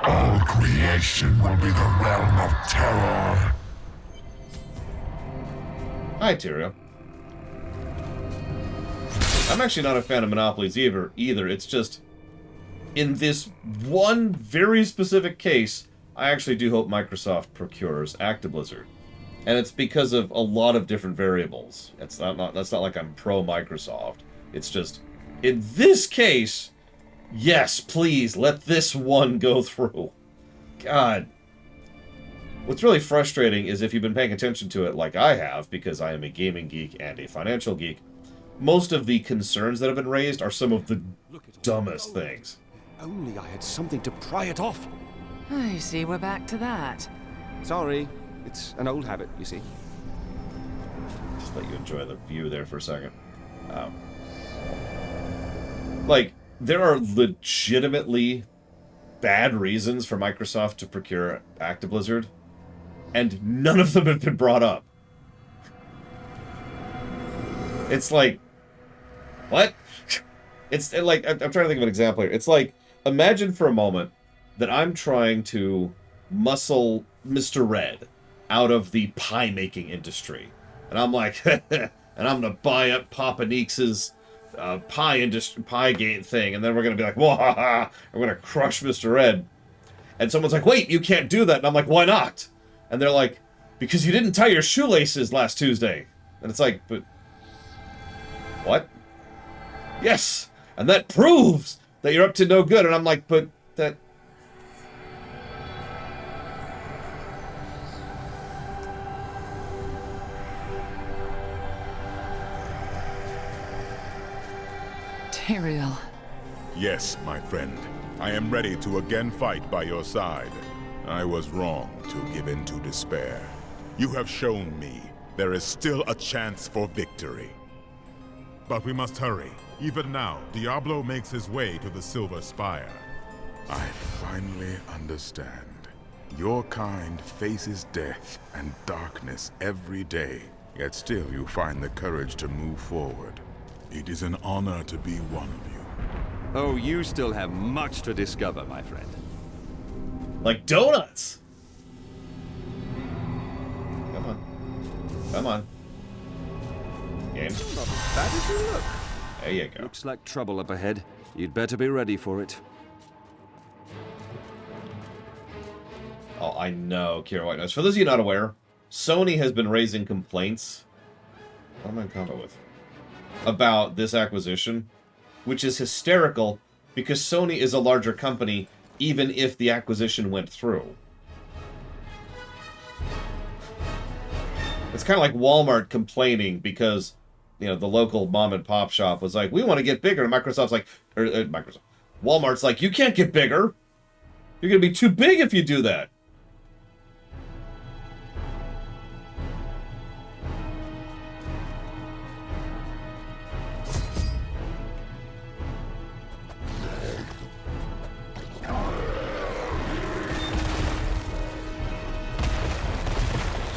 All creation will be the realm of terror. Hi, Tyria. I'm actually not a fan of monopolies either. It's just, in this one very specific case, I actually do hope Microsoft procures Active Blizzard. And it's because of a lot of different variables. That's not like I'm pro-Microsoft. It's just, in this case, yes, please, let this one go through. God. What's really frustrating is if you've been paying attention to it like I have, because I am a gaming geek and a financial geek, most of the concerns that have been raised are some of the dumbest things. Only I had something to pry it off. Oh, you see, we're back to that. Sorry, it's an old habit, you see. Just let you enjoy the view there for a second. Like, there are legitimately bad reasons for Microsoft to procure Actiblizzard, and none of them have been brought up. It's like, what? It's like, I'm trying to think of an example here. It's like, imagine for a moment that I'm trying to muscle Mr. Red out of the pie-making industry. And I'm like, and I'm going to buy up Papa Neeks's pie game thing, and then we're going to be like, wah, we're going to crush Mr. Red. And someone's like, wait, you can't do that. And I'm like, why not? And they're like, because you didn't tie your shoelaces last Tuesday. And it's like, but what? Yes, and that proves that you're up to no good. And I'm like, but that... Ariel. Yes, my friend. I am ready to again fight by your side. I was wrong to give in to despair. You have shown me there is still a chance for victory. But we must hurry. Even now, Diablo makes his way to the Silver Spire. I finally understand. Your kind faces death and darkness every day, yet still you find the courage to move forward. It is an honor to be one of you. Oh, you still have much to discover, my friend. Like donuts! Come on. Come on. Game. Not bad as you look. There you go. Looks like trouble up ahead. You'd better be ready for it. Oh, I know, Kira White knows. For those of you not aware, Sony has been raising complaints. What am I in combo with? About this acquisition, which is hysterical because Sony is a larger company even if the acquisition went through. It's kind of like Walmart complaining because, you know, the local mom and pop shop was like, we want to get bigger, and Microsoft's like, Walmart's like, you can't get bigger. You're going to be too big if you do that.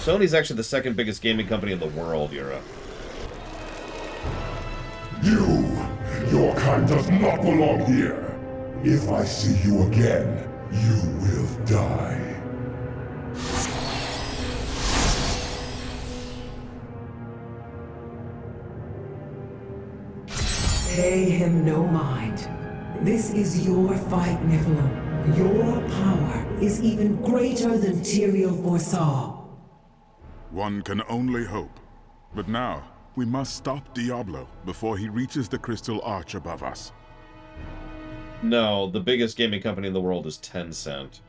Sony's actually the second biggest gaming company in the world, Yura. Your kind does not belong here. If I see you again, you will die. Pay him no mind. This is your fight, Nephilim. Your power is even greater than Tyrael foresaw. One can only hope. But now, we must stop Diablo before he reaches the crystal arch above us. No, the biggest gaming company in the world is Tencent.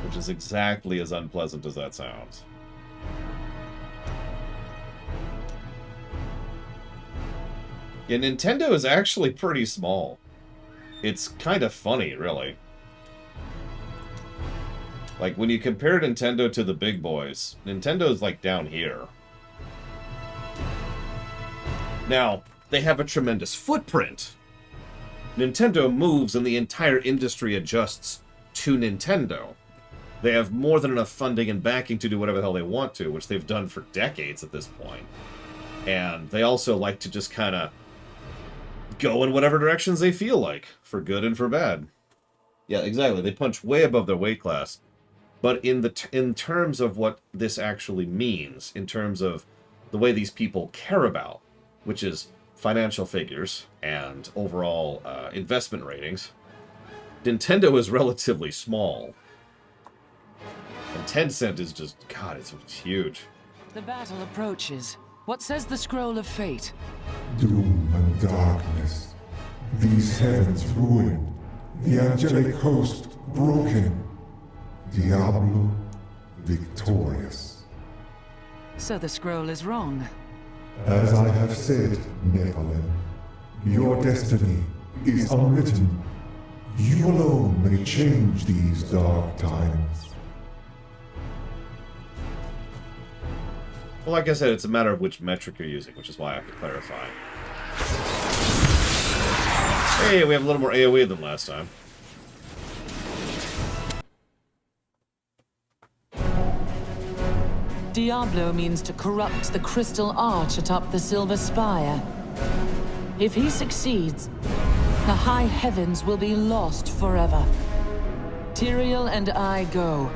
Which is exactly as unpleasant as that sounds. Yeah, Nintendo is actually pretty small. It's kind of funny, really. Like, when you compare Nintendo to the big boys, Nintendo's, like, down here. Now, they have a tremendous footprint. Nintendo moves and the entire industry adjusts to Nintendo. They have more than enough funding and backing to do whatever the hell they want to, which they've done for decades at this point. And they also like to just kind of go in whatever directions they feel like, for good and for bad. Yeah, exactly. They punch way above their weight class. But in terms of what this actually means, in terms of the way these people care about, which is financial figures and overall investment ratings, Nintendo is relatively small. And Tencent is just, God, it's huge. The battle approaches. What says the Scroll of Fate? Doom and darkness. These heavens ruined. The angelic host broken. Diablo victorious. So the scroll is wrong. As I have said, Nephilim, your destiny is unwritten. You alone may change these dark times. Well, like I said, it's a matter of which metric you're using, which is why I have to clarify. Hey, we have a little more AoE than last time. Diablo means to corrupt the crystal arch atop the silver spire. If he succeeds, the high heavens will be lost forever. Tyrael and I go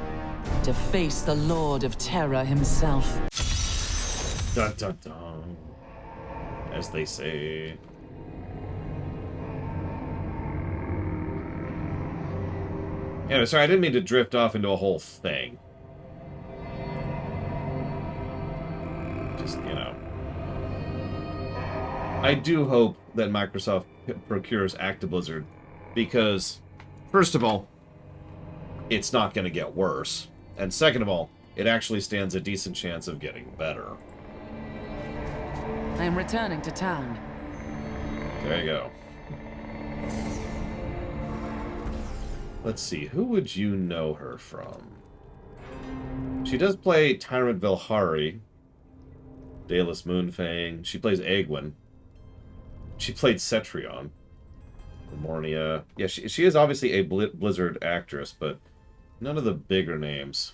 to face the Lord of Terror himself. Dun dun dun. As they say. Anyway, sorry, I didn't mean to drift off into a whole thing. Just, you know. I do hope that Microsoft procures Actiblizzard, because, first of all, it's not going to get worse. And second of all, it actually stands a decent chance of getting better. I am returning to town. There you go. Let's see, who would you know her from? She does play Tyrant Velhari, Daedalus Moonfang. She plays Egwin. She played Cetrion. Mornia. Yeah, she is obviously a Blizzard actress, but none of the bigger names.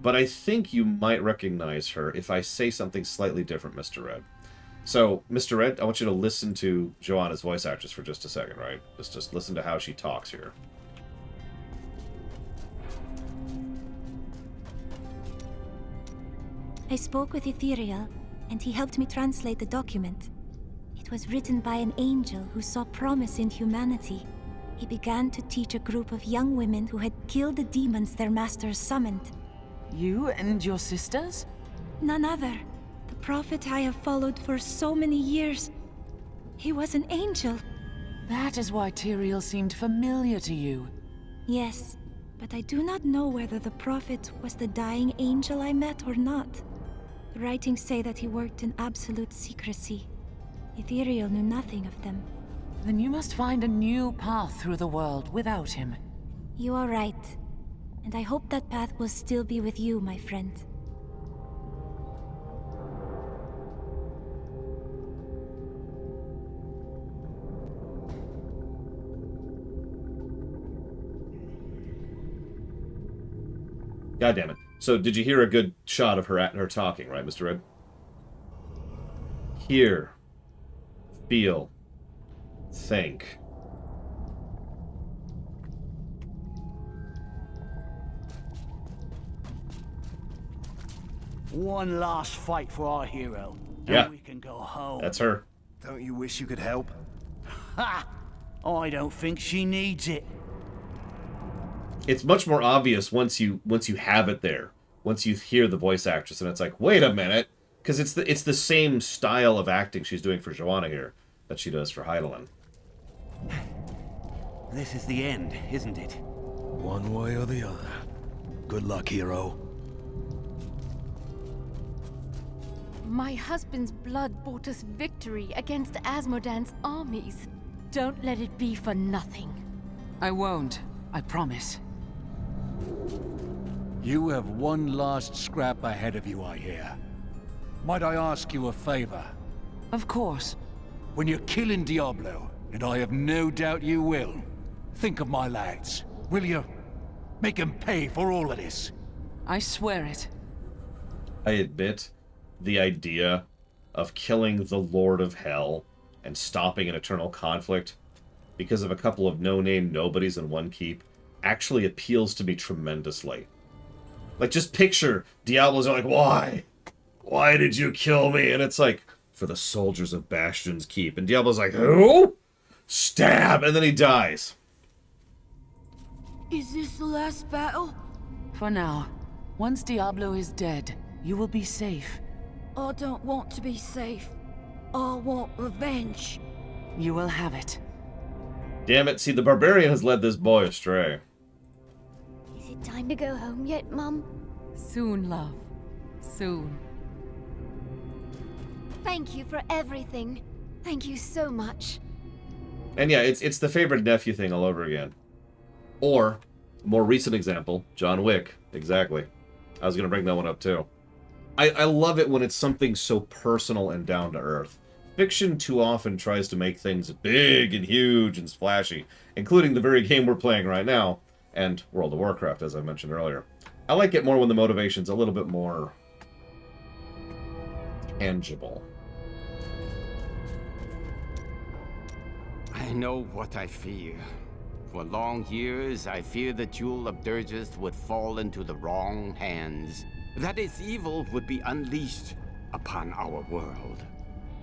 But I think you might recognize her if I say something slightly different, Mr. Red. So, Mr. Red, I want you to listen to Joanna's voice actress for just a second, right? Just listen to how she talks here. I spoke with Ethereal, and he helped me translate the document. It was written by an angel who saw promise in humanity. He began to teach a group of young women who had killed the demons their masters summoned. You and your sisters? None other. The prophet I have followed for so many years. He was an angel. That is why Tyrael seemed familiar to you. Yes, but I do not know whether the prophet was the dying angel I met or not. The writings say that he worked in absolute secrecy. Ethereal knew nothing of them. Then you must find a new path through the world without him. You are right. And I hope that path will still be with you, my friend. God damn it. So, did you hear a good shot of her talking, right, Mr. Red? Hear. Feel. Think. One last fight for our hero. Yeah. Then we can go home. That's her. Don't you wish you could help? Ha! I don't think she needs it. It's much more obvious once you have it there. Once you hear the voice actress, and it's like, wait a minute, because it's the same style of acting she's doing for Joanna here that she does for Heidelin. This is the end, isn't it? One way or the other. Good luck, hero. My husband's blood bought us victory against Azmodan's armies. Don't let it be for nothing. I won't. I promise. You have one last scrap ahead of you, I hear. Might I ask you a favor? Of course. When you're killing Diablo, and I have no doubt you will, think of my lads. Will you? Make them pay for all of this. I swear it. I admit, the idea of killing the Lord of Hell and stopping an eternal conflict because of a couple of no-name nobodies in one keep actually appeals to me tremendously. Like, just picture Diablo's like, why? Why did you kill me? And it's like, for the soldiers of Bastion's Keep. And Diablo's like, who? Stab! And then he dies. Is this the last battle? For now. Once Diablo is dead, you will be safe. I don't want to be safe. I want revenge. You will have it. Damn it, see, the barbarian has led this boy astray. Is it time to go home yet, Mum? Soon, love. Soon. Thank you for everything. Thank you so much. And yeah, it's the favorite nephew thing all over again. Or, more recent example, John Wick. Exactly. I was going to bring that one up too. I love it when it's something so personal and down to earth. fiction too often tries to make things big and huge and splashy, including the very game we're playing right now, and World of Warcraft, as I mentioned earlier. I like it more when the motivation's a little bit more tangible. I know what I fear. For long years, I feared the Jewel of Durgis would fall into the wrong hands. That its evil would be unleashed upon our world.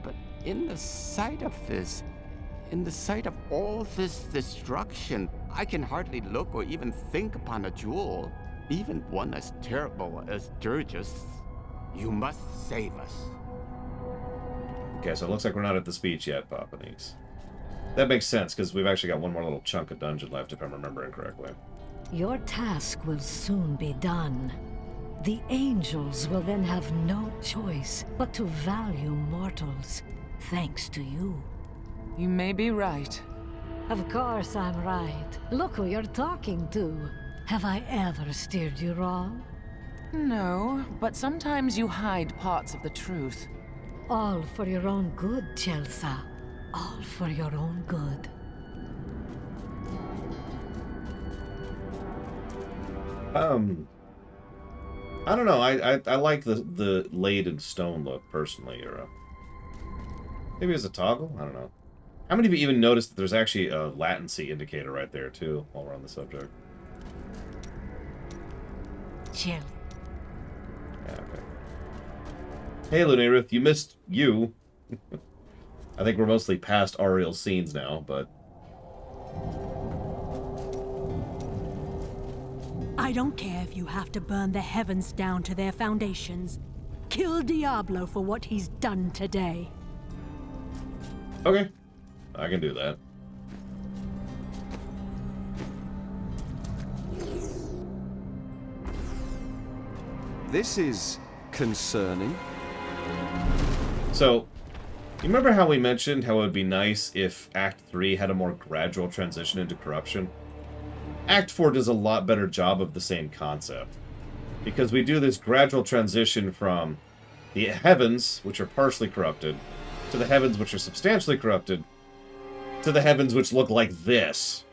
But in the sight of all this destruction, I can hardly look or even think upon a jewel, even one as terrible as Durgis. You must save us. Okay, so it looks like we're not at the speech yet, Papanese. That makes sense, because we've actually got one more little chunk of dungeon left, if I'm remembering correctly. Your task will soon be done. The angels will then have no choice but to value mortals, thanks to you. You may be right. Of course I'm right. Look who you're talking to. Have I ever steered you wrong? No, but sometimes you hide parts of the truth. All for your own good, Chelsea. All for your own good. I don't know. I like the laid in stone look personally. Or maybe it's a toggle. I don't know. How many of you even noticed that there's actually a latency indicator right there too? While we're on the subject. Chill. Yeah, okay. Hey, Lunarith, you missed you. I think we're mostly past Ariel's scenes now, but... I don't care if you have to burn the heavens down to their foundations. Kill Diablo for what he's done today. Okay. I can do that. This is concerning. So, you remember how we mentioned how it would be nice if Act 3 had a more gradual transition into corruption? Act 4 does a lot better job of the same concept. Because we do this gradual transition from the heavens, which are partially corrupted, to the heavens, which are substantially corrupted, to the heavens, which look like this.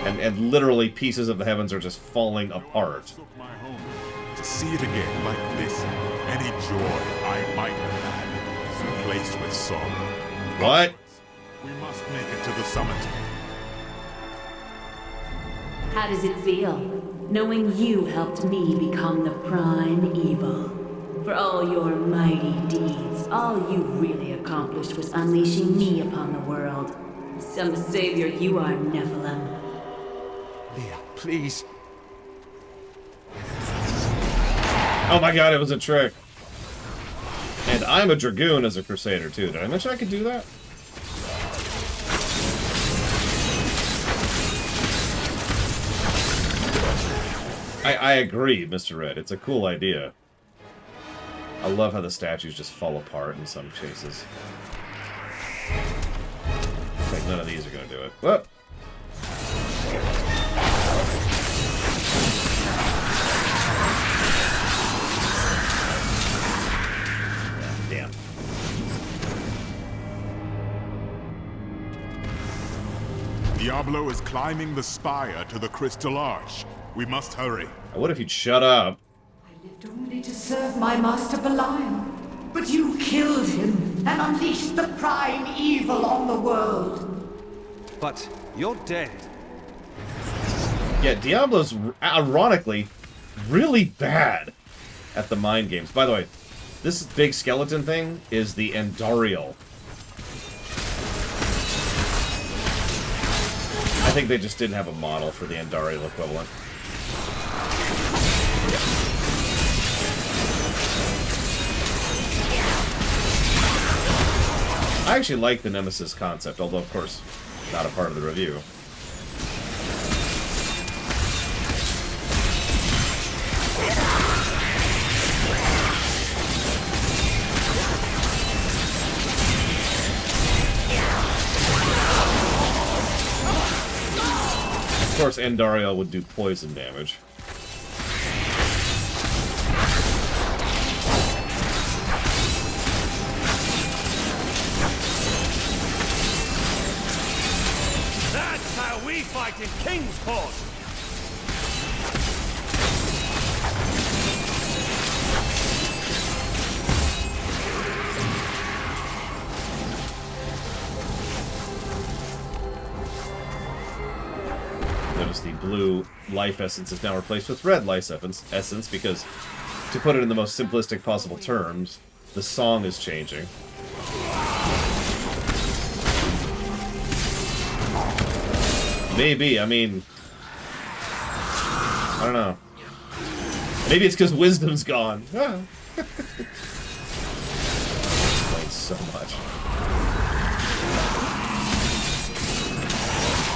And literally pieces of the heavens are just falling apart. To see it again like this, any joy I might have had is replaced with sorrow. What? We must make it to the summit. How does it feel, knowing you helped me become the prime evil? For all your mighty deeds, all you really accomplished was unleashing me upon the world. Some savior you are, Nephilim. Leah, please. Oh my god, it was a trick. And I'm a Dragoon as a Crusader, too. Did I mention I could do that? I agree, Mr. Red. It's a cool idea. I love how the statues just fall apart in some cases. Like, none of these are going to do it. Whoop! Damn. Diablo is climbing the spire to the Crystal Arch. We must hurry. What if you'd shut up? I lived only to serve my master Belial, but you killed him and unleashed the prime evil on the world. But you're dead. Yeah, Diablo's, ironically, really bad at the mind games. By the way, this big skeleton thing is the Ariel. I think they just didn't have a model for the Ariel equivalent. I actually like the Nemesis concept, although, of course, not a part of the review. Of course, Ariel would do poison damage. fight in Kingsport! Notice the blue life essence is now replaced with red life essence because, to put it in the most simplistic possible terms, the song is changing. Maybe, I mean... I don't know. Maybe it's because wisdom's gone. Ah. Explains so much.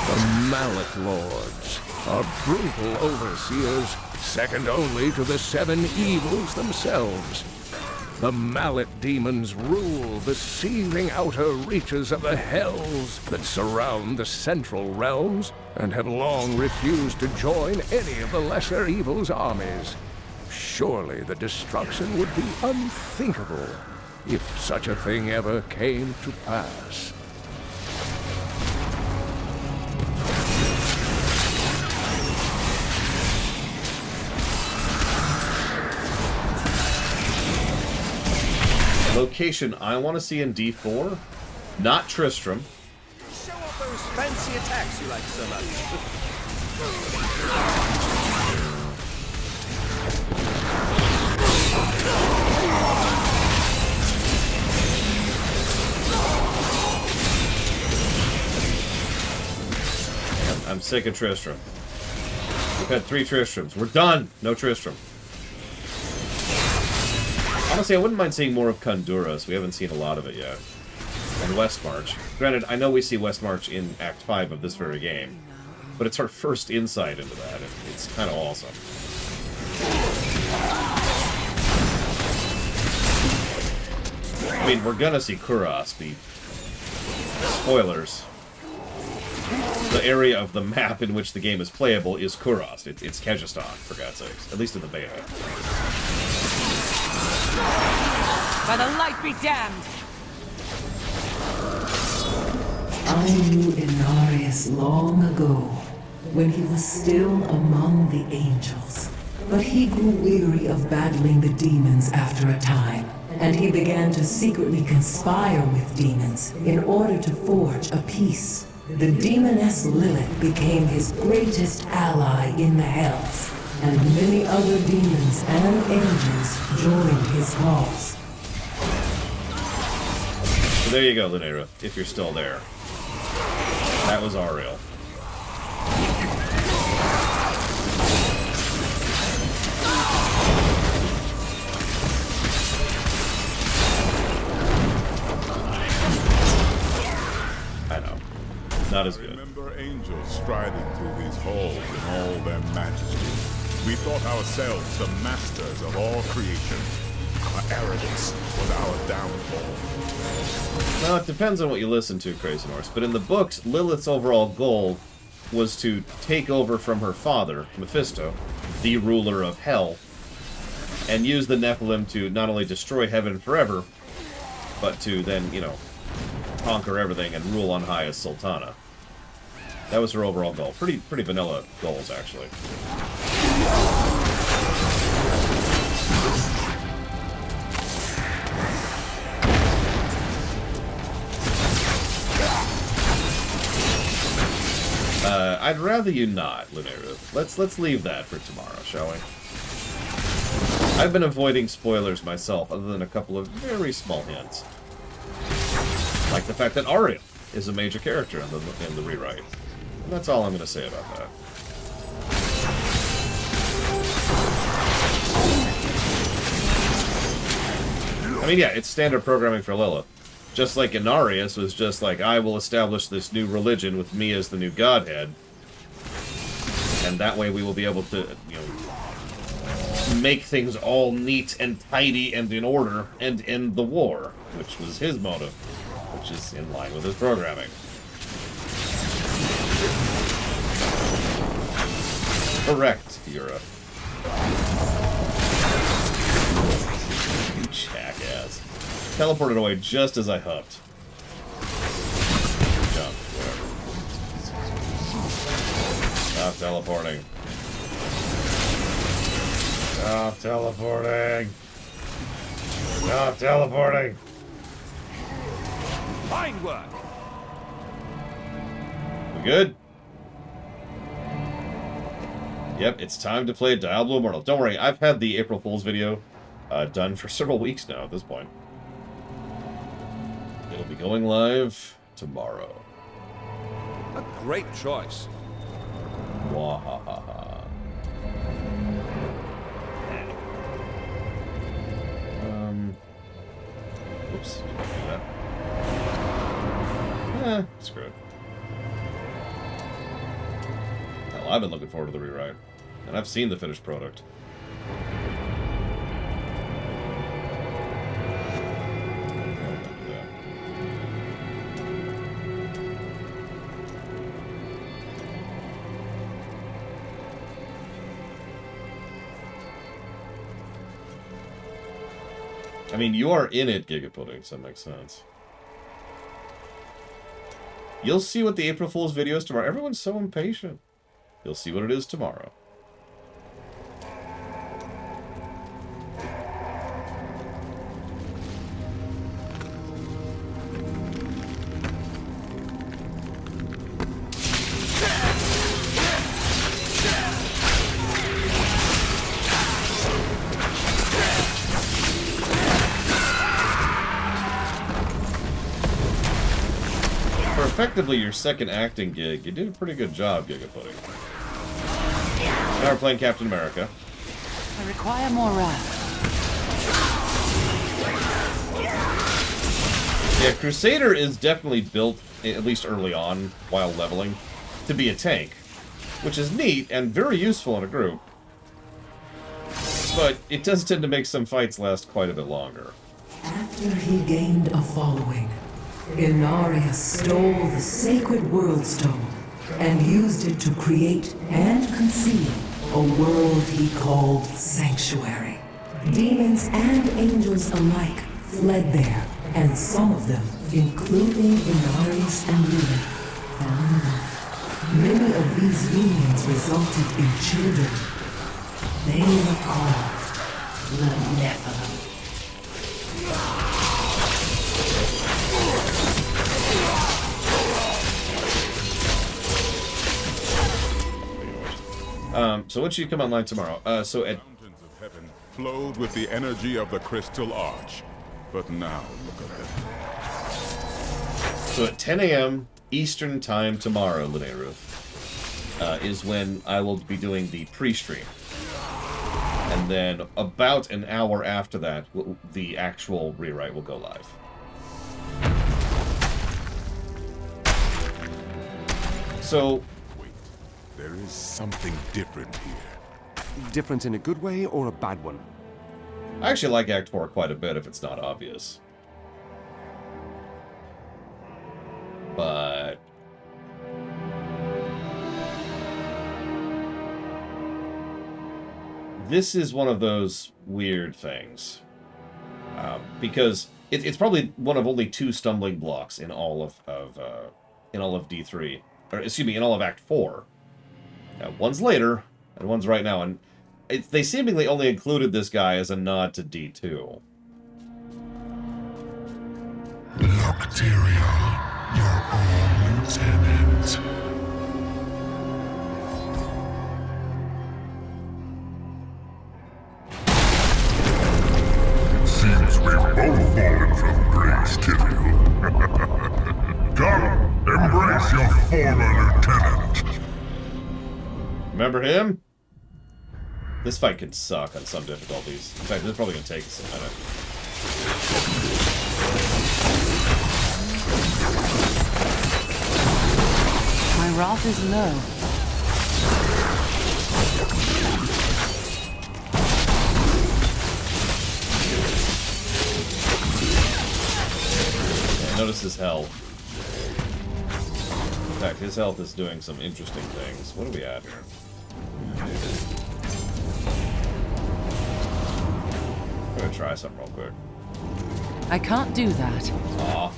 The Mallet Lords are brutal overseers, second only to the 7 evils themselves. The Mallet demons rule the seething outer reaches of the hells that surround the central realms, and have long refused to join any of the lesser evils' armies. Surely the destruction would be unthinkable if such a thing ever came to pass. Location I want to see in D4, not Tristram. Show off those fancy attacks you like so much. I'm sick of Tristram. We've had 3 Tristrams. We're done! No Tristram. Honestly, I wouldn't mind seeing more of Conduras. We haven't seen a lot of it yet. And Westmarch. Granted, I know we see Westmarch in Act 5 of this very game, but it's our first insight into that, and it's kind of awesome. I mean, we're gonna see Kuros. The spoilers. The area of the map in which the game is playable is Kuros. It's Kyrgyzstan, for God's sakes. At least in the beta. By the light be damned! I knew Inarius long ago, when he was still among the angels. But he grew weary of battling the demons after a time, and he began to secretly conspire with demons in order to forge a peace. The demoness Lilith became his greatest ally in the hells, and many other demons and angels joined his cause. So there you go, Lunera, if you're still there. That was Ariel. I know. Not as good. I remember angels striding through these halls in all their majesty. We thought ourselves the masters of all creation. Our arrogance was our downfall. Well, it depends on what you listen to, Crazy Norse, but in the books, Lilith's overall goal was to take over from her father, Mephisto, the ruler of Hell, and use the Nephilim to not only destroy heaven forever, but to then, you know, conquer everything and rule on high as Sultana. That was her overall goal. Pretty vanilla goals, actually. I'd rather you not, Luneru. Let's leave that for tomorrow, shall we? I've been avoiding spoilers myself, other than a couple of very small hints. Like the fact that Ariel is a major character in the rewrite. And that's all I'm going to say about that. I mean, yeah, it's standard programming for Lilith. Just like Inarius was just like, I will establish this new religion with me as the new godhead. And that way we will be able to, you know, make things all neat and tidy and in order and end the war, which was his motive, which is in line with his programming. Correct, Yura. You jackass. Teleported away just as I hopped. Jump, whatever. Stop teleporting. Stop teleporting. Stop teleporting. Fine work. We good? Yep, it's time to play Diablo Immortal. Don't worry, I've had the April Fool's video done for several weeks now at this point. It'll be going live tomorrow. A great choice. Wahahaha. Oops, didn't do that. Screw it. Hell, I've been looking forward to the rewrite. And I've seen the finished product. I mean, you are in it, Gigapudding, so that makes sense. You'll see what the April Fool's video is tomorrow. Everyone's so impatient. You'll see what it is tomorrow. Effectively your second acting gig, you did a pretty good job, Gigapudding. Now we're playing Captain America. I require more wrath. Yeah, Crusader is definitely built, at least early on, while leveling, to be a tank. Which is neat and very useful in a group. But it does tend to make some fights last quite a bit longer. After he gained a following, Inaria stole the sacred World Stone and used it to create and conceal a world he called Sanctuary. Demons and angels alike fled there, and some of them, including Inarius and Lilith, found love. Many of these unions resulted in children. They were called the Nephilim. So when should you come online tomorrow? So at Mountains of heaven flowed with the energy of the Crystal Arch. But now, look at them. So at 10 a.m. Eastern Time tomorrow, Linnea Ruth, is when I will be doing the pre-stream. And then about an hour after that, the actual rewrite will go live. So... There is something different here. Different in a good way or a bad one? I actually like Act 4 quite a bit if it's not obvious. But... this is one of those weird things. Because it's probably one of only 2 stumbling blocks in all of D3. Or, excuse me, in all of Act 4. One's later, and one's right now, and they seemingly only included this guy as a nod to D2. Nocteria, your own lieutenant. It seems we've both fallen from grace, Tyrael. Come, embrace your former lieutenant. Remember him? This fight can suck on some difficulties. In fact, this is probably going to take us a minute. My wrath is low. Yeah, notice his health. In fact, his health is doing some interesting things. What are we at here? I'm gonna try something real quick. I can't do that. Aw.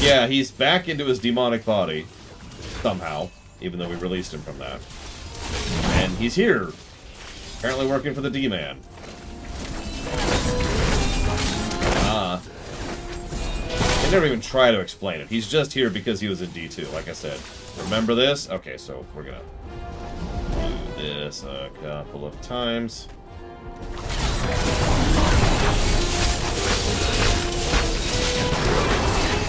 Yeah, he's back into his demonic body. Somehow. Even though we released him from that. And he's here. Apparently working for the D-Man. They never even try to explain it. He's just here because he was in D2, like I said. Remember this? Okay, so we're gonna do this a couple of times.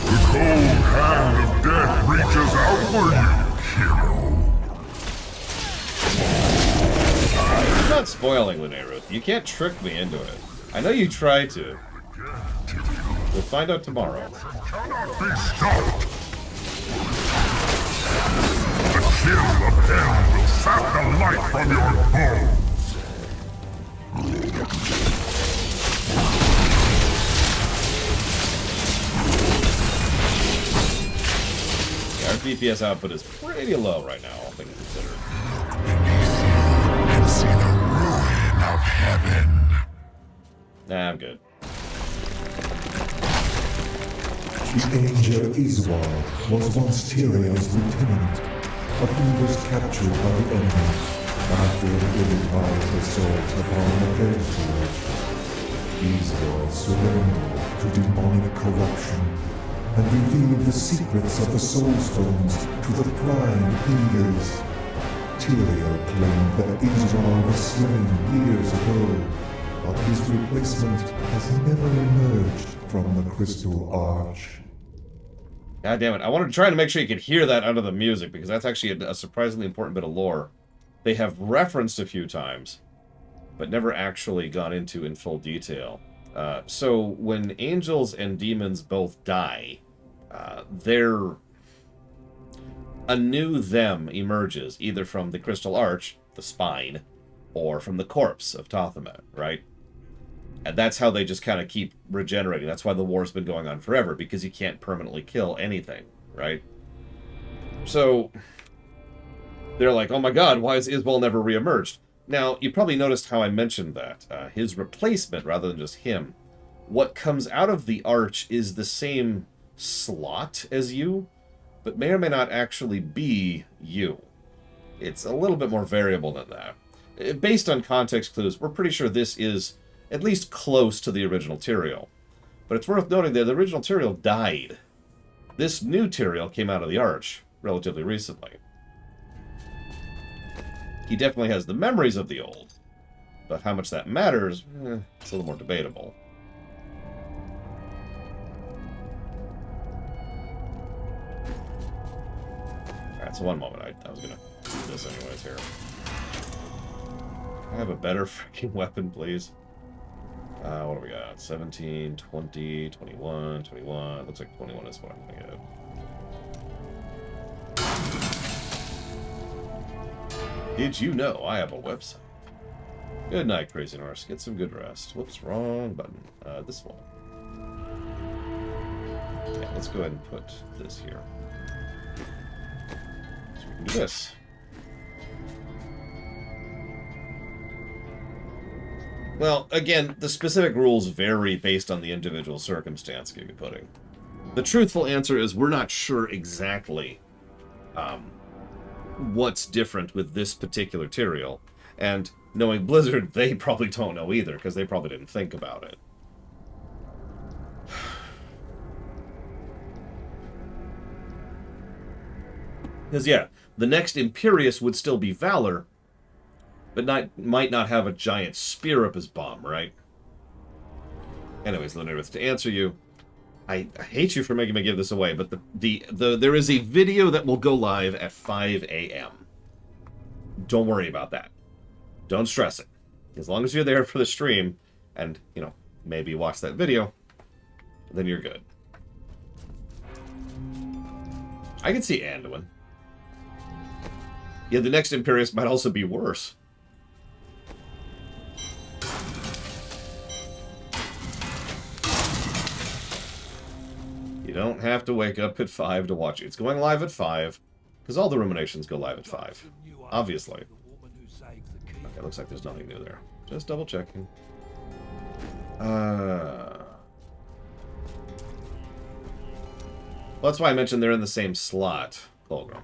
The cold hand of death reaches out for you, hero. I'm not spoiling Lunaruth. You can't trick me into it. I know you tried to. We'll find out tomorrow. Cannot be stopped. The chill of hell will sap the life from your bones. Yeah, our DPS output is pretty low right now, all things considered. And see the ruin of heaven. Nah, I'm good. The angel Azmodan was once Tyrion's lieutenant, but he was captured by the enemy after an ill-advised assault upon the airfield. Azmodan surrendered to demonic corruption and revealed the secrets of the Soul Stones to the Prime Eagles. Tyrion claimed that Azmodan was slain years ago, but his replacement has never emerged from the Crystal Arch. God damn it. I wanted to try to make sure you could hear that under the music, because that's actually a surprisingly important bit of lore. They have referenced a few times, but never actually gone into in full detail. So when angels and demons both die, a new them emerges, either from the Crystal Arch, the spine, or from the corpse of Tothomet, right? And that's how they just kind of keep regenerating. That's why the war's been going on forever, because you can't permanently kill anything, right? So they're like, oh my god, why has Isbal never reemerged? Now, you probably noticed how I mentioned that. His replacement, rather than just him, what comes out of the Arch is the same slot as you, but may or may not actually be you. It's a little bit more variable than that. Based on context clues, we're pretty sure this is at least close to the original Tyrael. But it's worth noting that the original Tyrael died. This new Tyrael came out of the Arch relatively recently. He definitely has the memories of the old, but how much that matters, it's a little more debatable. Alright, so one moment. I was gonna do this anyways here. Can I have a better freaking weapon, please? What do we got? 17, 20, 21, 21. Looks like 21 is what I'm going to get. Did you know I have a website? Good night, Crazy Norse. Get some good rest. Whoops, wrong button. This one. Yeah, let's go ahead and put this here. So we can do this. Well, again, the specific rules vary based on the individual circumstance, give me pudding. The truthful answer is we're not sure exactly what's different with this particular Tyrael. And knowing Blizzard, they probably don't know either, because they probably didn't think about it. Because, yeah, the next Imperius would still be Valor, but might not have a giant spear up his bum, right? Anyways, Lunaruth, to answer you, I hate you for making me give this away, but there is a video that will go live at 5 a.m. Don't worry about that. Don't stress it. As long as you're there for the stream, and, you know, maybe watch that video, then you're good. I can see Anduin. Yeah, the next Imperius might also be worse. You don't have to wake up at 5 to watch it. It's going live at 5, because all the Ruminations go live at 5. Obviously. Okay, looks like there's nothing new there. Just double checking. Well, that's why I mentioned they're in the same slot, Fulgrim.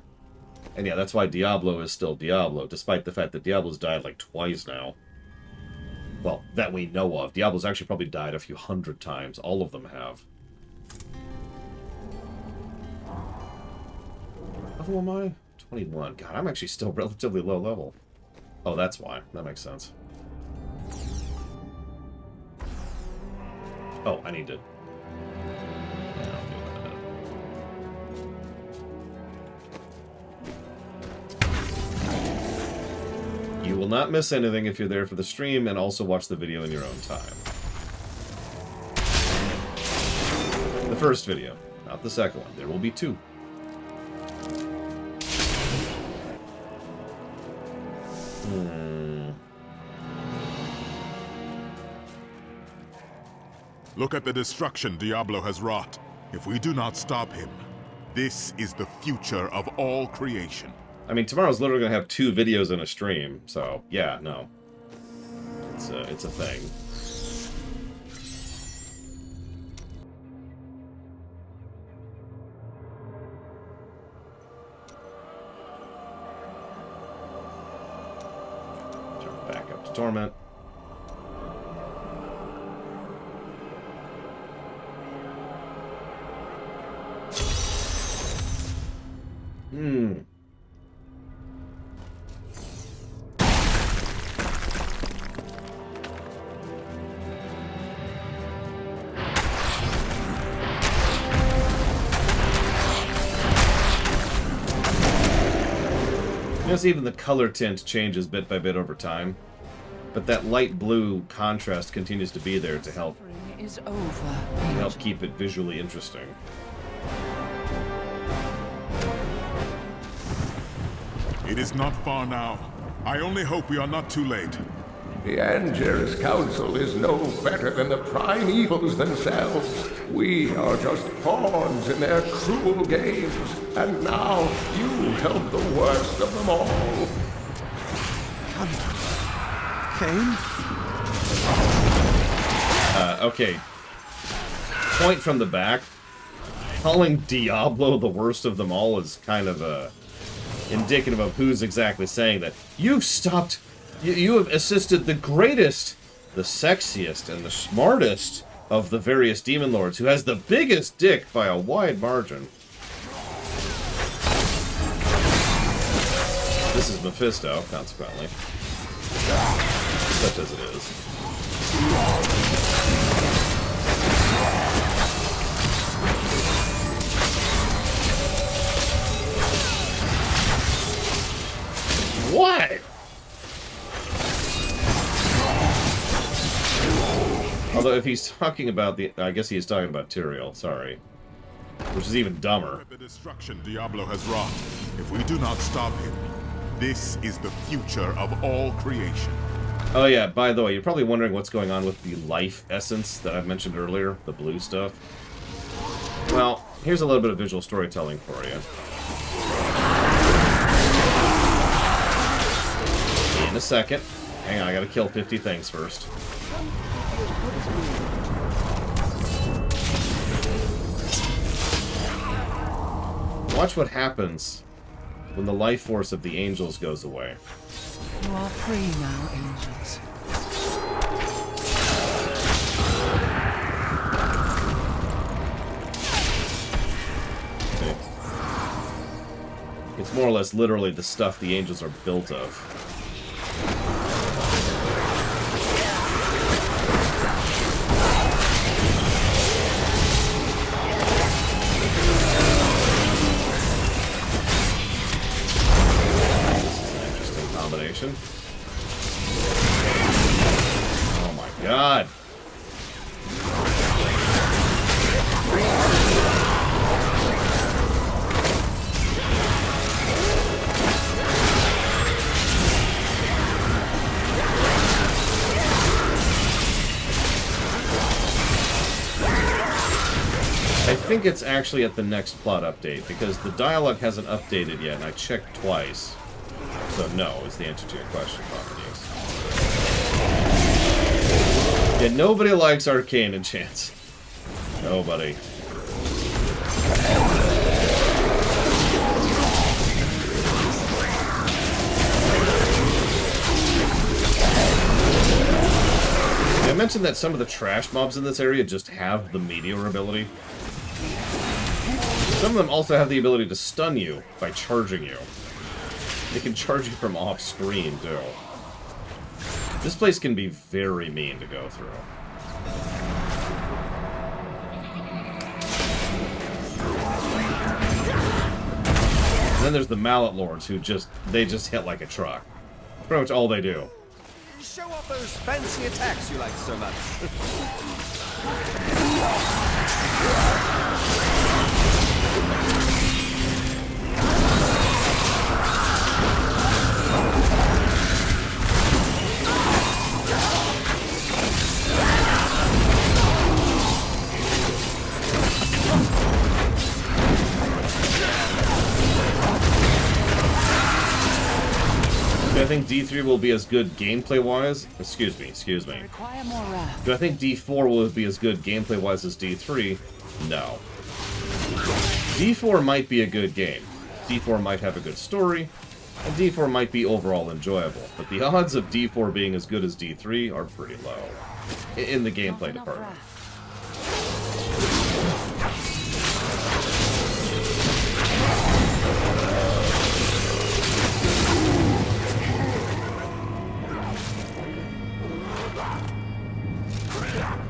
And yeah, that's why Diablo is still Diablo, despite the fact that Diablo's died like twice now. Well, that we know of. Diablo's actually probably died a few hundred times. All of them have. What level am I? 21. God, I'm actually still relatively low level. Oh, that's why. That makes sense. Oh, I need to... Yeah, I'll do that. You will not miss anything if you're there for the stream, and also watch the video in your own time. The first video, not the second one. There will be 2. Look at the destruction Diablo has wrought. If we do not stop him, this is the future of all creation. I mean, tomorrow's literally going to have 2 videos in a stream, so yeah, no. It's a thing. Jump back up to Torment. Notice even the color tint changes bit by bit over time, but that light blue contrast continues to be there to help keep it visually interesting. It is not far now. I only hope we are not too late. The Anger's council is no better than the prime evils themselves. We are just pawns in their cruel games, and now you help the worst of them all. Cain? Okay. Point from the back. Calling Diablo the worst of them all is kind of indicative of who's exactly saying that. You've stopped... You have assisted the greatest, the sexiest, and the smartest of the various demon lords, who has the biggest dick by a wide margin. This is Mephisto, consequently. Such as it is. What? Although if he's talking about the... I guess he's talking about Tyrael, sorry. Which is even dumber. The destruction Diablo has wrought. If we do not stop him, this is the future of all creation. Oh yeah, by the way, you're probably wondering what's going on with the life essence that I mentioned earlier, the blue stuff. Well, here's a little bit of visual storytelling for you. In a second. Hang on, I gotta kill 50 things first. Watch what happens when the life force of the angels goes away. You are free now, angels. See? It's more or less literally the stuff the angels are built of. Oh my god. I think it's actually at the next plot update, because the dialogue hasn't updated yet, and I checked twice. So no is the answer to your question, Properties. Yeah, nobody likes arcane enchants. Nobody. mention that some of the trash mobs in this area just have the meteor ability? Some of them also have the ability to stun you by charging you. They can charge you from off-screen, too. This place can be very mean to go through. And then there's the Mallet Lords who they just hit like a truck. That's pretty much all they do. Show off those fancy attacks you like so much. Do I think D3 will be as good gameplay-wise? Excuse me. Require more wrath. Do I think D4 will be as good gameplay-wise as D3? No. D4 might be a good game. D4 might have a good story, and D4 might be overall enjoyable, but the odds of D4 being as good as D3 are pretty low in the gameplay department.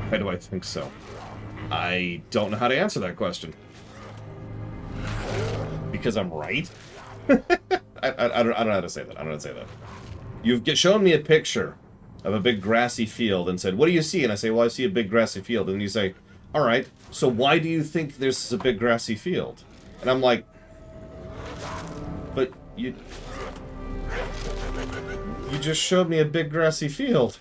Why do I think so? I don't know how to answer that question. Because I'm right? I don't know how to say that. I don't know how to say that. You've shown me a picture of a big grassy field and said, what do you see? And I say, well, I see a big grassy field. And you say, all right, so why do you think there's a big grassy field? And I'm like, but you just showed me a big grassy field.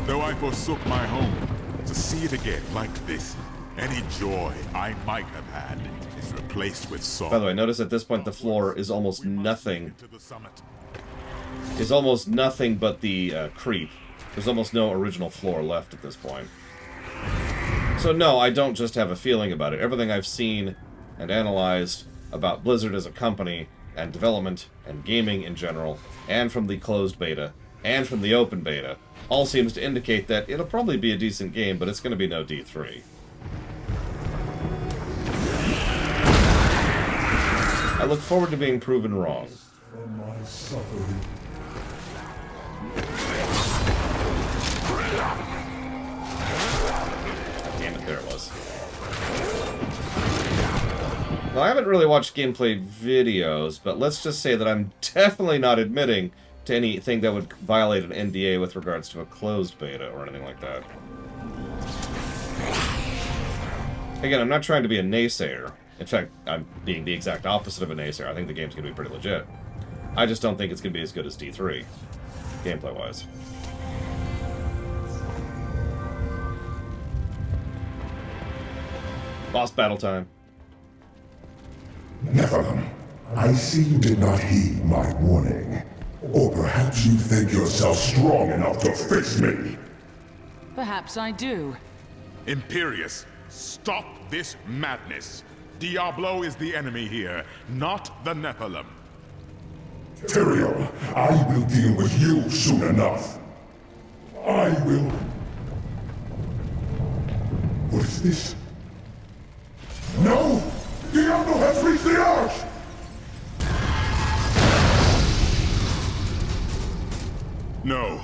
Though I forsook my home, to see it again like this, any joy I might have had is replaced with sorrow. By the way, notice at this point the floor is almost nothing. Is almost nothing but the creep. There's almost no original floor left at this point. So no, I don't just have a feeling about it. Everything I've seen and analyzed about Blizzard as a company, and development, and gaming in general, and from the closed beta, and from the open beta, all seems to indicate that it'll probably be a decent game, but it's going to be no D3. I look forward to being proven wrong. Damn it, there it was. Well, I haven't really watched gameplay videos, but let's just say that I'm definitely not admitting to anything that would violate an NDA with regards to a closed beta or anything like that. Again, I'm not trying to be a naysayer. In fact, I'm being the exact opposite of a naysayer. I think the game's going to be pretty legit. I just don't think it's going to be as good as D3, gameplay-wise. Boss battle time. Nephilim, I see you did not heed my warning. Or perhaps you think yourself strong enough to face me. Perhaps I do. Imperius, stop this madness. Diablo is the enemy here, not the Nephilim. Ariel, I will deal with you soon enough. I will... What is this? No! Diablo has reached the Arch! No.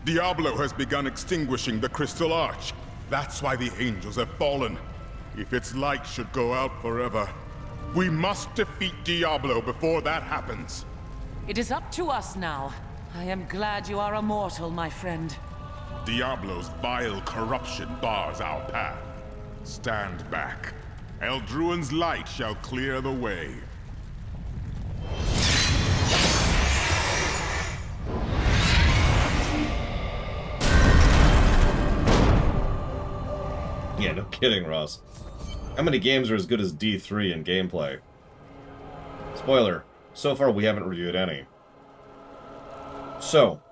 Diablo has begun extinguishing the Crystal Arch. That's why the angels have fallen. If its light should go out forever, we must defeat Diablo before that happens. It is up to us now. I am glad you are immortal, my friend. Diablo's vile corruption bars our path. Stand back. Eldruin's light shall clear the way. Yeah, no kidding, Ross. How many games are as good as D3 in gameplay? Spoiler, so far we haven't reviewed any. So,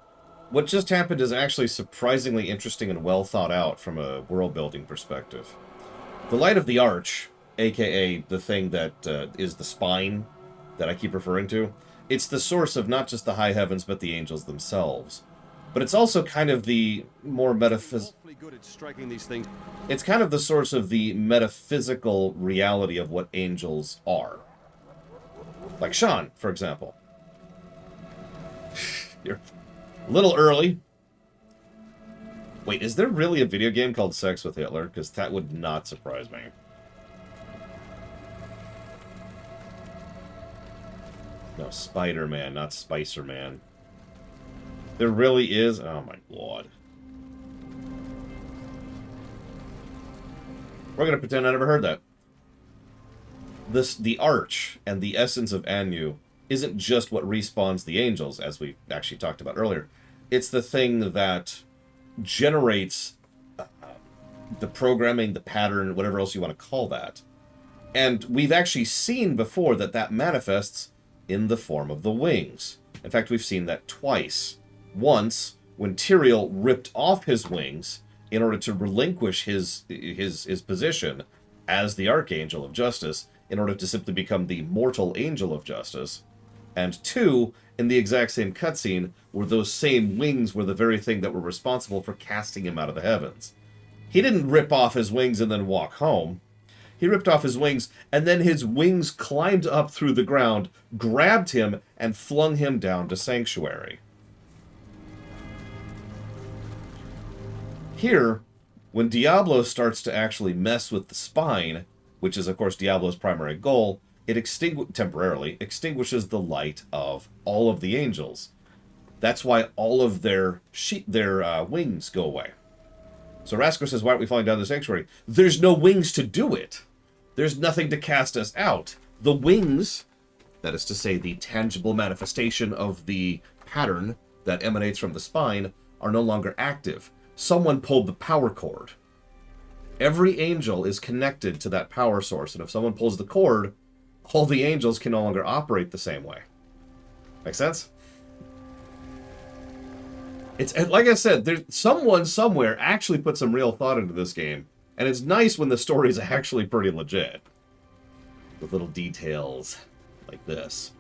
what just happened is actually surprisingly interesting and well thought out from a world-building perspective. The light of the arch, aka the thing that is the spine that I keep referring to, it's the source of not just the high heavens, but the angels themselves. But it's also kind of the more It's kind of the source of the metaphysical reality of what angels are. Like Sean, for example. You're a little early. Wait, is there really a video game called Sex with Hitler? Because that would not surprise me. No, Spider-Man, not Spicer-Man. There really is? Oh my god. We're gonna pretend I never heard that. The arch and the essence of Anu isn't just what respawns the angels, as we actually talked about earlier. It's the thing that generates the programming, the pattern, whatever else you want to call that. And we've actually seen before that manifests in the form of the wings. In fact, we've seen that twice. Once, when Tyrael ripped off his wings in order to relinquish his position as the Archangel of Justice, in order to simply become the mortal Angel of Justice. And two, in the exact same cutscene, where those same wings were the very thing that were responsible for casting him out of the heavens. He didn't rip off his wings and then walk home. He ripped off his wings, and then his wings climbed up through the ground, grabbed him, and flung him down to Sanctuary. Here, when Diablo starts to actually mess with the spine, which is, of course, Diablo's primary goal, it temporarily extinguishes the light of all of the angels. That's why all of their wings go away. So Raskar says, why aren't we falling down the Sanctuary? There's no wings to do it. There's nothing to cast us out. The wings, that is to say the tangible manifestation of the pattern that emanates from the spine, are no longer active. Someone pulled the power cord. Every angel is connected to that power source, and if someone pulls the cord, all the angels can no longer operate the same way. Make sense? It's like I said, there's someone somewhere actually put some real thought into this game, and it's nice when the story is actually pretty legit, with little details like this.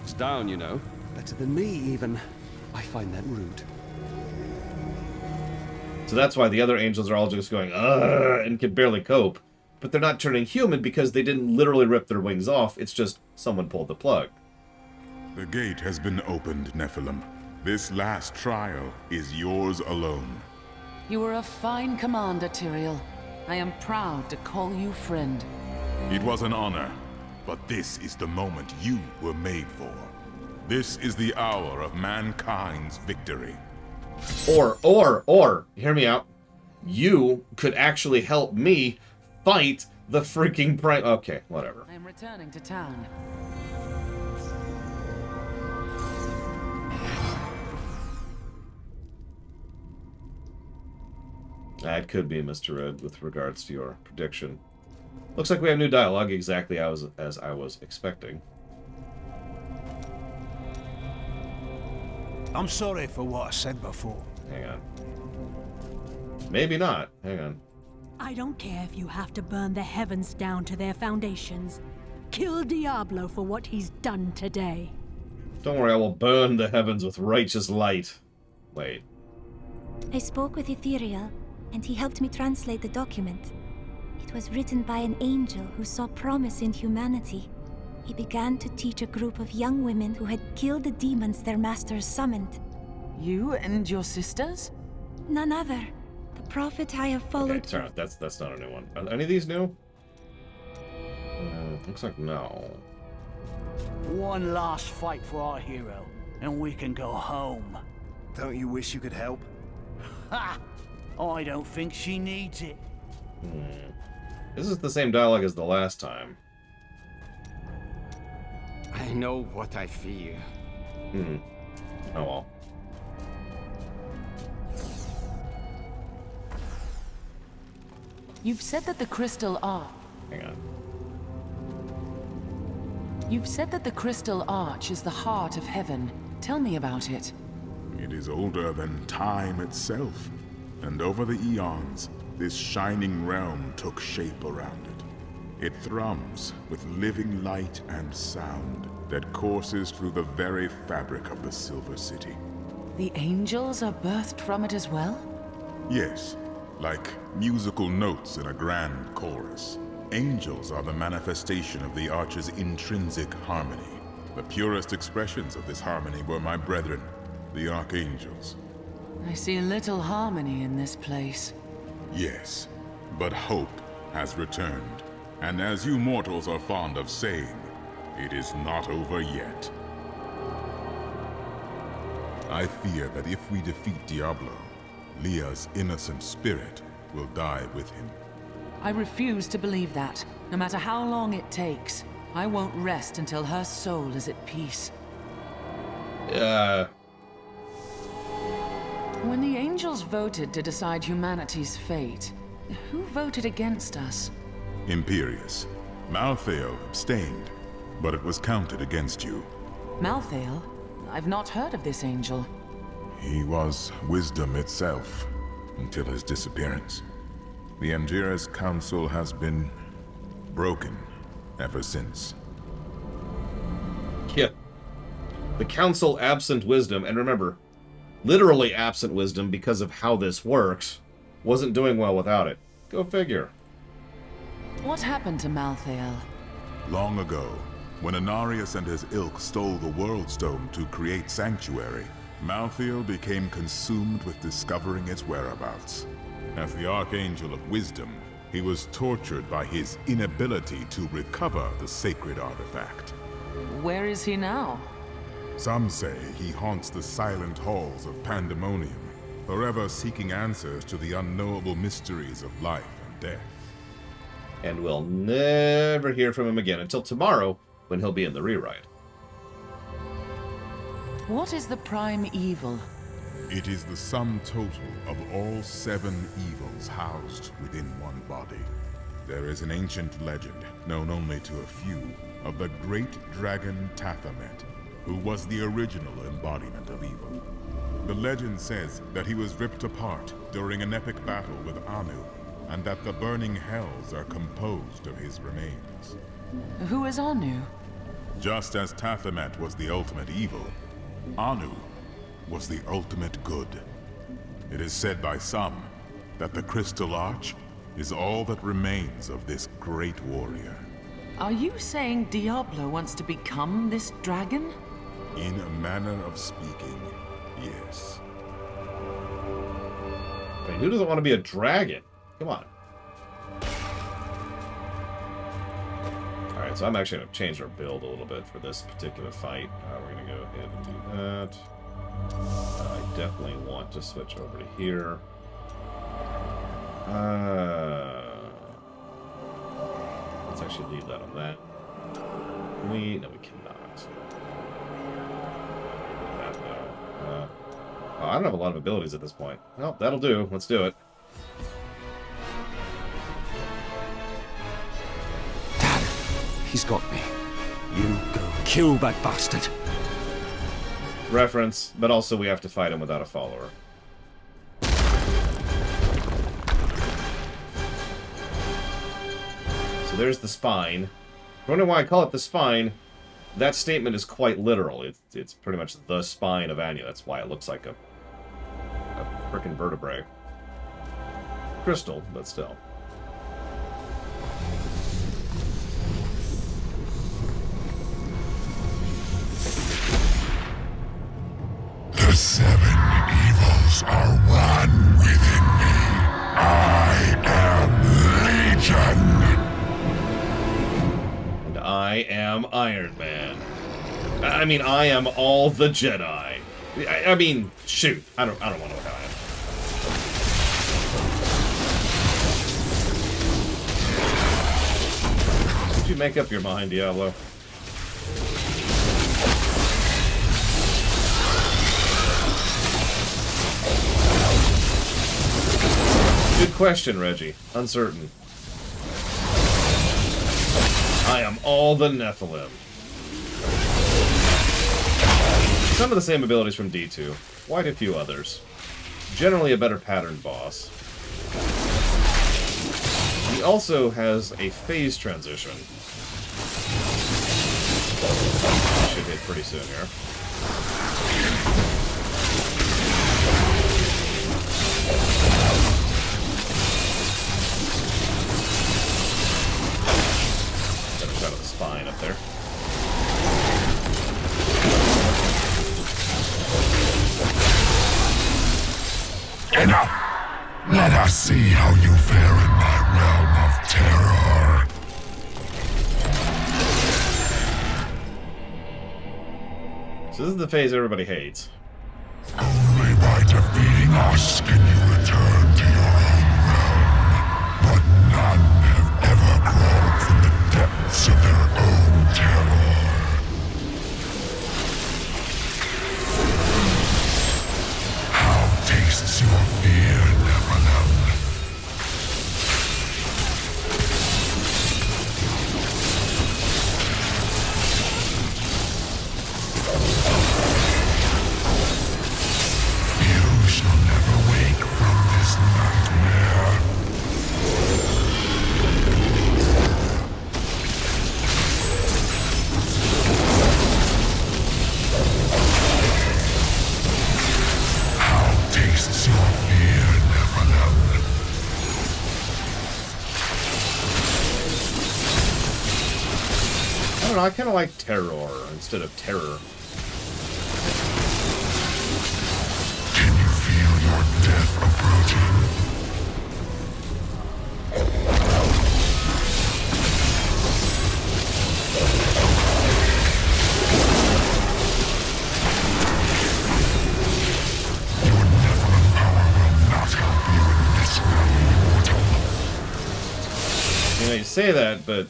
It's down, you know. Better than me, even. I find that rude. So that's why the other angels are all just going, ugh, and can barely cope. But they're not turning human because they didn't literally rip their wings off. It's just someone pulled the plug. The gate has been opened, Nephilim. This last trial is yours alone. You were a fine commander, Tyrael. I am proud to call you friend. It was an honor, but this is the moment you were made for. This is the hour of mankind's victory. Or, hear me out. You could actually help me fight the freaking prime. Okay, whatever. I am returning to town. That could be Mr. Red with regards to your prediction. Looks like we have new dialogue, exactly as I was expecting. I'm sorry for what I said before. Hang on. Maybe not. Hang on. I don't care if you have to burn the heavens down to their foundations. Kill Diablo for what he's done today. Don't worry, I will burn the heavens with righteous light. Wait. I spoke with Ethereal, and he helped me translate the document. It was written by an angel who saw promise in humanity. He began to teach a group of young women who had killed the demons their masters summoned. You and your sisters? None other. The prophet I have followed... Okay, sorry, that's not a new one. Are any of these new? Looks like no. One last fight for our hero, and we can go home. Don't you wish you could help? Ha! I don't think she needs it. This is the same dialogue as the last time. I know what I fear. Oh well. You've said that the crystal are... Hang on. You've said that the Crystal Arch is the heart of heaven. Tell me about it. It is older than time itself, and over the eons, this shining realm took shape around it. It thrums with living light and sound that courses through the very fabric of the Silver City. The angels are birthed from it as well? Yes, like musical notes in a grand chorus. Angels are the manifestation of the Arch's intrinsic harmony. The purest expressions of this harmony were my brethren, the Archangels. I see little harmony in this place. Yes, but hope has returned. And as you mortals are fond of saying, it is not over yet. I fear that if we defeat Diablo, Leah's innocent spirit will die with him. I refuse to believe that. No matter how long it takes, I won't rest until her soul is at peace. When the angels voted to decide humanity's fate, who voted against us? Imperius. Malthael abstained, but it was counted against you. Malthael? I've not heard of this angel. He was wisdom itself, until his disappearance. The Angiras Council has been broken ever since. Yeah. The Council absent wisdom, and remember, literally absent wisdom because of how this works, wasn't doing well without it. Go figure. What happened to Malthael? Long ago, when Anarius and his ilk stole the World Stone to create Sanctuary, Malthael became consumed with discovering its whereabouts. As the Archangel of Wisdom, he was tortured by his inability to recover the sacred artifact. Where is he now? Some say he haunts the silent halls of Pandemonium, forever seeking answers to the unknowable mysteries of life and death. And we'll never hear from him again until tomorrow, when he'll be in the rewrite. What is the prime evil? It is the sum total of all 7 evils housed within one body. There is an ancient legend, known only to a few, of the great dragon Tathamet, who was the original embodiment of evil. The legend says that he was ripped apart during an epic battle with Anu, and that the burning hells are composed of his remains. Who is Anu? Just as Tathamet was the ultimate evil, Anu was the ultimate good. It is said by some that the Crystal Arch is all that remains of this great warrior. Are you saying Diablo wants to become this dragon? In a manner of speaking, yes. Wait, who doesn't want to be a dragon? Come on. Alright, so I'm actually going to change our build a little bit for this particular fight. We're going to go ahead and do that. I definitely want to switch over to here. Let's actually leave that on that. No, we cannot. I don't have a lot of abilities at this point. Well, that'll do. Let's do it. Dad, he's got me. You go kill that bastard. Reference, but also we have to fight him without a follower. So there's the spine. Wondering why I call it the spine. That statement is quite literal. It's pretty much the spine of Anya. That's why it looks like a frickin' vertebrae. Crystal, but still. The 7 evils are one within me. I am Legion. And I am Iron Man. I mean, I am all the Jedi. I mean, shoot. I don't want to know how I am. Did you make up your mind, Diablo? Good question, Reggie. Uncertain. I am all the Nephilim. Some of the same abilities from D2, quite a few others. Generally a better pattern boss. He also has a phase transition. Should hit pretty soon here. Better shot of the spine up there. Enough! Let us see how you fare in my realm of terror. So this is the phase everybody hates. Only by defeating us can you return to your own realm. But none have ever crawled from the depths of their own terror. How tastes your fear, Nephilim? You shall never wake from this nightmare. How tastes your fear, Nephilim? I don't know, I kind of like terror instead of terror. Can you feel your death approaching? Your Nephilim power will not help you in this realm, mortal. You know, you say that, but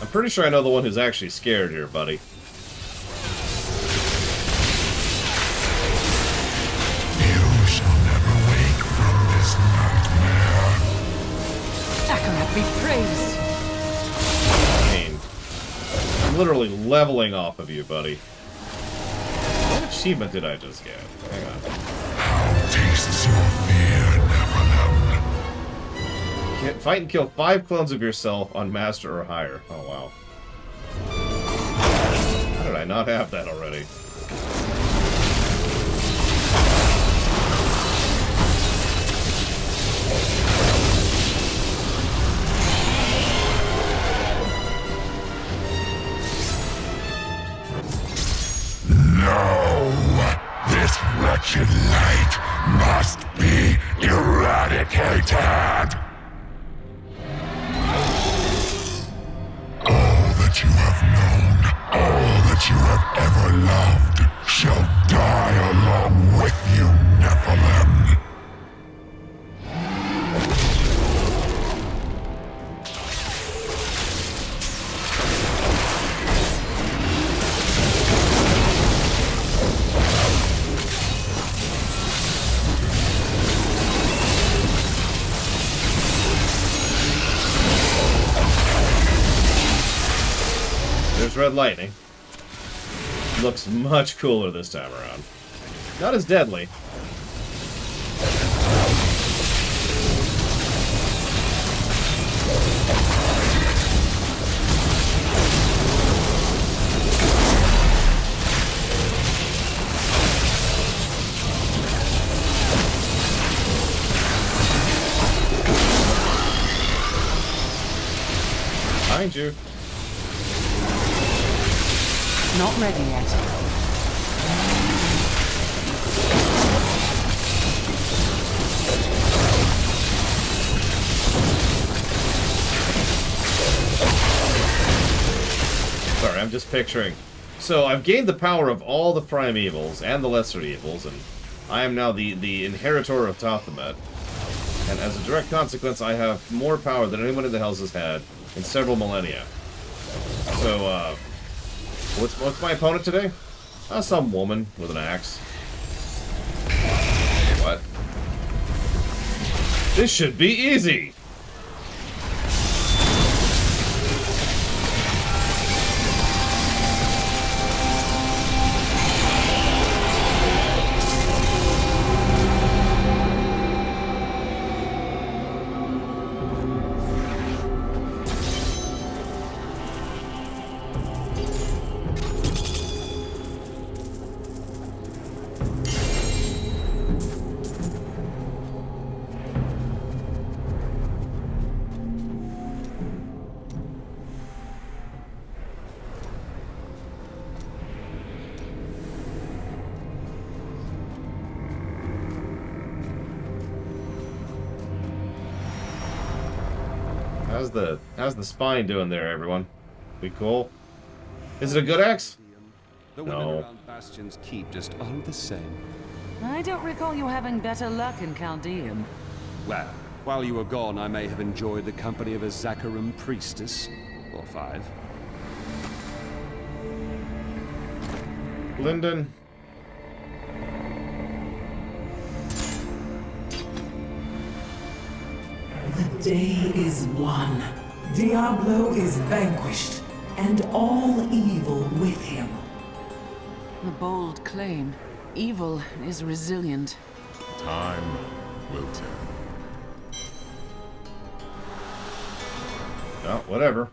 I'm pretty sure I know the one who's actually scared here, buddy. You shall never wake from this nightmare. Akarat be praised. I mean, I'm literally leveling off of you, buddy. What achievement did I just get? Hang on. How tastes your fear, Nephilim? Fight and kill 5 clones of yourself on Master or higher. Oh, wow. How did I not have that already? No! This wretched light must be eradicated! All that you have known, all that you have ever loved, shall die along with you, Nephilim. There's red lightning. Looks much cooler this time around. Not as deadly. Behind you. Not ready yet. Sorry, I'm just picturing. So I've gained the power of all the prime evils and the lesser evils, and I am now the inheritor of Tophemet. And as a direct consequence, I have more power than anyone in the Hells has had in several millennia. So, what's my opponent today? Some woman with an axe. What? This should be easy! the spine doing there, everyone? We cool? Is it a good axe? The women around Bastion's keep just all the same. I don't recall you having better luck in Chaldean. Well, while you were gone, I may have enjoyed the company of a Zakharum priestess. Or 5. Lyndon. The day is won. Diablo is vanquished, and all evil with him. A bold claim. Evil is resilient. Time will tell. Oh, whatever.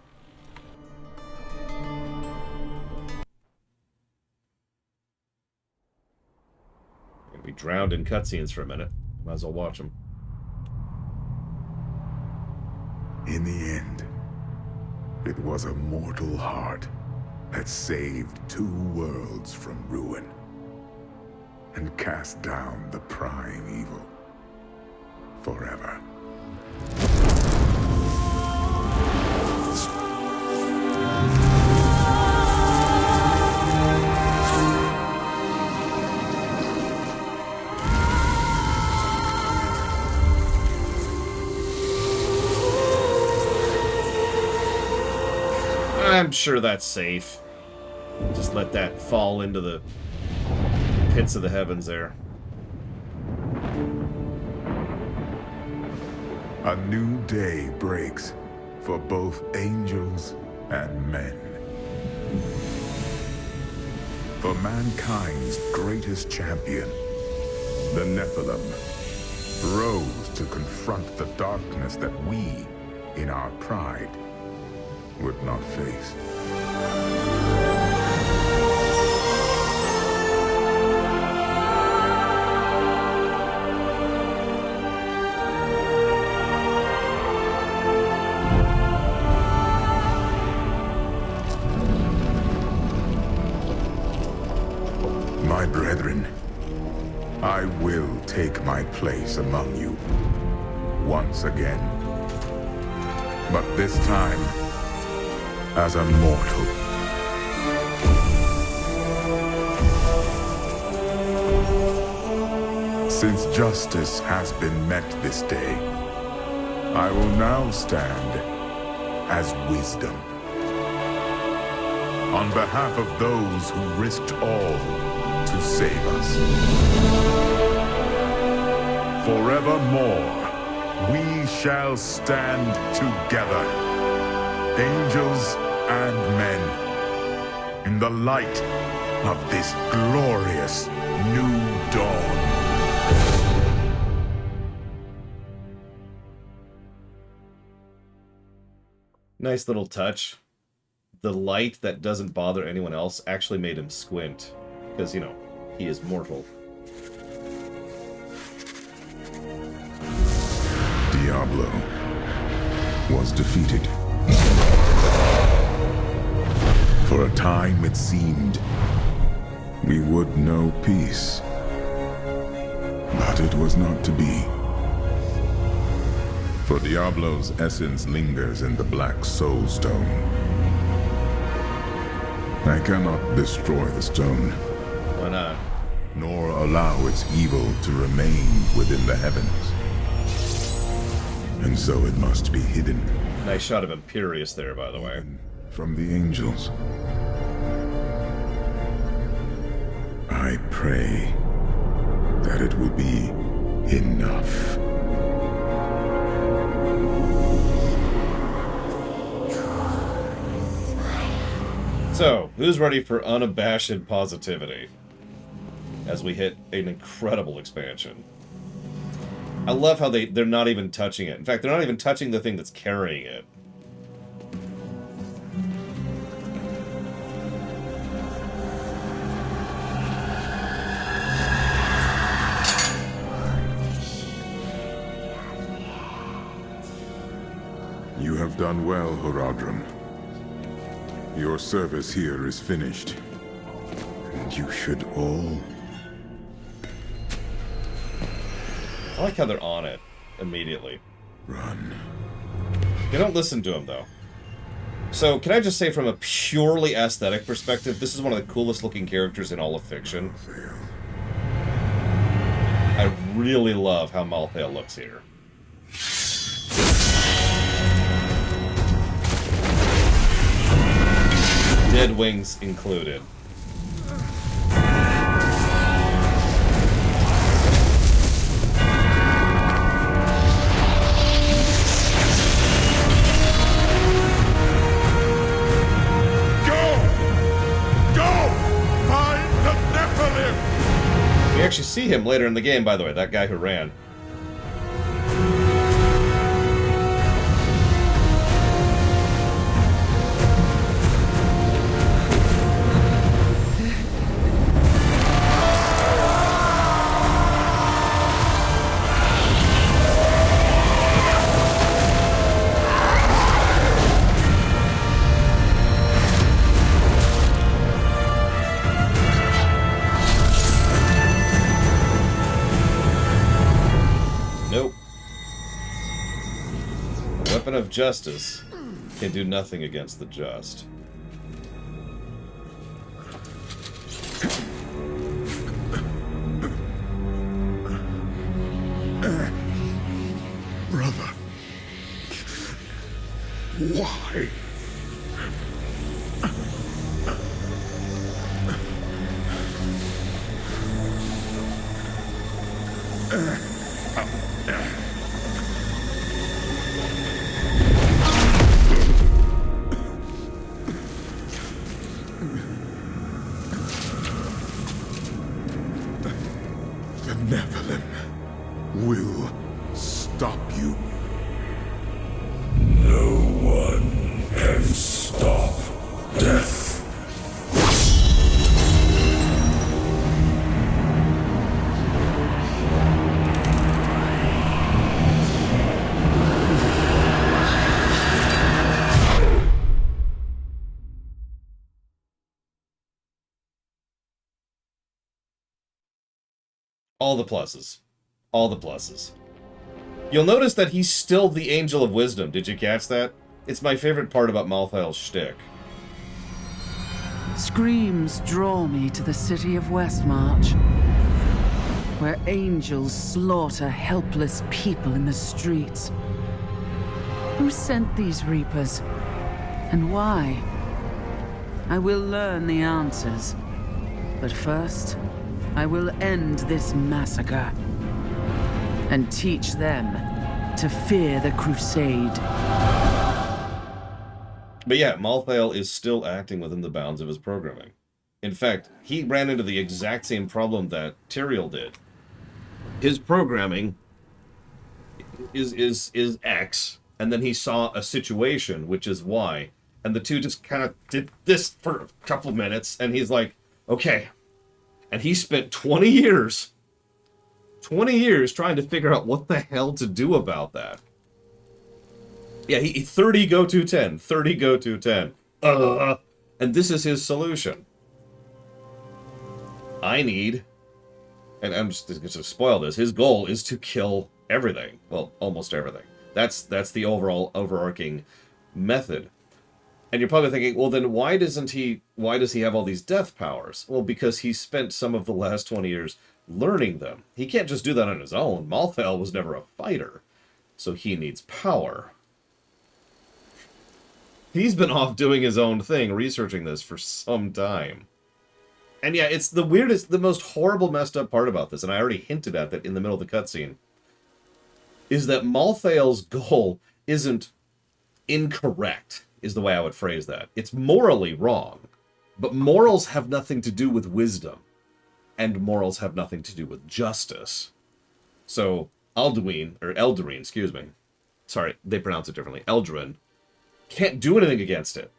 Gonna be drowned in cutscenes for a minute. Might as well watch them. In the end, it was a mortal heart that saved 2 worlds from ruin and cast down the prime evil forever. I'm sure that's safe. Just let that fall into the pits of the heavens there. A new day breaks for both angels and men. For mankind's greatest champion, the Nephilim, rose to confront the darkness that we, in our pride, would not face. My brethren, I will take my place among you once again. But this time, as a mortal. Since justice has been met this day, I will now stand as wisdom. On behalf of those who risked all to save us. Forevermore, we shall stand together. Angels and men, in the light of this glorious new dawn. Nice little touch. The light that doesn't bother anyone else actually made him squint. Because, you know, he is mortal. Diablo was defeated. For a time it seemed we would know peace. But it was not to be. For Diablo's essence lingers in the Black Soul Stone. I cannot destroy the stone. Why not? Nor allow its evil to remain within the heavens. And so it must be hidden. Nice shot of Imperius there, by the way. From the angels. I pray that it will be enough. So, who's ready for unabashed positivity? As we hit an incredible expansion. I love how they're not even touching it. In fact, they're not even touching the thing that's carrying it. You have done well, Horadrim. Your service here is finished. And you should all... I like how they're on it immediately. Run. You don't listen to him, though. So, can I just say from a purely aesthetic perspective, this is one of the coolest looking characters in all of fiction. I really love how Malthael looks here. Dead wings included. We actually see him later in the game, by the way, that guy who ran. Of justice can do nothing against the just. Brother, why? Will stop you. No one can stop death. All the pluses. All the pluses. You'll notice that he's still the Angel of Wisdom. Did you catch that? It's my favorite part about Malthael's shtick. Screams draw me to the city of Westmarch, where angels slaughter helpless people in the streets. Who sent these reapers? And why? I will learn the answers. But first, I will end this massacre and teach them to fear the crusade. But yeah, Malthael is still acting within the bounds of his programming. In fact, he ran into the exact same problem that Tyrael did. His programming is X, and then he saw a situation, which is Y, and the two just kind of did this for a couple minutes, and he's like, okay. And he spent 20 years trying to figure out what the hell to do about that. Yeah, he 30 go to 10, 30 go to 10. And this is his solution. I need, and I'm just going to spoil this, his goal is to kill everything. Well, almost everything. That's the overall overarching method. And you're probably thinking, well, then why does he have all these death powers? Well, because he spent some of the last 20 years learning them. He can't just do that on his own. Malthael was never a fighter, so he needs power. He's been off doing his own thing, researching this for some time. And yeah, it's the weirdest, the most horrible, messed up part about this, and I already hinted at that in the middle of the cutscene, is that Malthael's goal isn't incorrect, is the way I would phrase that. It's morally wrong, but morals have nothing to do with wisdom, and morals have nothing to do with justice. So, Eldarine, excuse me. Sorry, they pronounce it differently. Eldarine can't do anything against it.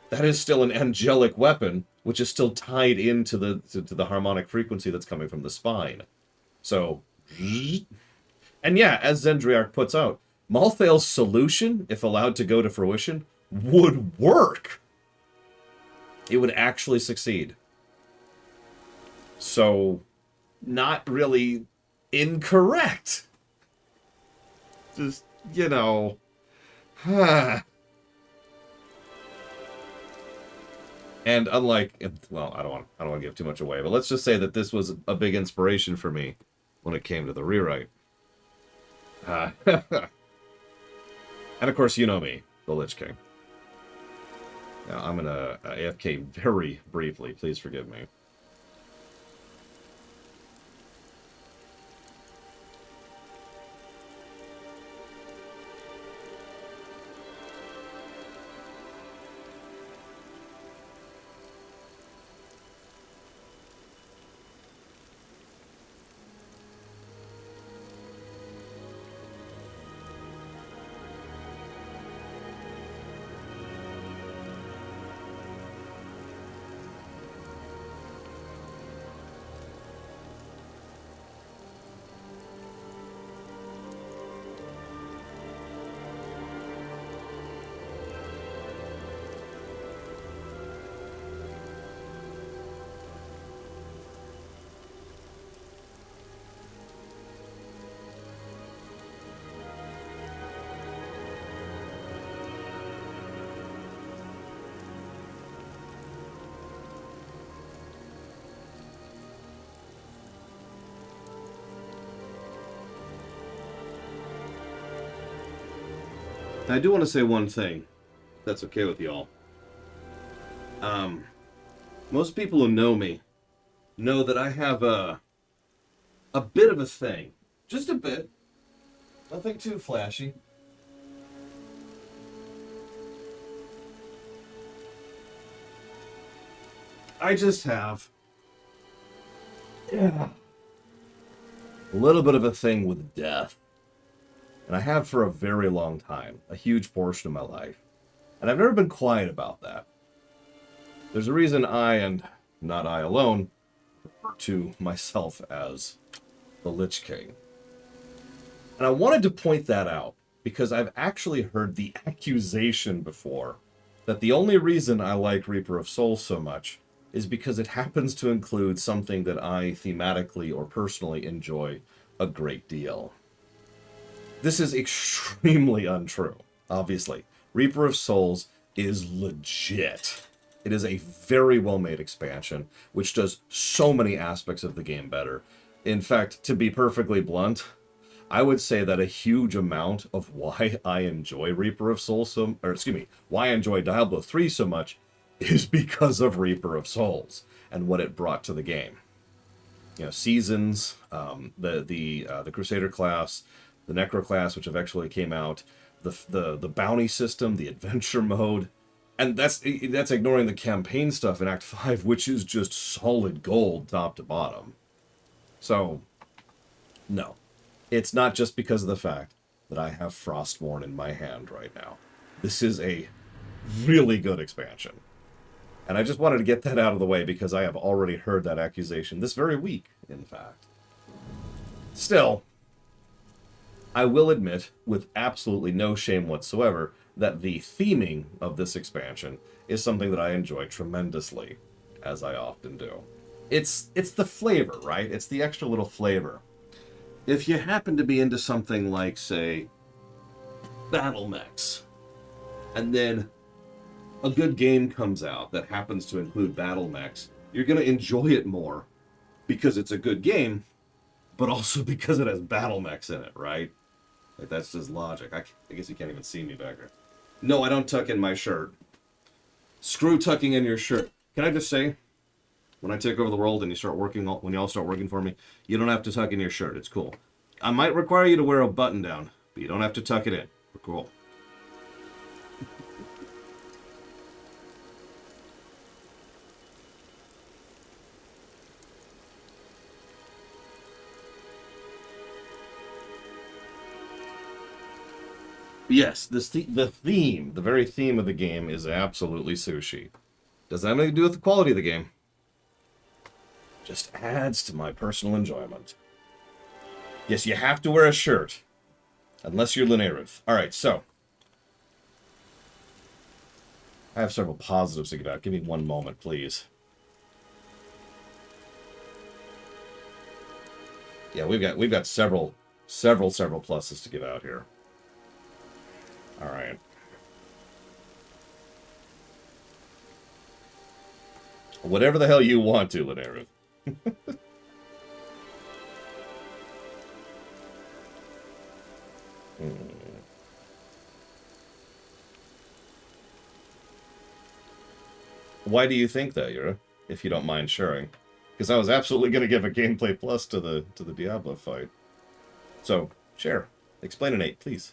That is still an angelic weapon, which is still tied into the harmonic frequency that's coming from the spine. So, and yeah, as Zendriarch puts out, Malthael's solution, if allowed to go to fruition, would work. It would actually succeed. So, not really incorrect. Just, you know, And unlike, well, I don't want to give too much away, but let's just say that this was a big inspiration for me when it came to the rewrite. And of course, you know me, the Lich King. Now, I'm gonna AFK very briefly. Please forgive me. I do want to say one thing, if that's okay with y'all. Most people who know me know that I have a bit of a thing. Just a bit. Nothing too flashy. I just have a little bit of a thing with death. And I have for a very long time, a huge portion of my life. And I've never been quiet about that. There's a reason I, and not I alone, refer to myself as the Lich King. And I wanted to point that out, because I've actually heard the accusation before that the only reason I like Reaper of Souls so much is because it happens to include something that I thematically or personally enjoy a great deal. This is extremely untrue, obviously. Reaper of Souls is legit. It is a very well-made expansion, which does so many aspects of the game better. In fact, to be perfectly blunt, I would say that a huge amount of why I enjoy Reaper of Souls why I enjoy Diablo 3 so much is because of Reaper of Souls and what it brought to the game. You know, seasons, the Crusader class, the Necro class, which eventually came out, the bounty system, the adventure mode, and that's ignoring the campaign stuff in Act 5, which is just solid gold top to bottom. So, no. It's not just because of the fact that I have Frostmourne in my hand right now. This is a really good expansion. And I just wanted to get that out of the way because I have already heard that accusation this very week, in fact. Still, I will admit, with absolutely no shame whatsoever, that the theming of this expansion is something that I enjoy tremendously, as I often do. It's the flavor, right? It's the extra little flavor. If you happen to be into something like, say, battle mechs, and then a good game comes out that happens to include battle mechs, you're going to enjoy it more because it's a good game, but also because it has battle mechs in it, right? Like, that's just logic. I guess you can't even see me back there. No, I don't tuck in my shirt. Screw tucking in your shirt. Can I just say, when I take over the world and when y'all start working for me, you don't have to tuck in your shirt. It's cool. I might require you to wear a button down, but you don't have to tuck it in. We're cool. Yes, the very theme of the game is absolutely sushi. Doesn't have anything to do with the quality of the game. Just adds to my personal enjoyment. Yes, you have to wear a shirt. Unless you're Linearuth. Alright, so. I have several positives to get out. Give me one moment, please. Yeah, we've got several pluses to give out here. Alright. Whatever the hell you want to, Linnea. Why do you think that, Yura? If you don't mind sharing. Because I was absolutely going to give a gameplay plus to the Diablo fight. So, share. Explain it, Nate, please.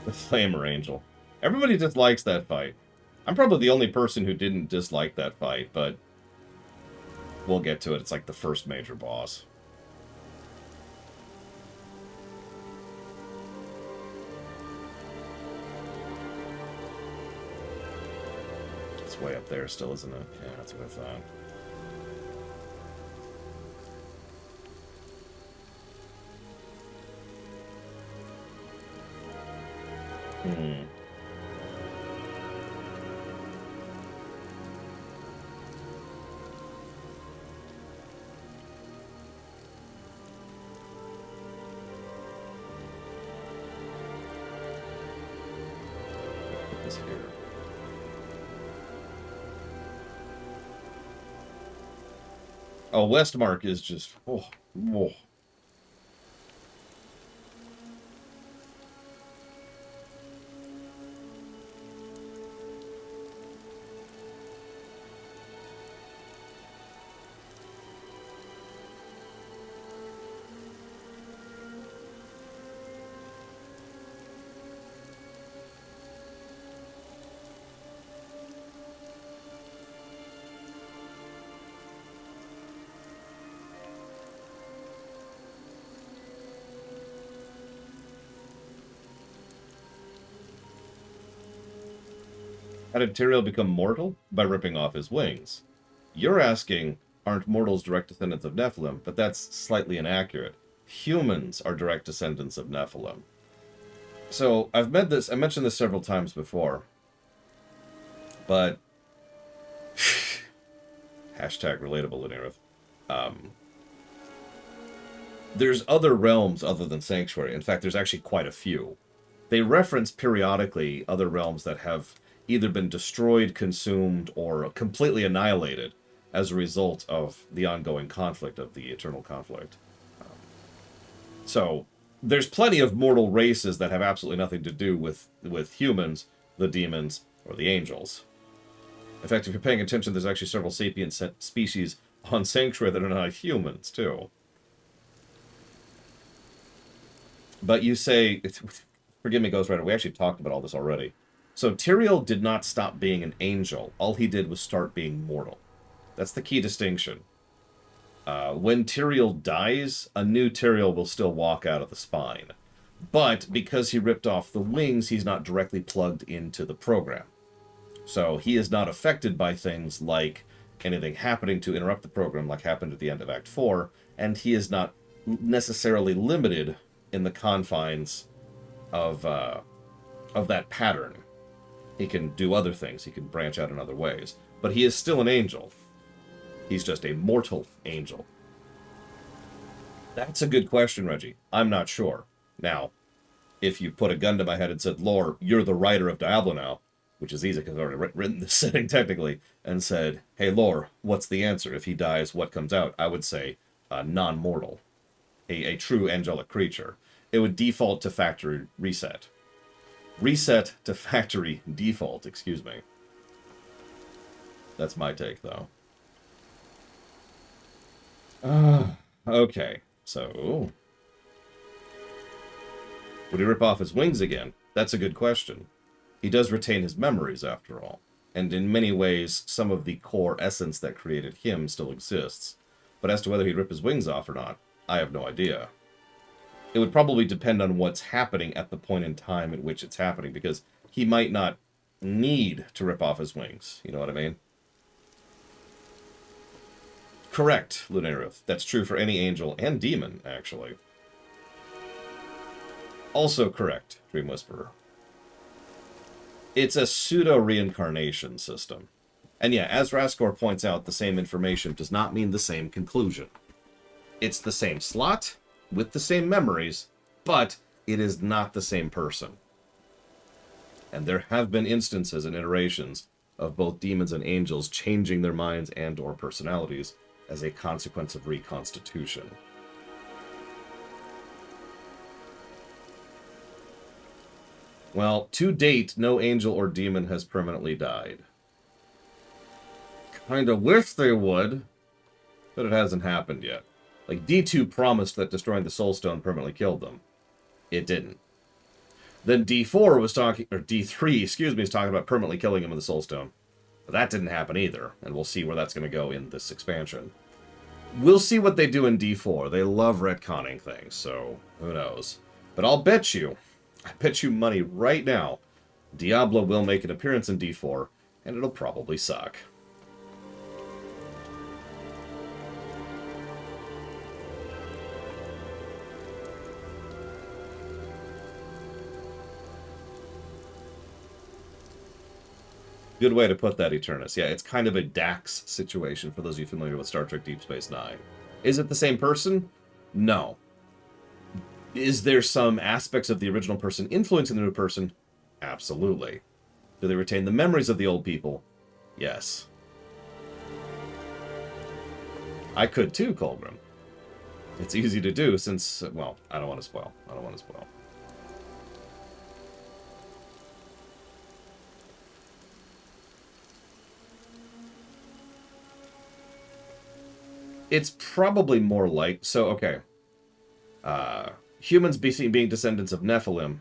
The Flamer Angel. Everybody dislikes that fight. I'm probably the only person who didn't dislike that fight, but we'll get to it. It's like the first major boss. It's way up there still, isn't it? Yeah, that's what I thought. Put this here. Oh, Westmarch is just... Oh. How did Tyrael become mortal? By ripping off his wings. You're asking, aren't mortals direct descendants of Nephilim? But that's slightly inaccurate. Humans are direct descendants of Nephilim. So, I mentioned this several times before. But... hashtag relatable, Linnea. There's other realms other than Sanctuary. In fact, there's actually quite a few. They reference periodically other realms that have either been destroyed, consumed, or completely annihilated as a result of the ongoing conflict of the eternal conflict. So, there's plenty of mortal races that have absolutely nothing to do with humans, the demons, or the angels. In fact, if you're paying attention, there's actually several sapient species on Sanctuary that are not humans, too. But you say... Forgive me, Ghost Rider, we actually talked about all this already. So Tyrael did not stop being an angel. All he did was start being mortal. That's the key distinction. When Tyrael dies, a new Tyrael will still walk out of the spine. But because he ripped off the wings, he's not directly plugged into the program. So he is not affected by things like anything happening to interrupt the program like happened at the end of Act 4, and he is not necessarily limited in the confines of that pattern. He can do other things. He can branch out in other ways. But he is still an angel. He's just a mortal angel. That's a good question, Reggie. I'm not sure. Now, if you put a gun to my head and said, Lore, you're the writer of Diablo now, which is easy because I've already written this setting technically, and said, hey, Lore, what's the answer? If he dies, what comes out? I would say non-mortal. A true angelic creature. It would default to factory reset. Reset to factory default, excuse me. That's my take, though. Okay, so... would he rip off his wings again? That's a good question. He does retain his memories, after all. And in many ways, some of the core essence that created him still exists. But as to whether he'd rip his wings off or not, I have no idea. It would probably depend on what's happening at the point in time at which it's happening, because he might not need to rip off his wings. You know what I mean? Correct, Lunaruth. That's true for any angel and demon, actually. Also correct, Dream Whisperer. It's a pseudo-reincarnation system. And yeah, as Raskor points out, the same information does not mean the same conclusion. It's the same slot, with the same memories, but it is not the same person. And there have been instances and iterations of both demons and angels changing their minds and or personalities as a consequence of reconstitution. Well, to date, no angel or demon has permanently died. Kinda wish they would, but it hasn't happened yet. Like, D2 promised that destroying the Soulstone permanently killed them. It didn't. Then D4 was talking, or D3, excuse me, is talking about permanently killing him with the Soulstone. But that didn't happen either, and we'll see where that's going to go in this expansion. We'll see what they do in D4. They love retconning things, so who knows. But I bet you money right now, Diablo will make an appearance in D4, and it'll probably suck. Good way to put that, Eternus. Yeah, it's kind of a Dax situation for those of you familiar with Star Trek Deep Space Nine. Is it the same person? No. Is there some aspects of the original person influencing the new person? Absolutely. Do they retain the memories of the old people? Yes. I could too, Colgrim. It's easy to do since, well, I don't want to spoil. It's probably more like... So, okay. Humans being descendants of Nephilim,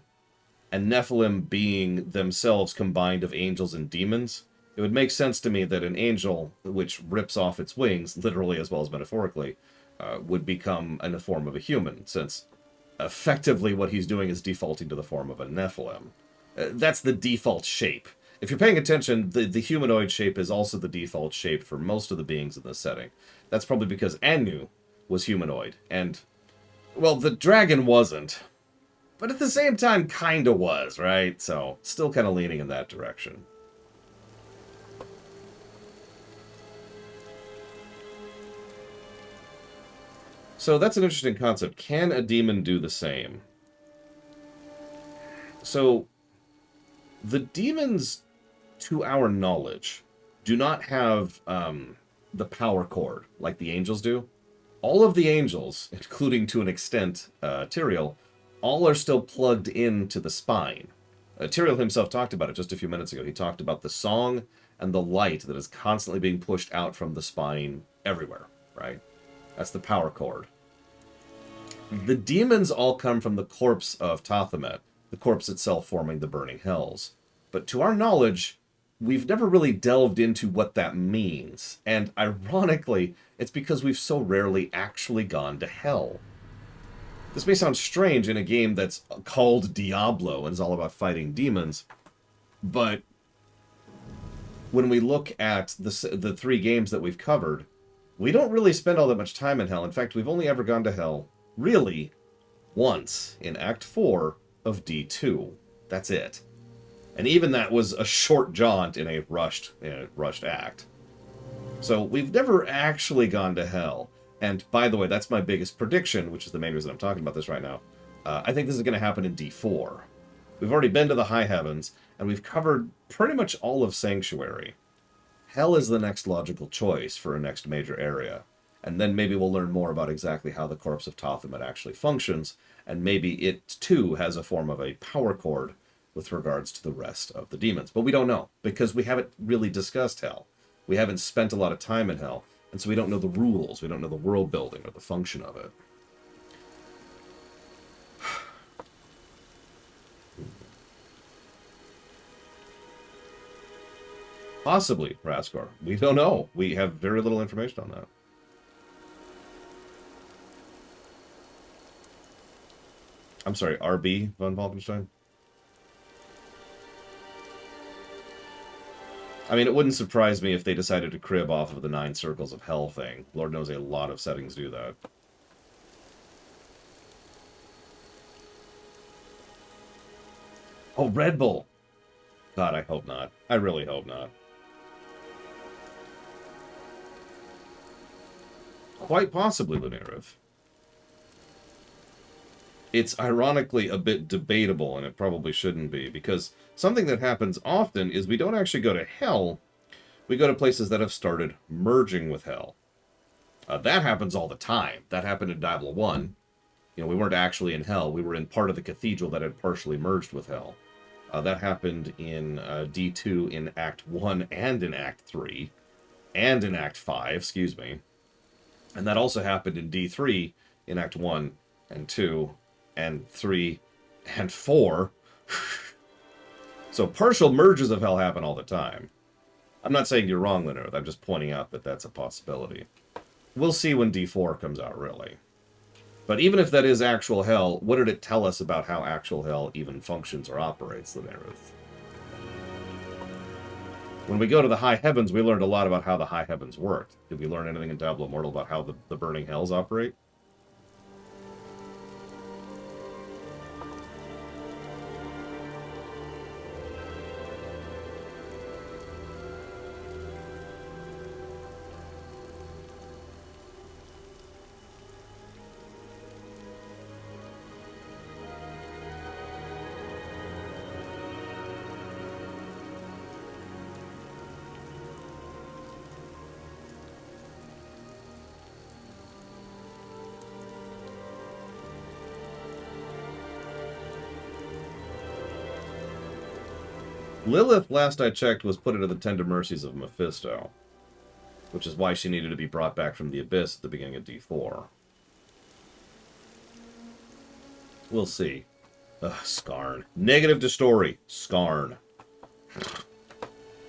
and Nephilim being themselves combined of angels and demons, it would make sense to me that an angel, which rips off its wings, literally as well as metaphorically, would become in the form of a human, since effectively what he's doing is defaulting to the form of a Nephilim. That's the default shape. If you're paying attention, the humanoid shape is also the default shape for most of the beings in this setting. That's probably because Anu was humanoid, and, well, the dragon wasn't. But at the same time, kinda was, right? So, still kind of leaning in that direction. So that's an interesting concept. Can a demon do the same? So, the demons, to our knowledge, do not have the power cord like the angels do. All of the angels, including to an extent Tyrael, all are still plugged into the spine. Tyrael himself talked about it just a few minutes ago. He talked about the song and the light that is constantly being pushed out from the spine everywhere, right? That's the power cord. The demons all come from the corpse of Tathamet, the corpse itself forming the burning hells. But to our knowledge, we've never really delved into what that means. And ironically, it's because we've so rarely actually gone to hell. This may sound strange in a game that's called Diablo and is all about fighting demons, but when we look at the 3 games that we've covered, we don't really spend all that much time in hell. In fact, we've only ever gone to hell, really, once in Act 4 of D2. That's it. And even that was a short jaunt in a rushed act. So we've never actually gone to hell. And by the way, that's my biggest prediction, which is the main reason I'm talking about this right now. I think this is going to happen in D4. We've already been to the high heavens, and we've covered pretty much all of Sanctuary. Hell is the next logical choice for a next major area. And then maybe we'll learn more about exactly how the corpse of Tathamet actually functions, and maybe it too has a form of a power cord with regards to the rest of the demons. But we don't know, because we haven't really discussed hell. We haven't spent a lot of time in hell, and so we don't know the rules, we don't know the world building or the function of it. Possibly, Raskor. We don't know. We have very little information on that. I'm sorry, RB von Falkenstein? I mean, it wouldn't surprise me if they decided to crib off of the 9 Circles of Hell thing. Lord knows a lot of settings do that. Oh, Red Bull. God, I hope not. I really hope not. Quite possibly, Lunariv. It's ironically a bit debatable, and it probably shouldn't be, because something that happens often is we don't actually go to hell, we go to places that have started merging with hell. That happens all the time. That happened in Diablo 1. You know, we weren't actually in hell. We were in part of the cathedral that had partially merged with hell. That happened in D2 in Act 1 and in Act 3. And in Act 5, excuse me. And that also happened in D3 in Act 1 and 2 and 3 and 4. So partial merges of hell happen all the time. I'm not saying you're wrong, Leonard. I'm just pointing out that that's a possibility. We'll see when D4 comes out, really. But even if that is actual hell, what did it tell us about how actual hell even functions or operates, Leonard? When we go to the high heavens, we learned a lot about how the high heavens worked. Did we learn anything in Diablo Immortal about how the burning hells operate? Lilith, last I checked, was put into the tender mercies of Mephisto, which is why she needed to be brought back from the Abyss at the beginning of D4. We'll see. Ugh, Skarn. Negative to story. Skarn.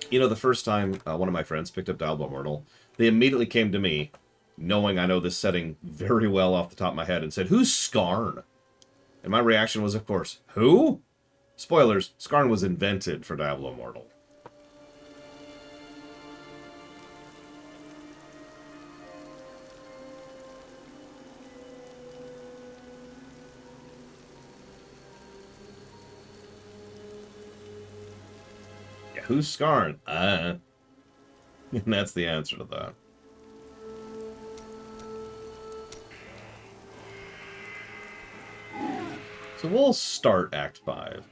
You know, the first time one of my friends picked up Diablo Immortal, they immediately came to me, knowing I know this setting very well off the top of my head, and said, "Who's Skarn?" And my reaction was, of course, "Who?" Spoilers, Skarn was invented for Diablo Immortal. Yeah, who's Skarn? And that's the answer to that. So we'll start Act 5.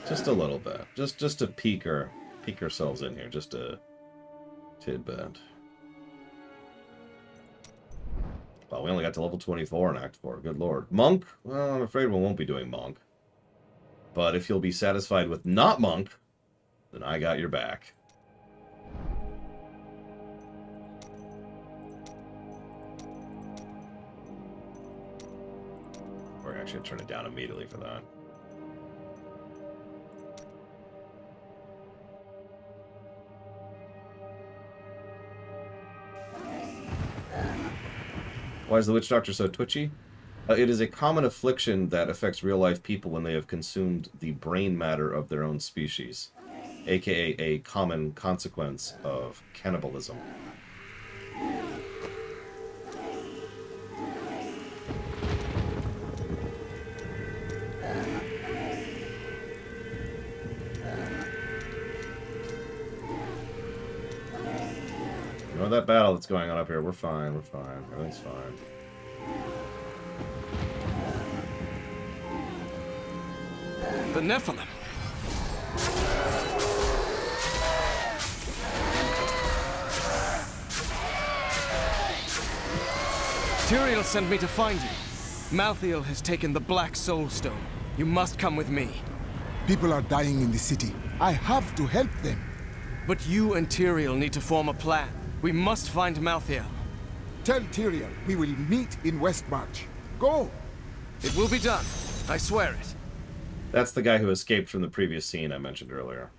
Just a little bit. Just to peek ourselves in here. Just a tidbit. Well, we only got to level 24 in Act 4. Good lord. Monk? Well, I'm afraid we won't be doing Monk. But if you'll be satisfied with not Monk, then I got your back. We're actually going to turn it down immediately for that. Why is the witch doctor so twitchy? It is a common affliction that affects real-life people when they have consumed the brain matter of their own species, aka a common consequence of cannibalism. Ignore that battle that's going on up here. We're fine, we're fine. Everything's fine. The Nephilim. Tyrael sent me to find you. Malthael has taken the Black Soul Stone. You must come with me. People are dying in the city. I have to help them. But you and Tyrael need to form a plan. We must find Malthael. Tell Tyrael we will meet in Westmarch. Go! It will be done. I swear it. That's the guy who escaped from the previous scene I mentioned earlier.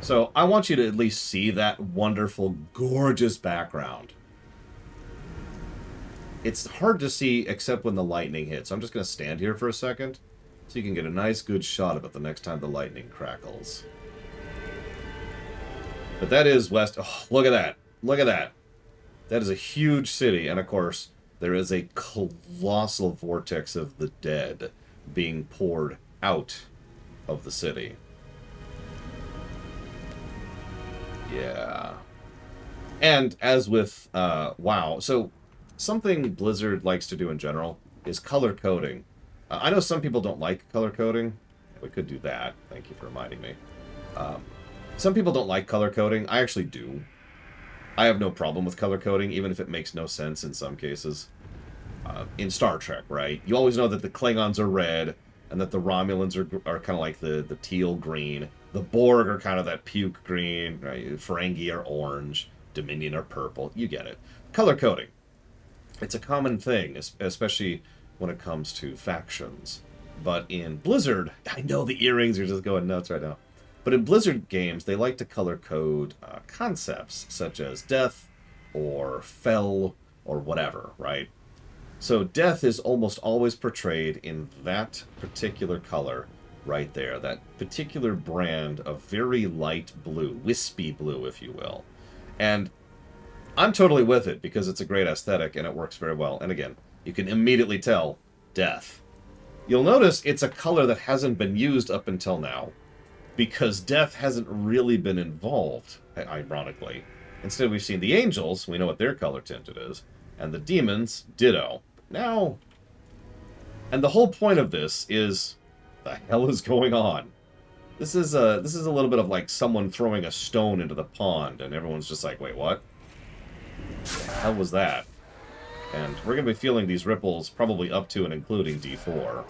So, I want you to at least see that wonderful, gorgeous background. It's hard to see except when the lightning hits. So I'm just going to stand here for a second so you can get a nice, good shot of it the next time the lightning crackles. But that is West... Oh, look at that. Look at that. That is a huge city. And, of course, there is a colossal vortex of the dead being poured out of the city. Yeah. And as with WoW, so something Blizzard likes to do in general is color coding. I know some people don't like color coding. We could do that. Thank you for reminding me. Some people don't like color coding. I actually do. I have no problem with color coding, even if it makes no sense in some cases. In Star Trek, right? You always know that the Klingons are red, and that the Romulans are kind of like the teal green. The Borg are kind of that puke green, right? Ferengi are orange. Dominion are purple. You get it. Color coding. It's a common thing, especially when it comes to factions. But in Blizzard, I know the earrings are just going nuts right now. But in Blizzard games, they like to color code concepts such as death or fell or whatever, right? So death is almost always portrayed in that particular color right there. That particular brand of very light blue, wispy blue, if you will. And I'm totally with it because it's a great aesthetic and it works very well. And again, you can immediately tell death. You'll notice it's a color that hasn't been used up until now because death hasn't really been involved, ironically. Instead, we've seen the angels, we know what their color tinted is, and the demons, ditto. Now, and the whole point of this is, the hell is going on? This is a little bit of like someone throwing a stone into the pond, and everyone's just like, wait, what? The hell was that? And we're going to be feeling these ripples probably up to and including D4.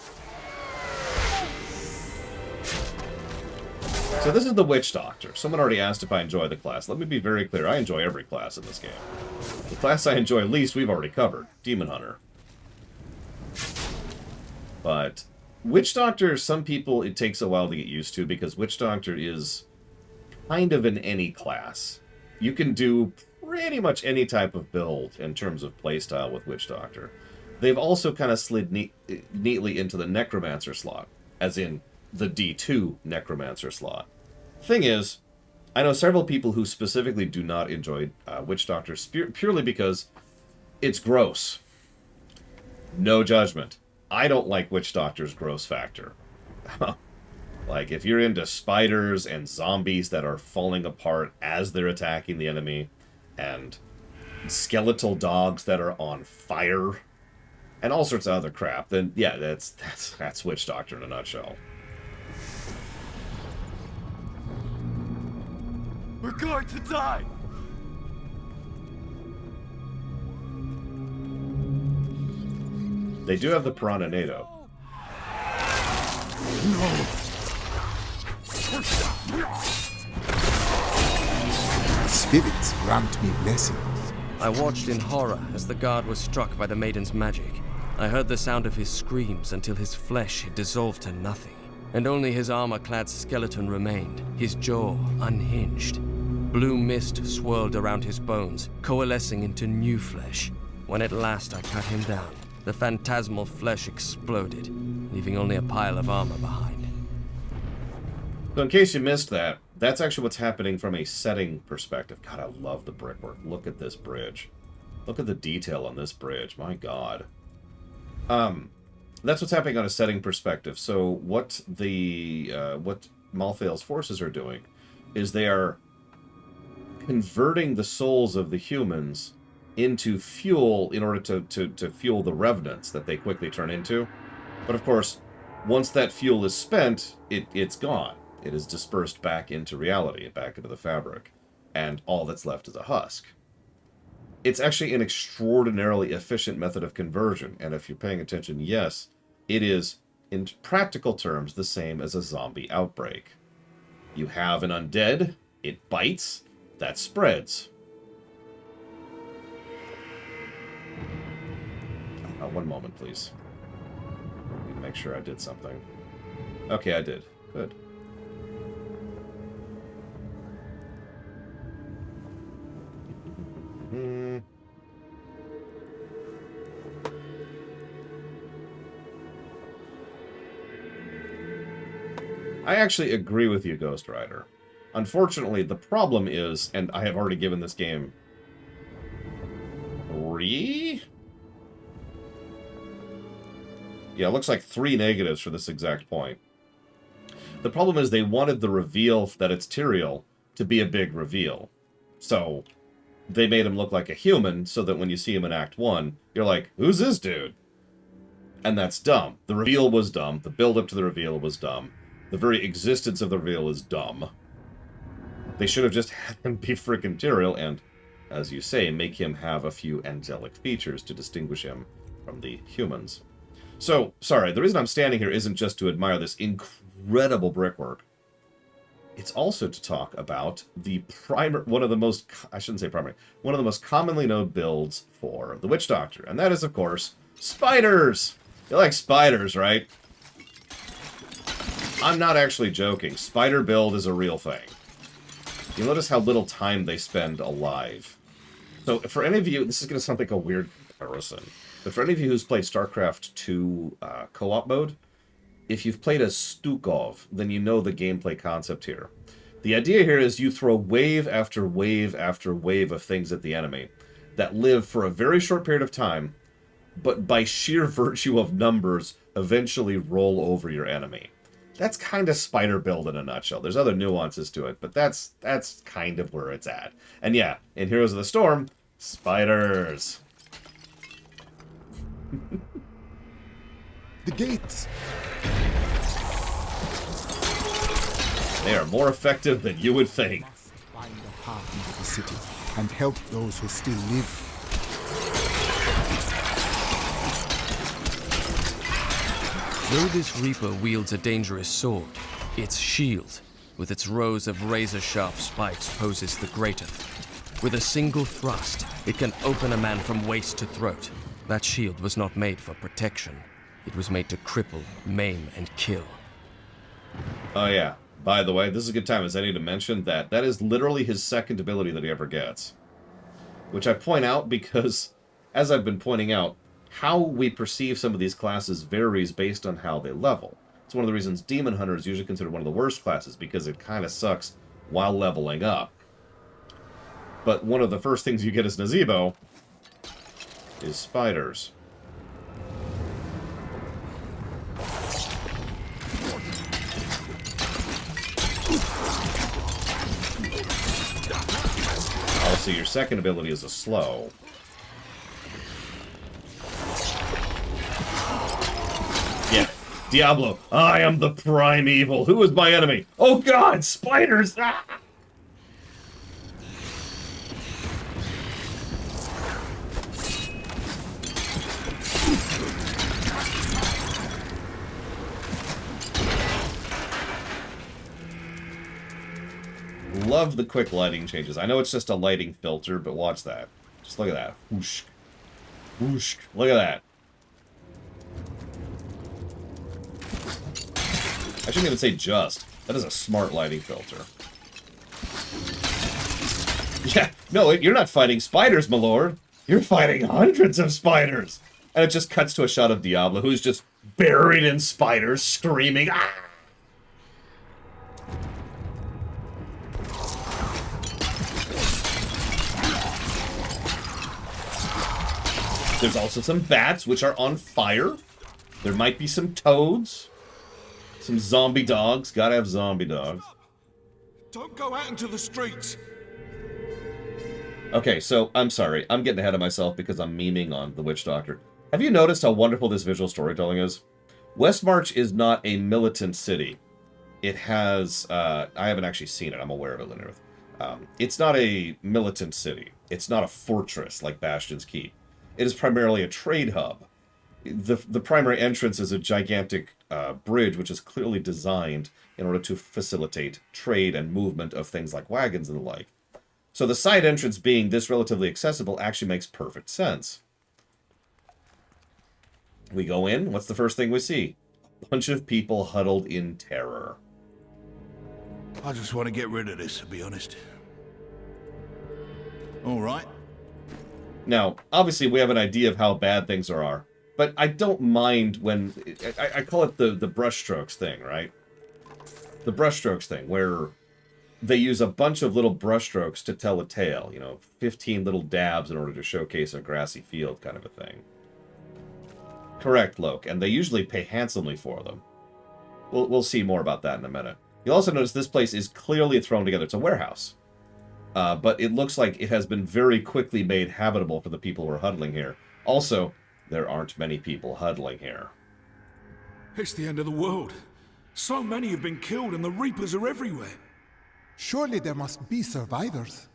So this is the Witch Doctor. Someone already asked if I enjoy the class. Let me be very clear. I enjoy every class in this game. The class I enjoy least we've already covered. Demon Hunter. But Witch Doctor, some people it takes a while to get used to because Witch Doctor is kind of in any class. You can do pretty much any type of build in terms of playstyle with Witch Doctor. They've also kind of slid neatly into the Necromancer slot, as in the D2 Necromancer slot. Thing is, I know several people who specifically do not enjoy Witch Doctor purely because it's gross. No judgment. I don't like Witch Doctor's gross factor. Like, if you're into spiders and zombies that are falling apart as they're attacking the enemy, and skeletal dogs that are on fire, and all sorts of other crap, then yeah, that's Witch Doctor in a nutshell. We're going to die! They do have the Piranha NATO. No! Spirits grant me blessings. I watched in horror as the guard was struck by the maiden's magic. I heard the sound of his screams until his flesh had dissolved to nothing, and only his armor-clad skeleton remained, his jaw unhinged. Blue mist swirled around his bones, coalescing into new flesh. When at last I cut him down, the phantasmal flesh exploded, leaving only a pile of armor behind. So in case you missed that, that's actually what's happening from a setting perspective. God, I love the brickwork. Look at this bridge. Look at the detail on this bridge. My God. That's what's happening on a setting perspective. So what what Malthael's forces are doing is they are converting the souls of the humans into fuel in order to fuel the revenants that they quickly turn into. But of course, once that fuel is spent, it's gone. It is dispersed back into reality, back into the fabric, and all that's left is a husk. It's actually an extraordinarily efficient method of conversion, and if you're paying attention, yes, it is, in practical terms, the same as a zombie outbreak. You have an undead, it bites, that spreads. One moment, please. Let me make sure I did something. Okay, I did. Good. I actually agree with you, Ghost Rider. Unfortunately, the problem is, and I have already given this game 3? Yeah, it looks like 3 negatives for this exact point. The problem is they wanted the reveal that it's Tyrael to be a big reveal. So they made him look like a human so that when you see him in Act 1, you're like, who's this dude? And that's dumb. The reveal was dumb. The build-up to the reveal was dumb. The very existence of the reveal is dumb. They should have just had him be freaking Tyrael and, as you say, make him have a few angelic features to distinguish him from the humans. So, sorry, the reason I'm standing here isn't just to admire this incredible brickwork. It's also to talk about the one of the most, I shouldn't say primary, one of the most commonly known builds for the Witch Doctor, and that is, of course, spiders! You like spiders, right? I'm not actually joking. Spider build is a real thing. You notice how little time they spend alive. So, for any of you, this is going to sound like a weird comparison, but for any of you who's played StarCraft 2 co-op mode, if you've played as Stukov, then you know the gameplay concept here. The idea here is you throw wave after wave after wave of things at the enemy that live for a very short period of time, but by sheer virtue of numbers, eventually roll over your enemy. That's kind of spider build in a nutshell. There's other nuances to it, but that's kind of where it's at. And yeah, in Heroes of the Storm, spiders. The gates! They are more effective than you would think. Find a path into the city and help those who still live. Though this Reaper wields a dangerous sword, its shield, with its rows of razor-sharp spikes, poses the greater. With a single thrust, it can open a man from waist to throat. That shield was not made for protection. It was made to cripple, maim, and kill. Oh yeah. By the way, this is a good time as I need to mention that that is literally his second ability that he ever gets. Which I point out because, as I've been pointing out, how we perceive some of these classes varies based on how they level. It's one of the reasons Demon Hunter is usually considered one of the worst classes, because it kind of sucks while leveling up. But one of the first things you get as Nazebo is spiders. Also, your second ability is a slow. Yeah, Diablo, I am the prime evil. Who is my enemy? Oh god, spiders! Ah! Love the quick lighting changes. I know it's just a lighting filter, but watch that. Just look at that. Whoosh. Whoosh. Look at that. I shouldn't even say just. That is a smart lighting filter. Yeah, no, you're not fighting spiders, my lord. You're fighting hundreds of spiders. And it just cuts to a shot of Diablo, who's just buried in spiders, screaming, ah! There's also some bats, which are on fire. There might be some toads. Some zombie dogs. Gotta have zombie dogs. Don't go out into the streets. Okay, so, I'm sorry. I'm getting ahead of myself because I'm memeing on the Witch Doctor. Have you noticed how wonderful this visual storytelling is? Westmarch is not a militant city. It has... I haven't actually seen it. I'm aware of it, Linnerth. It's not a militant city. It's not a fortress like Bastion's Keep. It is primarily a trade hub. The primary entrance is a gigantic bridge, which is clearly designed in order to facilitate trade and movement of things like wagons and the like. So the side entrance being this relatively accessible actually makes perfect sense. We go in, what's the first thing we see? A bunch of people huddled in terror. I just want to get rid of this, to be honest. All right. Now, obviously we have an idea of how bad things are, but I don't mind when... I call it the brushstrokes thing, right? The brushstrokes thing, where they use a bunch of little brushstrokes to tell a tale, you know, 15 little dabs in order to showcase a grassy field kind of a thing. Correct, Loke, and they usually pay handsomely for them. We'll see more about that in a minute. You'll also notice this place is clearly thrown together. It's a warehouse. But it looks like it has been very quickly made habitable for the people who are huddling here. Also, there aren't many people huddling here. It's the end of the world. So many have been killed and the Reapers are everywhere. Surely there must be survivors.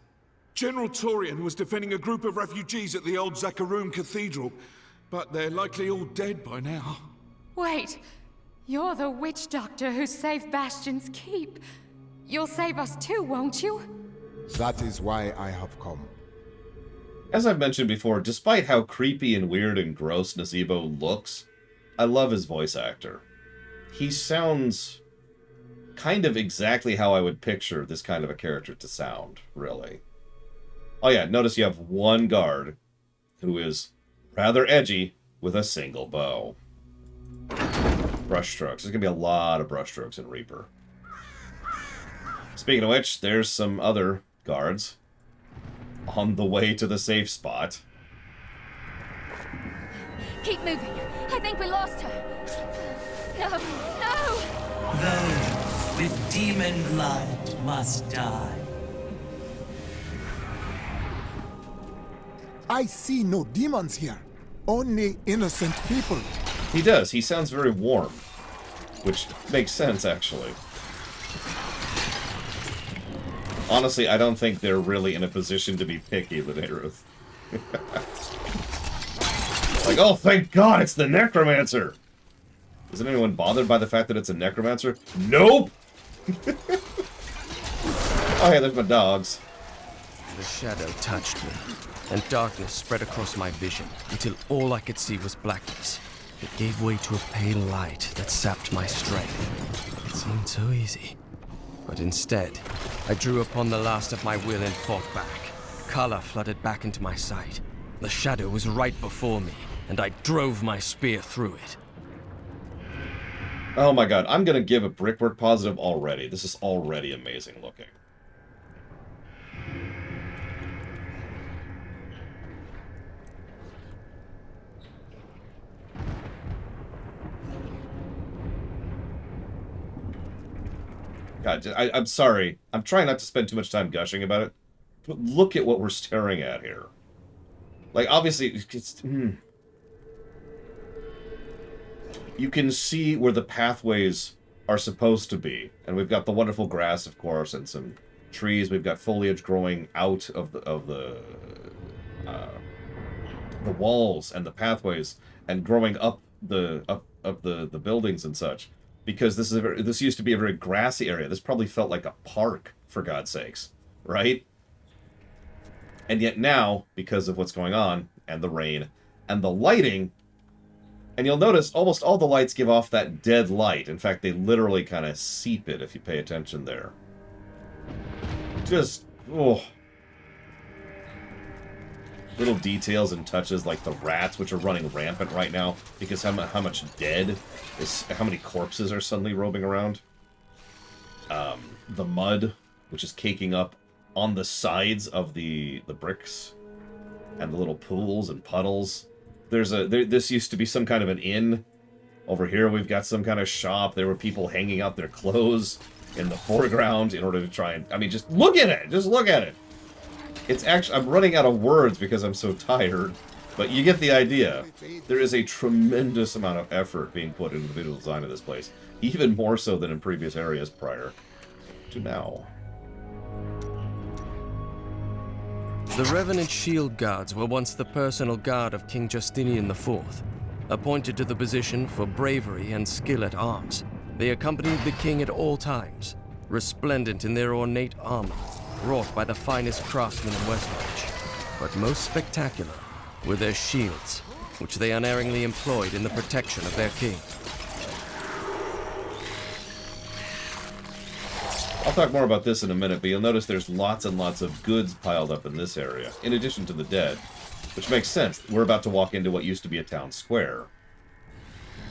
General Torian was defending a group of refugees at the old Zakarum Cathedral, but they're likely all dead by now. Wait, you're the witch doctor who saved Bastion's keep. You'll save us too, won't you? That is why I have come. As I've mentioned before, despite how creepy and weird and gross Nazebo looks, I love his voice actor. He sounds kind of exactly how I would picture this kind of a character to sound, really. Oh yeah, notice you have one guard who is rather edgy with a single bow. Brushstrokes. There's going to be a lot of brushstrokes in Reaper. Speaking of which, there's some other guards on the way to the safe spot. Keep moving. I think we lost her. No, no! Those with demon blood must die. I see no demons here. Only innocent people. He does. He sounds very warm. Which makes sense, actually. Honestly, I don't think they're really in a position to be picky with Aerith. Like, oh, thank God, it's the Necromancer! Isn't anyone bothered by the fact that it's a Necromancer? Nope! Oh, hey, there's my dogs. The shadow touched me, and darkness spread across my vision until all I could see was blackness. It gave way to a pale light that sapped my strength. It seemed so easy. But instead, I drew upon the last of my will and fought back. Color flooded back into my sight. The shadow was right before me, and I drove my spear through it. Oh my God, I'm gonna give a brickwork positive already. This is already amazing looking. God, I'm sorry. I'm trying not to spend too much time gushing about it. But look at what we're staring at here. Like, obviously, it's... You can see where the pathways are supposed to be. And we've got the wonderful grass, of course, and some trees. We've got foliage growing out of the walls and the pathways, and growing up the buildings and such. Because this used to be a very grassy area. This probably felt like a park, for God's sakes, right? And yet now, because of what's going on, and the rain, and the lighting, and you'll notice almost all the lights give off that dead light. In fact, they literally kind of seep it if you pay attention there. Just, oh. Little details and touches like the rats, which are running rampant right now because how much dead is, how many corpses are suddenly roaming around. The mud, which is caking up on the sides of the bricks, and the little pools and puddles. This used to be some kind of an inn. Over here we've got some kind of shop. There were people hanging out their clothes in the foreground in order to try and, I mean, just look at it. Just look at it. It's actually, I'm running out of words because I'm so tired, but you get the idea. There is a tremendous amount of effort being put into the visual design of this place, even more so than in previous areas prior to now. The Revenant Shield Guards were once the personal guard of King Justinian IV, appointed to the position for bravery and skill at arms. They accompanied the king at all times, resplendent in their ornate armor, wrought by the finest craftsmen in Westmarch. But most spectacular were their shields, which they unerringly employed in the protection of their king. I'll talk more about this in a minute, but you'll notice there's lots and lots of goods piled up in this area, in addition to the dead, which makes sense. We're about to walk into what used to be a town square.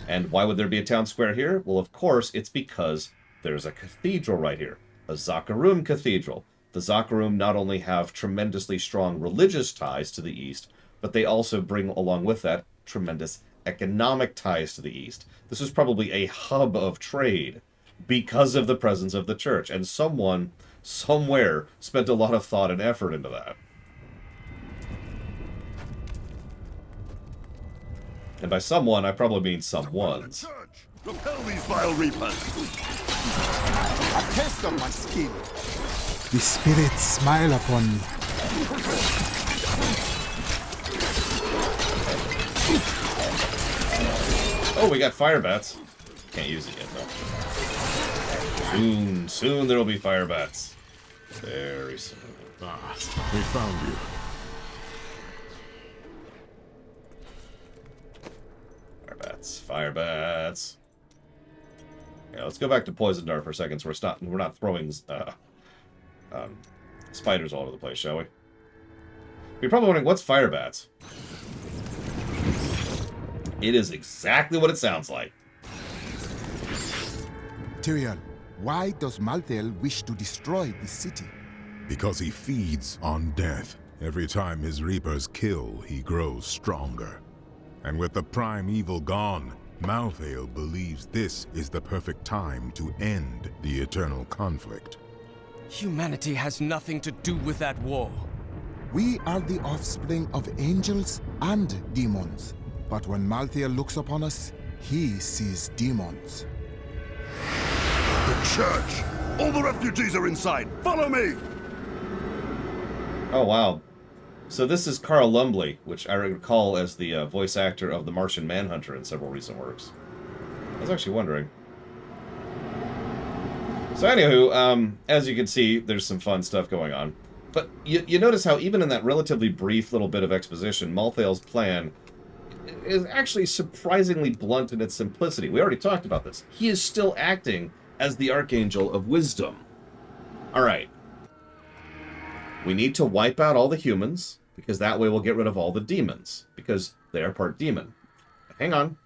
And why would there be a town square here? Well, of course, it's because there's a cathedral right here, a Zakarum Cathedral. The Zakarum not only have tremendously strong religious ties to the east, but they also bring along with that tremendous economic ties to the east. This was probably a hub of trade because of the presence of the church, and someone, somewhere, spent a lot of thought and effort into that. And by someone, I probably mean someones. Repel these vile reapers! A test of my skill. The spirits smile upon me. Oh, we got fire bats. Can't use it yet, though. Soon there will be fire bats. Very soon. Ah, they found you. Fire bats. Fire bats. Yeah, let's go back to Poison Dart for a second, so we're not throwing spiders all over the place, shall we? You're probably wondering, what's fire bats? It is exactly what it sounds like. Tyrion, why does Malthael wish to destroy the city? Because he feeds on death. Every time his reapers kill, he grows stronger. And with the prime evil gone, Malthael believes this is the perfect time to end the eternal conflict. Humanity has nothing to do with that war. We are the offspring of angels and demons. But when Malthael looks upon us, he sees demons. The church! All the refugees are inside! Follow me! Oh, wow. So this is Carl Lumbly, which I recall as the voice actor of the Martian Manhunter in several recent works. I was actually wondering. So anywho, as you can see, there's some fun stuff going on. But you notice how even in that relatively brief little bit of exposition, Malthael's plan is actually surprisingly blunt in its simplicity. We already talked about this. He is still acting as the Archangel of Wisdom. Alright. We need to wipe out all the humans, because that way we'll get rid of all the demons, because they are part demon. Hang on.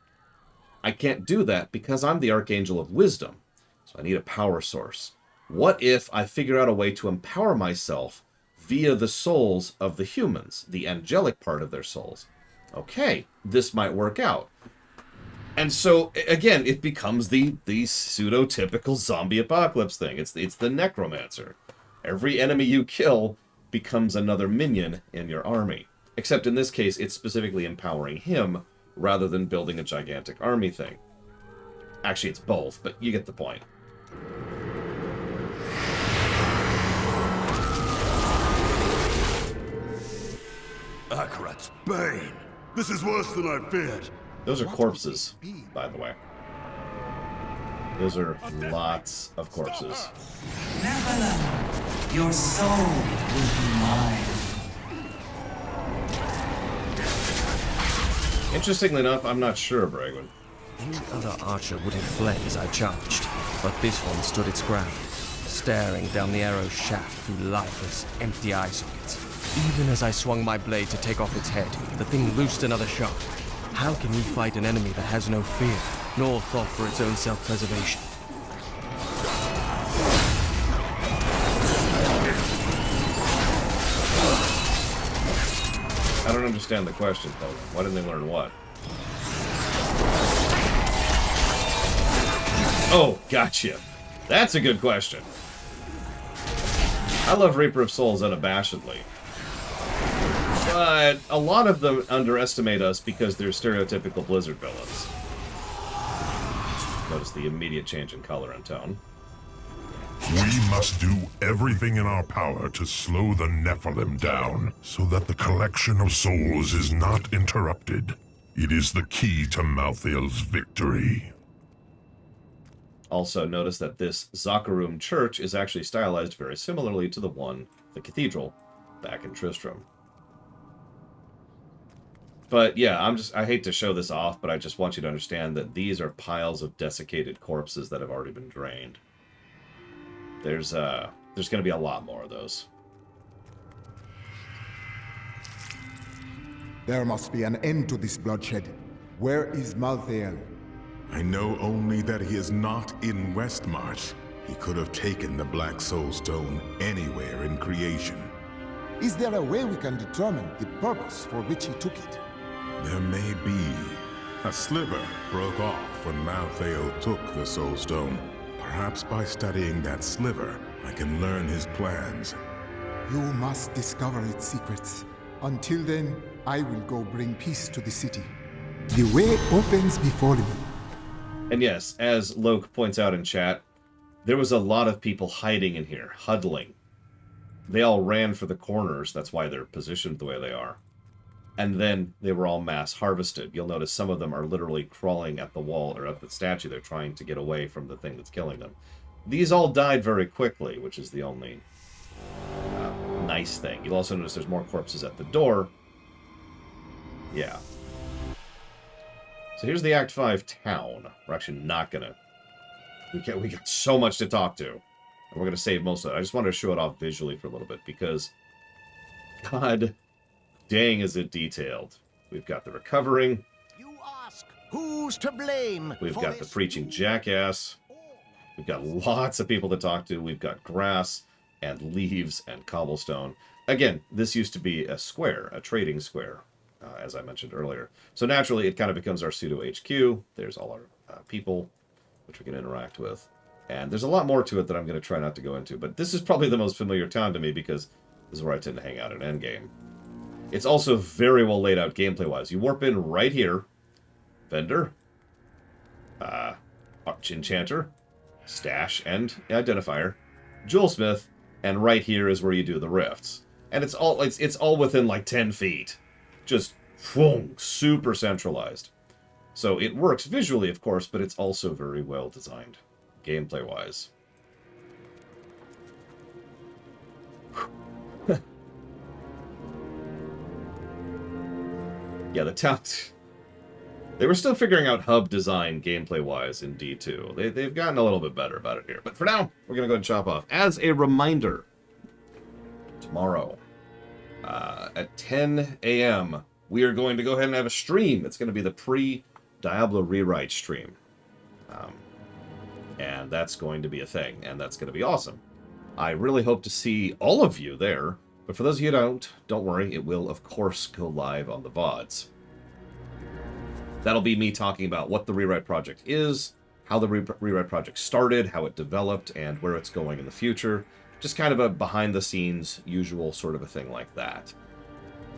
I can't do that because I'm the Archangel of Wisdom, so I need a power source. What if I figure out a way to empower myself via the souls of the humans, the angelic part of their souls? Okay, this might work out. And so, again, it becomes the pseudo-typical zombie apocalypse thing. It's the necromancer. Every enemy you kill becomes another minion in your army. Except in this case, it's specifically empowering him rather than building a gigantic army thing. Actually, it's both, but you get the point. Akarat's bane! This is worse than I feared! Those are corpses, by the way. Those are lots of corpses. Neverland, your soul will be mine. Interestingly enough, I'm not sure, Bragwin. Any other archer would have fled as I charged, but this one stood its ground, staring down the arrow's shaft through lifeless, empty eye sockets. Even as I swung my blade to take off its head, the thing loosed another shot. How can we fight an enemy that has no fear, nor thought for its own self-preservation? I don't understand the question, though. Why didn't they learn what? Oh, gotcha. That's a good question. I love Reaper of Souls unabashedly. But a lot of them underestimate us because they're stereotypical Blizzard villains. Notice the immediate change in color and tone. We must do everything in our power to slow the Nephilim down, so that the collection of souls is not interrupted. It is the key to Malthael's victory. Also, notice that this Zakarum church is actually stylized very similarly to the cathedral, back in Tristram. But yeah, I hate to show this off, but I just want you to understand that these are piles of desiccated corpses that have already been drained. There's going to be a lot more of those. There must be an end to this bloodshed. Where is Malthael? I know only that he is not in Westmarch. He could have taken the Black Soul Stone anywhere in creation. Is there a way we can determine the purpose for which he took it? There may be. A sliver broke off when Malthael took the Soul Stone. Perhaps by studying that sliver, I can learn his plans. You must discover its secrets. Until then, I will go bring peace to the city. The way opens before me. And yes, as Loke points out in chat, there was a lot of people hiding in here, huddling. They all ran for the corners, that's why they're positioned the way they are. And then they were all mass harvested. You'll notice some of them are literally crawling at the wall or at the statue. They're trying to get away from the thing that's killing them. These all died very quickly, which is the only nice thing. You'll also notice there's more corpses at the door. Yeah. So here's the Act 5 town. We're actually not gonna... We got so much to talk to. And we're gonna save most of it. I just wanted to show it off visually for a little bit because... God dang is it detailed. We've got the recovering. You ask, who's to blame? We've got the preaching jackass. We've got lots of people to talk to. We've got grass and leaves and cobblestone. Again, this used to be a square, a trading square, as I mentioned earlier. So naturally, it kind of becomes our pseudo HQ. There's all our people, which we can interact with. And there's a lot more to it that I'm going to try not to go into. But this is probably the most familiar town to me because this is where I tend to hang out in Endgame. It's also very well laid out gameplay-wise. You warp in right here. Vendor. Enchanter. Stash and identifier. Jewelsmith. And right here is where you do the rifts. And it's all within like 10 feet. Just boom, super centralized. So it works visually, of course, but it's also very well designed, gameplay-wise. Yeah, the towns... They were still figuring out hub design gameplay-wise in D2. They've gotten a little bit better about it here. But for now, we're going to go ahead and chop off. As a reminder, tomorrow, at 10 a.m., we are going to go ahead and have a stream. It's going to be the pre-Diablo rewrite stream. And that's going to be a thing, and that's going to be awesome. I really hope to see all of you there. But for those of you who don't worry, it will, of course, go live on the VODs. That'll be me talking about what the Rewrite Project is, how the Rewrite Project started, how it developed, and where it's going in the future. Just kind of a behind-the-scenes, usual sort of a thing like that.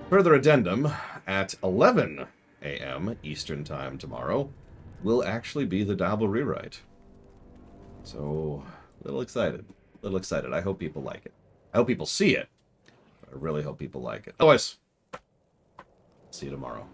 Further addendum, at 11 a.m. Eastern Time tomorrow, will actually be the Diablo Rewrite. So, a little excited. A little excited. I hope people like it. I hope people see it. I really hope people like it. Otherwise, see you tomorrow.